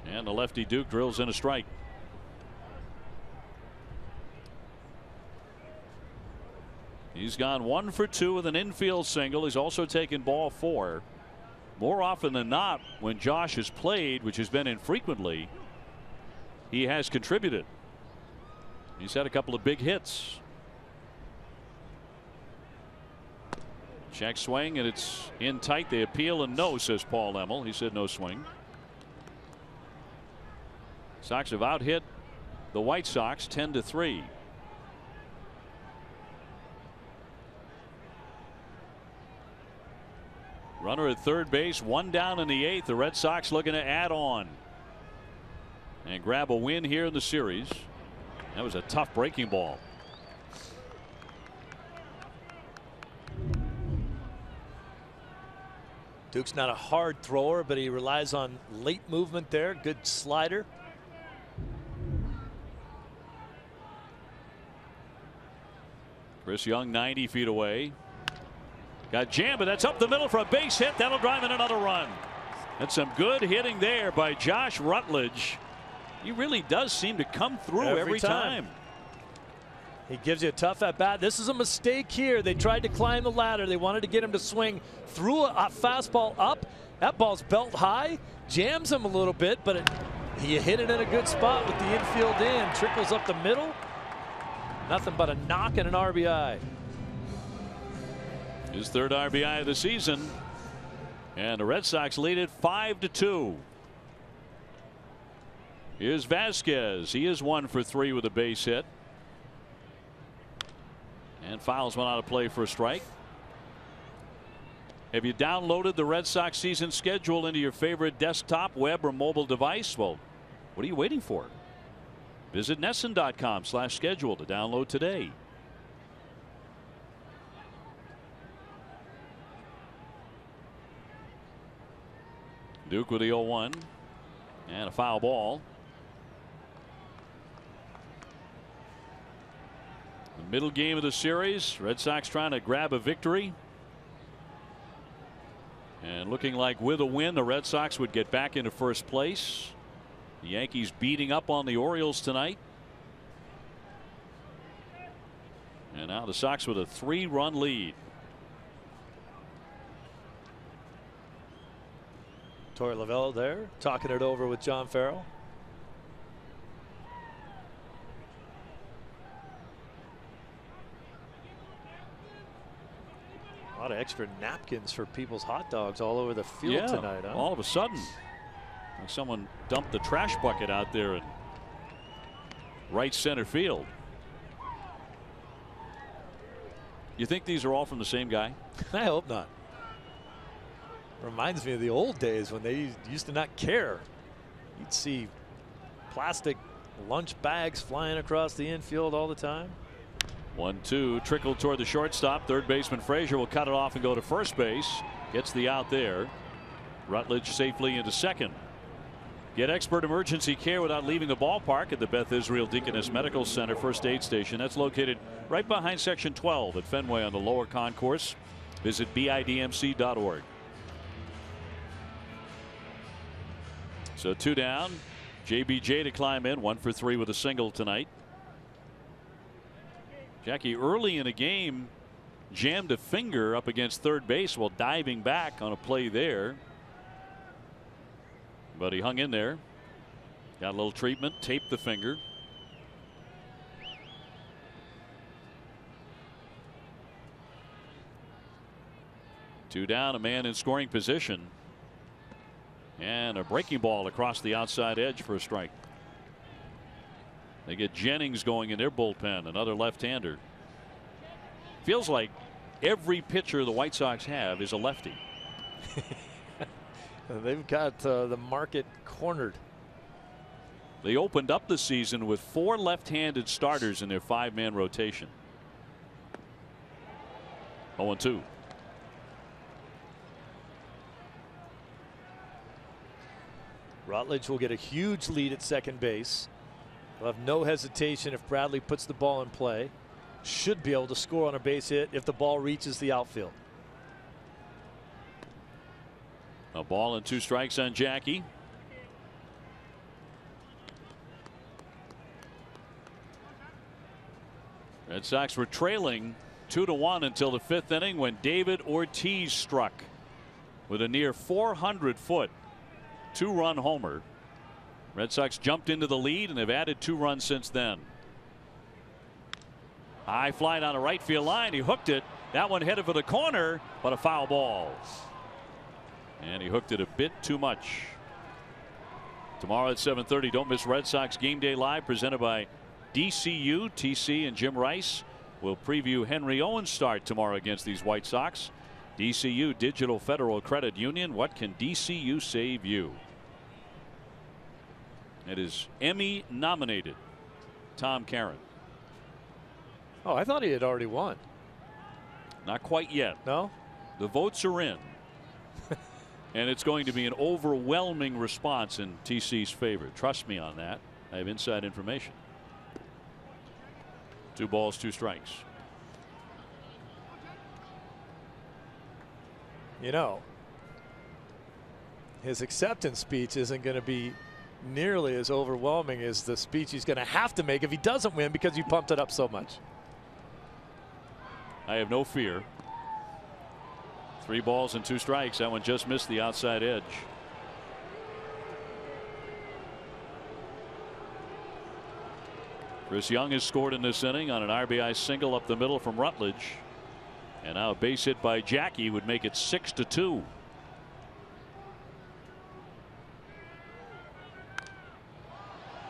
And the lefty Duke drills in a strike. He's gone 1 for 2 with an infield single. He's also taken ball 4. More often than not, when Josh has played, which has been infrequently, he has contributed. He's had a couple of big hits. Check swing, and it's in tight. They appeal, and no, says Paul Emmel. He said no swing. Sox have out hit the White Sox 10-3. Runner at third base, 1 down in the 8th. The Red Sox looking to add on and grab a win here in the series. That was a tough breaking ball. Duke's not a hard thrower, but he relies on late movement there. Good slider. Chris Young 90 feet away. Got jammed, but that's up the middle for a base hit. That'll drive in another run. That's some good hitting there by Josh Rutledge. He really does seem to come through every time. He gives you a tough at bat. This is a mistake here. They tried to climb the ladder. They wanted to get him to swing through a fastball up. That ball's belt high, jams him a little bit, but he hit it in a good spot with the infield in. Trickles up the middle. Nothing but a knock and an RBI. His 3rd RBI of the season, and the Red Sox lead it 5-2. Here's Vasquez. He is 1 for 3 with a base hit, and fouls one out of play for a strike. Have you downloaded the Red Sox season schedule into your favorite desktop, web, or mobile device? Well, what are you waiting for? Visit NESN.com/schedule to download today. Duke with the 0-1 and a foul ball. The middle game of the series, Red Sox trying to grab a victory, and looking like with a win the Red Sox would get back into first place. The Yankees beating up on the Orioles tonight, and now the Sox with a 3-run lead. Torey Lovullo there talking it over with John Farrell. A lot of extra napkins for people's hot dogs all over the field tonight. Huh? All of a sudden, like someone dumped the trash bucket out there in right center field. You think these are all from the same guy? I hope not. Reminds me of the old days when they used to not care. You'd see plastic lunch bags flying across the infield all the time. 1-2 trickled toward the shortstop. Third baseman Frazier will cut it off and go to first base. Gets the out there. Rutledge safely into second. Get expert emergency care without leaving the ballpark at the Beth Israel Deaconess Medical Center First Aid Station. That's located right behind Section 12 at Fenway on the lower concourse. Visit bidmc.org. So 2 down. JBJ to climb in. 1 for 3 with a single tonight. Jackie early in the game jammed a finger up against third base while diving back on a play there. But he hung in there. Got a little treatment, taped the finger. Two down, a man in scoring position. And a breaking ball across the outside edge for a strike. They get Jennings going in their bullpen, another left-hander. Feels like every pitcher the White Sox have is a lefty. They've got the market cornered. They opened up the season with 4 left-handed starters in their 5-man rotation. 0-2. Rutledge will get a huge lead at second base. They'll have no hesitation if Bradley puts the ball in play. Should be able to score on a base hit if the ball reaches the outfield. A ball and 2 strikes on Jackie. Red Sox were trailing 2-1 until the 5th inning when David Ortiz struck with a near 400-foot 2-run homer. Red Sox jumped into the lead and have added 2 runs since then. High fly down the right field line. He hooked it. That one headed for the corner, but a foul ball. And he hooked it a bit too much. Tomorrow at 7:30, don't miss Red Sox Game Day Live presented by DCU. TC and Jim Rice will preview Henry Owens' start tomorrow against these White Sox. DCU, Digital Federal Credit Union. What can DCU save you? It is Emmy nominated Tom Caron. Oh, I thought he had already won. Not quite yet. No? The votes are in. And it's going to be an overwhelming response in TC's favor. Trust me on that. I have inside information. 2 balls, 2 strikes. You know, his acceptance speech isn't going to be nearly as overwhelming as the speech he's going to have to make if he doesn't win because you pumped it up so much. I have no fear. 3 balls and 2 strikes. That one just missed the outside edge. Chris Young has scored in this inning on an RBI single up the middle from Rutledge. And now a base hit by Jackie would make it 6-2.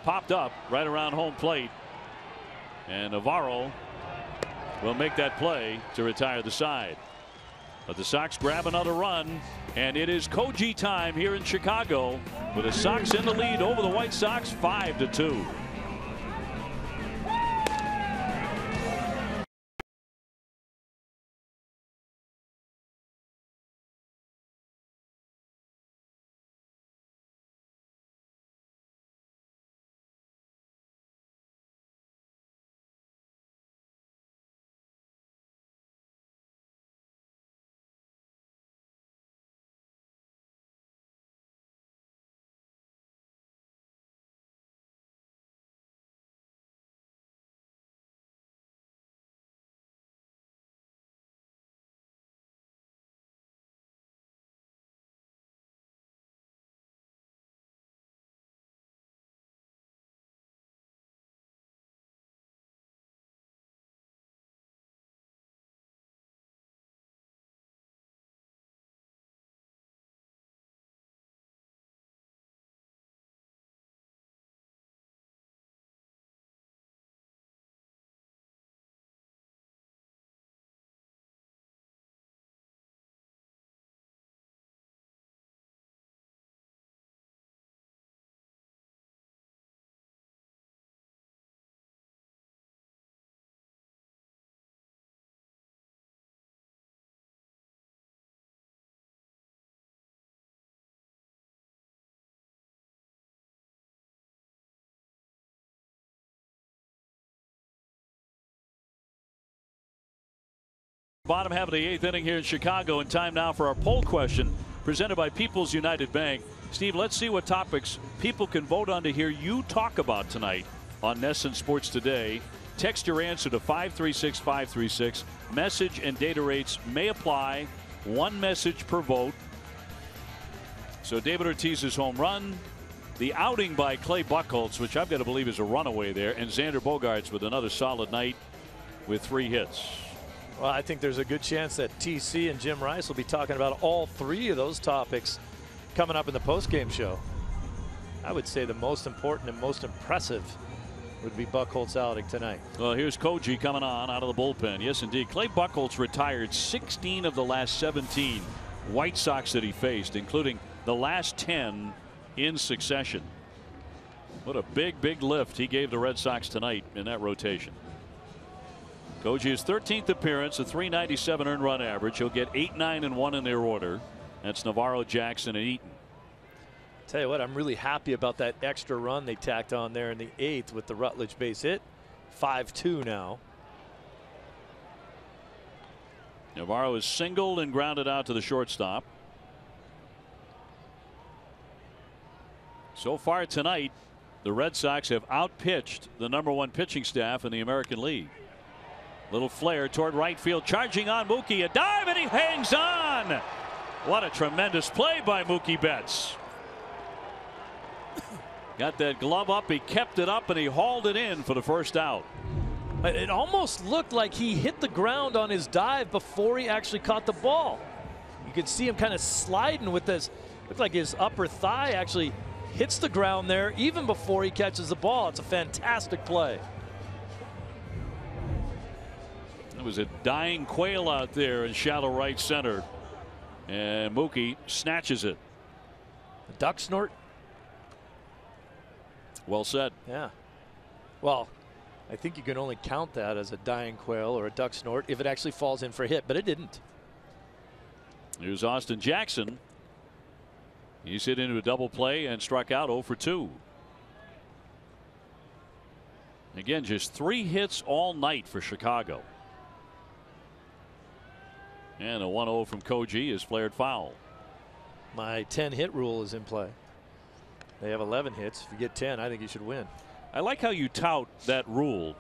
Popped up right around home plate. And Navarro will make that play to retire the side. But the Sox grab another run, and it is Koji time here in Chicago with the Sox in the lead over the White Sox 5-2. Bottom half of the 8th inning here in Chicago, and time now for our poll question presented by People's United Bank. Steve, let's see what topics people can vote on to hear you talk about tonight on NESN Sports Today. Text your answer to 536-536. Message and data rates may apply. One message per vote. So David Ortiz's home run, the outing by Clay Buchholz, which I've got to believe is a runaway there, and Xander Bogaerts with another solid night with 3 hits. Well, I think there's a good chance that TC and Jim Rice will be talking about all 3 of those topics coming up in the postgame show. I would say the most important and most impressive would be Buchholz's outing tonight. Well, here's Koji coming on out of the bullpen. Yes, indeed. Clay Buchholz retired 16 of the last 17 White Sox that he faced, including the last 10 in succession. What a big lift he gave the Red Sox tonight in that rotation. Koji's 13th appearance, a .397 earned run average. He'll get 8, 9, and 1 in their order. That's Navarro, Jackson, and Eaton. Tell you what, I'm really happy about that extra run they tacked on there in the 8th with the Rutledge base hit. 5-2 now. Navarro is singled and grounded out to the shortstop. So far tonight, the Red Sox have outpitched the #1 pitching staff in the American League. Little flare toward right field, charging on Mookie, a dive, and he hangs on. What a tremendous play by Mookie Betts. Got that glove up, he kept it up, and he hauled it in for the first out. It almost looked like he hit the ground on his dive before he actually caught the ball. You could see him kind of sliding with this. Looked like his upper thigh actually hits the ground there even before he catches the ball. It's a fantastic play. It was a dying quail out there in shallow right center, and Mookie snatches it. A duck snort. Well said. Yeah. Well, I think you can only count that as a dying quail or a duck snort if it actually falls in for a hit, but it didn't. Here's Austin Jackson. He's hit into a double play and struck out 0 for 2. Again, just 3 hits all night for Chicago. And a 1-0 from Koji is flared foul. My 10-hit rule is in play. They have 11 hits. If you get 10, I think you should win. I like how you tout that rule,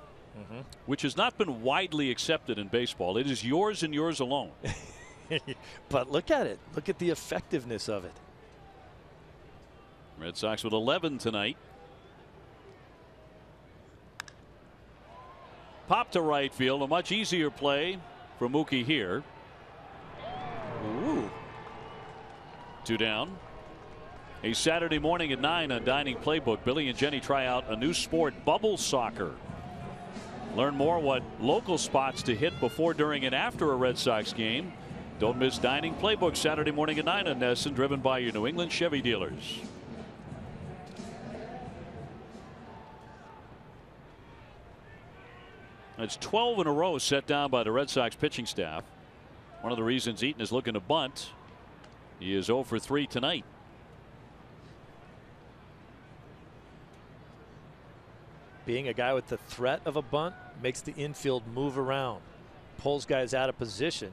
which has not been widely accepted in baseball. It is yours and yours alone. But look at it. Look at the effectiveness of it. Red Sox with 11 tonight. Pop to right field. A much easier play for Mookie here. Ooh. 2 down. A Saturday morning at 9 on Dining Playbook. Billy and Jenny try out a new sport, bubble soccer. Learn more what local spots to hit before, during, and after a Red Sox game. Don't miss Dining Playbook Saturday morning at 9 on NESN, driven by your New England Chevy dealers. It's 12 in a row set down by the Red Sox pitching staff. One of the reasons Eaton is looking to bunt. He is 0 for 3 tonight. Being a guy with the threat of a bunt makes the infield move around, pulls guys out of position,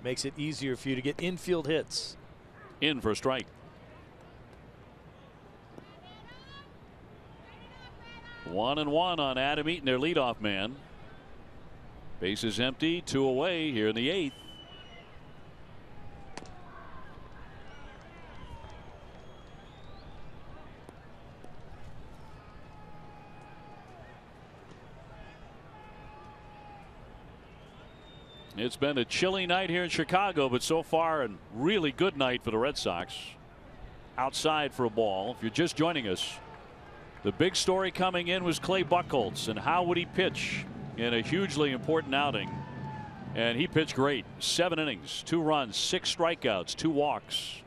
makes it easier for you to get infield hits. In for a strike. 1-1 on Adam Eaton, their leadoff man. Base is empty, 2 away here in the 8th. It's been a chilly night here in Chicago, but so far a really good night for the Red Sox. Outside for a ball. If you're just joining us, the big story coming in was Clay Buchholz and how would he pitch in a hugely important outing. And he pitched great. 7 innings, 2 runs, 6 strikeouts, 2 walks.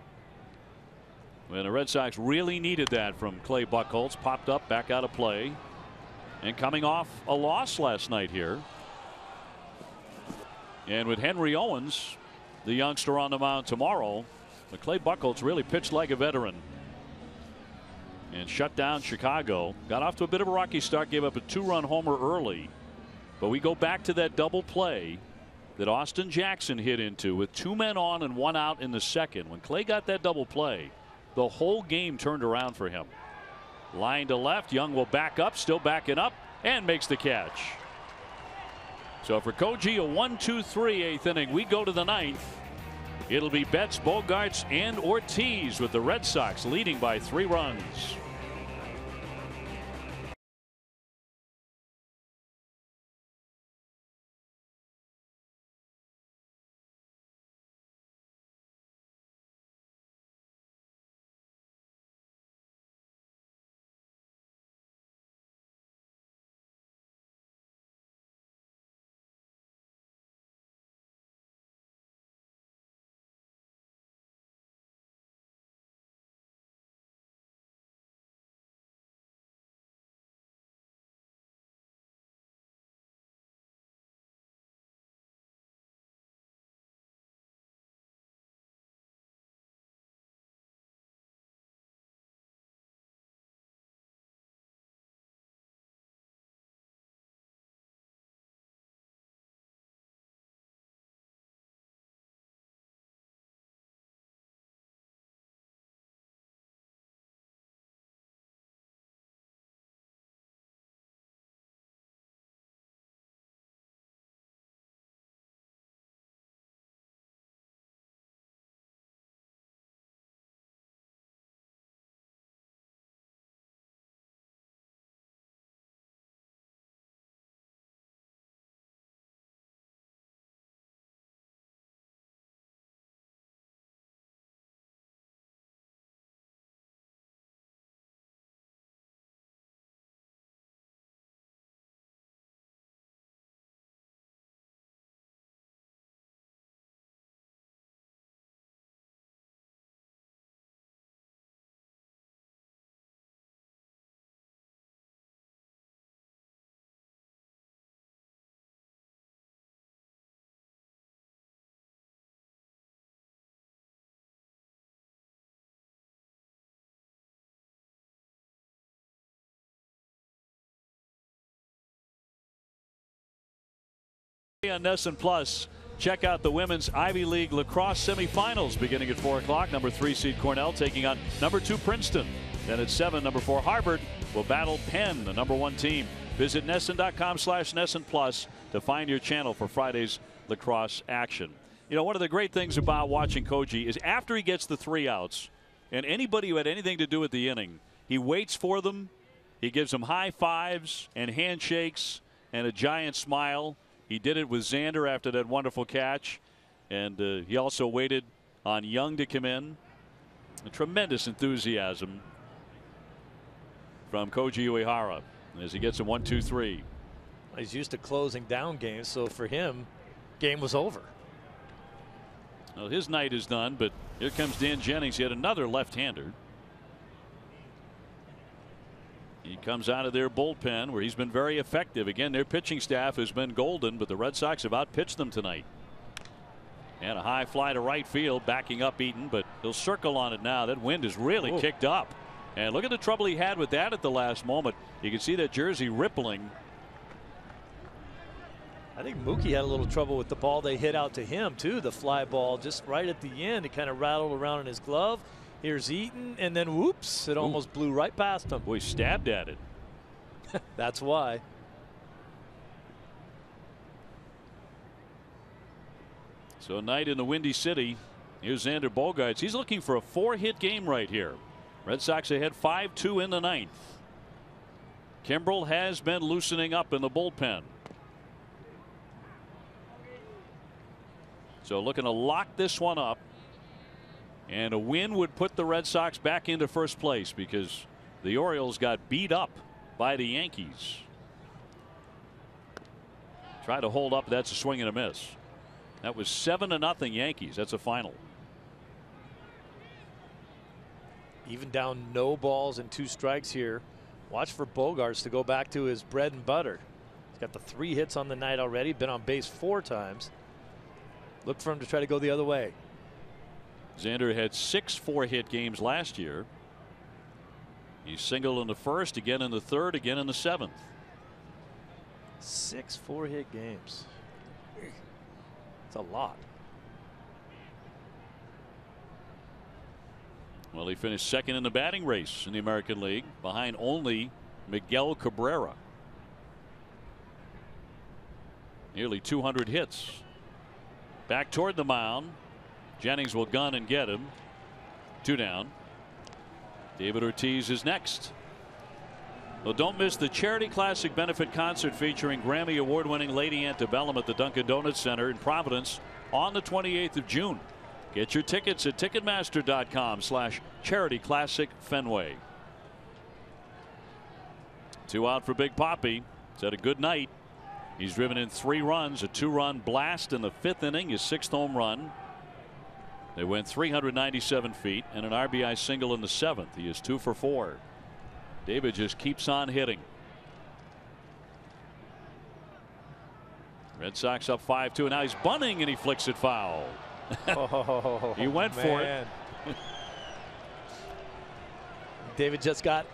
And the Red Sox really needed that from Clay Buchholz. Popped up, back out of play. And coming off a loss last night here. And with Henry Owens, the youngster, on the mound tomorrow, the Clay Buchholz really pitched like a veteran and shut down Chicago. Got off to a bit of a rocky start, gave up a 2-run homer early. But we go back to that double play that Austin Jackson hit into with 2 men on and 1 out in the second. When Clay got that double play, the whole game turned around for him. Line to left. Young will back up, still backing up, and makes the catch. So for Koji, a 1-2-3 8th inning. We go to the 9th. It'll be Betts, Bogarts, and Ortiz, with the Red Sox leading by 3 runs. On NESN Plus, check out the women's Ivy League lacrosse semifinals beginning at 4 o'clock. Number 3 seed Cornell taking on number 2 Princeton. Then at 7, number 4 Harvard will battle Penn, the number 1 team. Visit NESN.com/NESN Plus to find your channel for Friday's lacrosse action. You know, one of the great things about watching Koji is after he gets the 3 outs, and anybody who had anything to do with the inning, he waits for them. He gives them high fives and handshakes and a giant smile. He did it with Xander after that wonderful catch, and he also waited on Young to come in. A tremendous enthusiasm from Koji Uehara as he gets a 1-2-3. He's used to closing down games, so for him, game was over. Well, his night is done, but here comes Dan Jennings, yet another left-hander. He comes out of their bullpen where he's been very effective. Again, their pitching staff has been golden, but the Red Sox have outpitched them tonight. And a high fly to right field, backing up Eaton, but he'll circle on it now. That wind is really kicked up. And look at the trouble he had with that at the last moment. You can see that jersey rippling. I think Mookie had a little trouble with the ball they hit out to him, too. The fly ball just right at the end. It kind of rattled around in his glove. Here's Eaton, and then whoops, it almost blew right past him. Boy, he stabbed at it. That's why. So a night in the Windy City. Here's Xander Bogaerts. He's looking for a 4-hit game right here. Red Sox ahead 5-2 in the 9th. Kimbrel has been loosening up in the bullpen. So looking to lock this one up. And a win would put the Red Sox back into first place because the Orioles got beat up by the Yankees. Try to hold up. That's a swing and a miss. That was 7-0 Yankees. That's a final. Even down no balls and 2 strikes here. Watch for Bogaerts to go back to his bread and butter. He's got the 3 hits on the night already. Been on base 4 times. Look for him to try to go the other way. Xander had 6 4-hit games last year. He singled in the 1st, again in the 3rd, again in the 7th. 6 4-hit games. It's a lot. Well, he finished second in the batting race in the American League, behind only Miguel Cabrera. Nearly 200 hits. Back toward the mound. Jennings will gun and get him. 2 down. David Ortiz is next. Well, don't miss the Charity Classic benefit concert featuring Grammy award-winning Lady Antebellum at the Dunkin' Donuts Center in Providence on the 28th of June. Get your tickets at Ticketmaster.com/Charity Classic Fenway. 2 out for Big Papi. He's had a good night. He's driven in 3 runs, a 2-run blast in the 5th inning, his 6th home run. They went 397 feet and an RBI single in the 7th. He is 2 for 4. David just keeps on hitting. Red Sox up 5-2, and now he's bunting and he flicks it foul. Oh, he went for it. David just got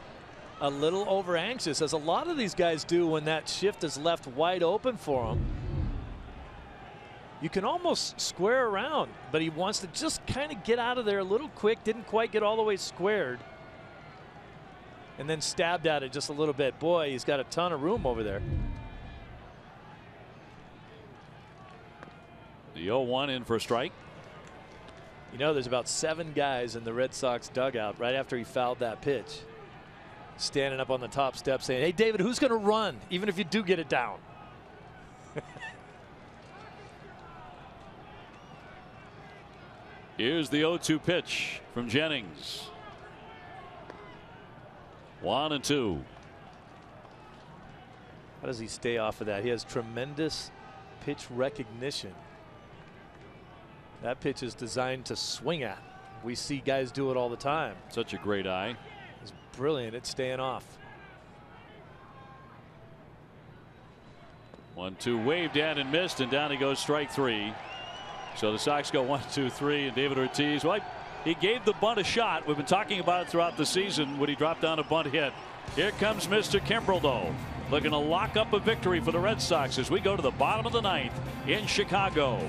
a little over anxious, as a lot of these guys do when that shift is left wide open for them. You can almost square around, but he wants to just kind of get out of there a little quick. Didn't quite get all the way squared, and then stabbed at it just a little bit. Boy, he's got a ton of room over there. The 0-1 in for a strike. You know, there's about 7 guys in the Red Sox dugout right after he fouled that pitch, standing up on the top step saying, "Hey, David, who's going to run even if you do get it down?" Here's the 0-2 pitch from Jennings. 1-2. How does he stay off of that? He has tremendous pitch recognition. That pitch is designed to swing at. We see guys do it all the time. Such a great eye. He's brilliant at staying off. 1-2 waved at and missed, and down he goes, strike 3. So the Sox go 1-2-3, and David Ortiz, well, he gave the bunt a shot. We've been talking about it throughout the season when he dropped down a bunt hit. Here comes Mr. Kimbrel, though, looking to lock up a victory for the Red Sox as we go to the bottom of the 9th in Chicago.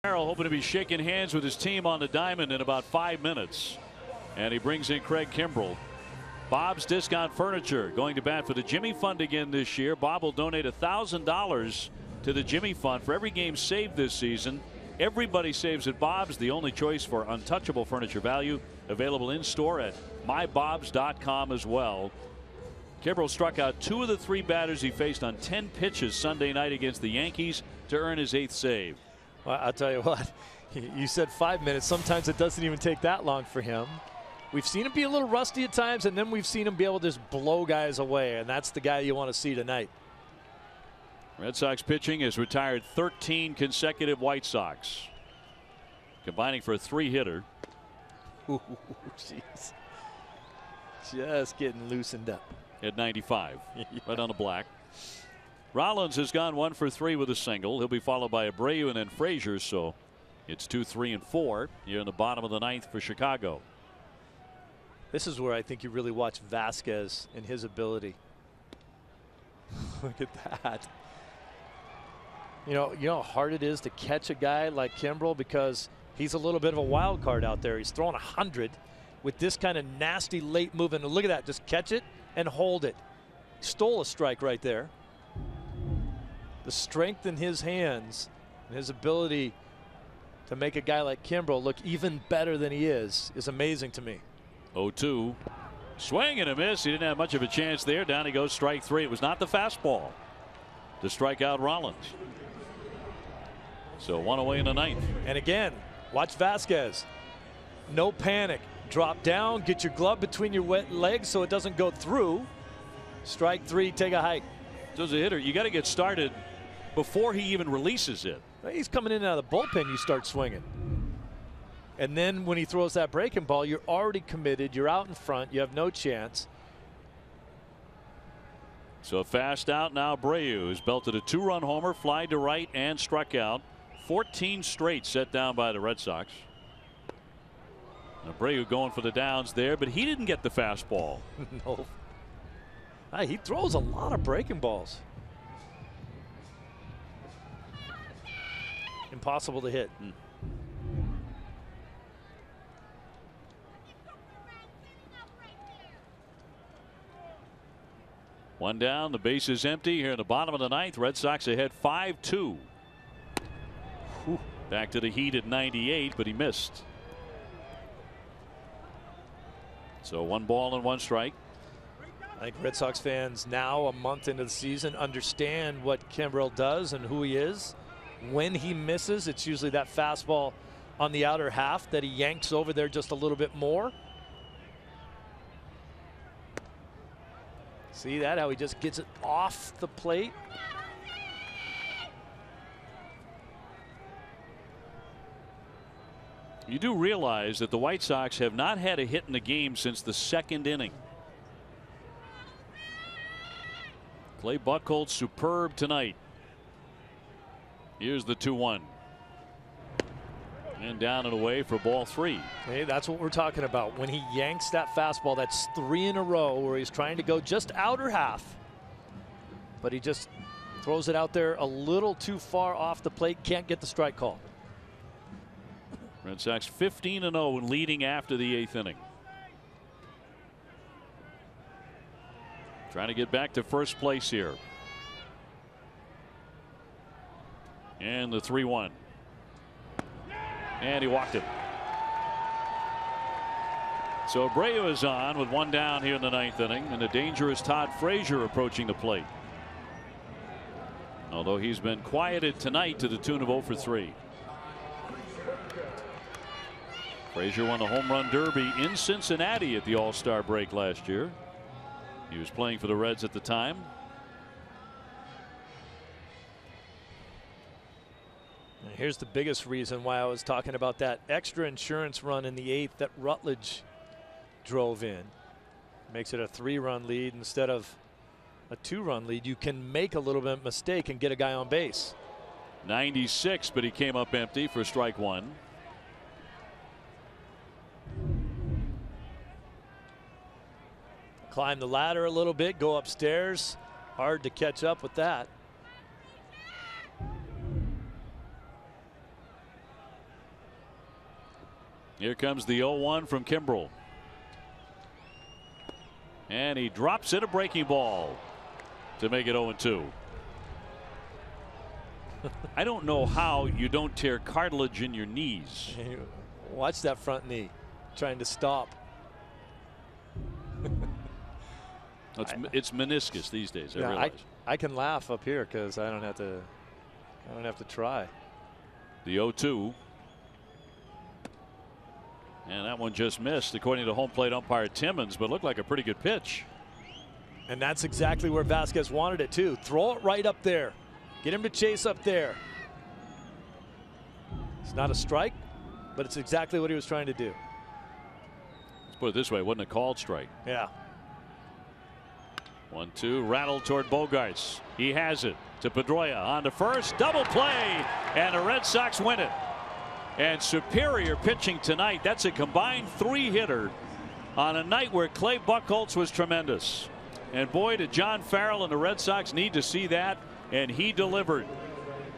Hoping to be shaking hands with his team on the diamond in about 5 minutes, and he brings in Craig Kimbrel. Bob's Discount Furniture going to bat for the Jimmy Fund again this year. Bob will donate $1,000 to the Jimmy Fund for every game saved this season. Everybody saves at Bob's, the only choice for untouchable furniture value. Available in store at mybobs.com as well. Kimbrel struck out 2 of the 3 batters he faced on 10 pitches Sunday night against the Yankees to earn his 8th save. Well, I'll tell you what, you said 5 minutes. Sometimes it doesn't even take that long for him. We've seen him be a little rusty at times, and then we've seen him be able to just blow guys away, and that's the guy you want to see tonight. Red Sox pitching has retired 13 consecutive White Sox, combining for a 3-hitter. Ooh, jeez. Just getting loosened up. At 95, right on the black. Rollins has gone 1 for 3 with a single. He'll be followed by Abreu and then Frazier, so it's 2, 3, and 4 here in the bottom of the 9th for Chicago. This is where I think you really watch Vasquez and his ability. Look at that. You know how hard it is to catch a guy like Kimbrel because he's a little bit of a wild card out there. He's throwing 100 with this kind of nasty late movement. And look at that, just catch it and hold it. Stole a strike right there. The strength in his hands and his ability to make a guy like Kimbrel look even better than he is amazing to me. 0-2. Swing and a miss. He didn't have much of a chance there. Down he goes, strike 3. It was not the fastball to strike out Rollins. So 1 away in the 9th. And again, watch Vasquez. No panic. Drop down, get your glove between your wet legs so it doesn't go through. Strike 3, take a hike. So as a hitter, you got to get started before he even releases it. He's coming in and out of the bullpen, you start swinging. And then when he throws that breaking ball, you're already committed. You're out in front. You have no chance. So fast out now. Abreu has belted a 2-run homer, fly to right, and struck out. 14 straight set down by the Red Sox. Abreu going for the downs there, but he didn't get the fastball. No. He throws a lot of breaking balls. Impossible to hit. One down, the base is empty here in the bottom of the 9th. Red Sox ahead 5-2. Back to the Heat at 98, but he missed. So 1 ball and 1 strike. I think Red Sox fans now, a month into the season, understand what Kimbrel does and who he is. When he misses, it's usually that fastball on the outer half that he yanks over there just a little bit more. See that, how he just gets it off the plate. You do realize that the White Sox have not had a hit in the game since the 2nd inning. Clay Buchholz superb tonight. Here's the 2-1. And down and away for ball 3. Hey, that's what we're talking about. When he yanks that fastball, that's 3 in a row where he's trying to go just outer half. But he just throws it out there a little too far off the plate. Can't get the strike call. Red Sox 15-0 leading after the 8th inning. Trying to get back to first place here. And the 3-1. And he walked it. So Abreu is on with 1 down here in the 9th inning, and the dangerous Todd Frazier approaching the plate. Although he's been quieted tonight to the tune of 0 for 3. Frazier won the home run derby in Cincinnati at the All-Star break last year. He was playing for the Reds at the time. Here's the biggest reason why I was talking about that extra insurance run in the 8th that Rutledge drove in. Makes it a 3-run lead instead of a 2-run lead. You can make a little bit of mistake and get a guy on base. 96, but he came up empty for strike 1. Climb the ladder a little bit, go upstairs. Hard to catch up with that. Here comes the 0-1 from Kimbrel. And he drops it, a breaking ball to make it 0-2. I don't know how you don't tear cartilage in your knees. Watch that front knee trying to stop. It's meniscus these days. I realize. I can laugh up here because I don't have to try. The 0-2. And that one just missed, according to home plate umpire Timmons, but looked like a pretty good pitch. And that's exactly where Vasquez wanted it too. Throw it right up there. Get him to chase up there. It's not a strike, but it's exactly what he was trying to do. Let's put it this way, it wasn't a called strike. Yeah. 1-2, rattled toward Bogarts. He has it to Pedroia on to first, double play, and the Red Sox win it. And superior pitching tonight. That's a combined 3-hitter on a night where Clay Buchholz was tremendous. And boy, did John Farrell and the Red Sox need to see that, and he delivered.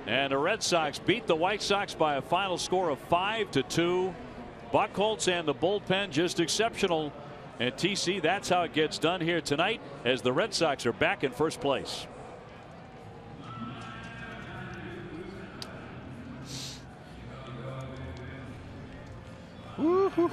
And the Red Sox beat the White Sox by a final score of 5-2. Buchholz and the bullpen just exceptional. And TC, that's how it gets done here tonight as the Red Sox are back in first place. Woo-hoo.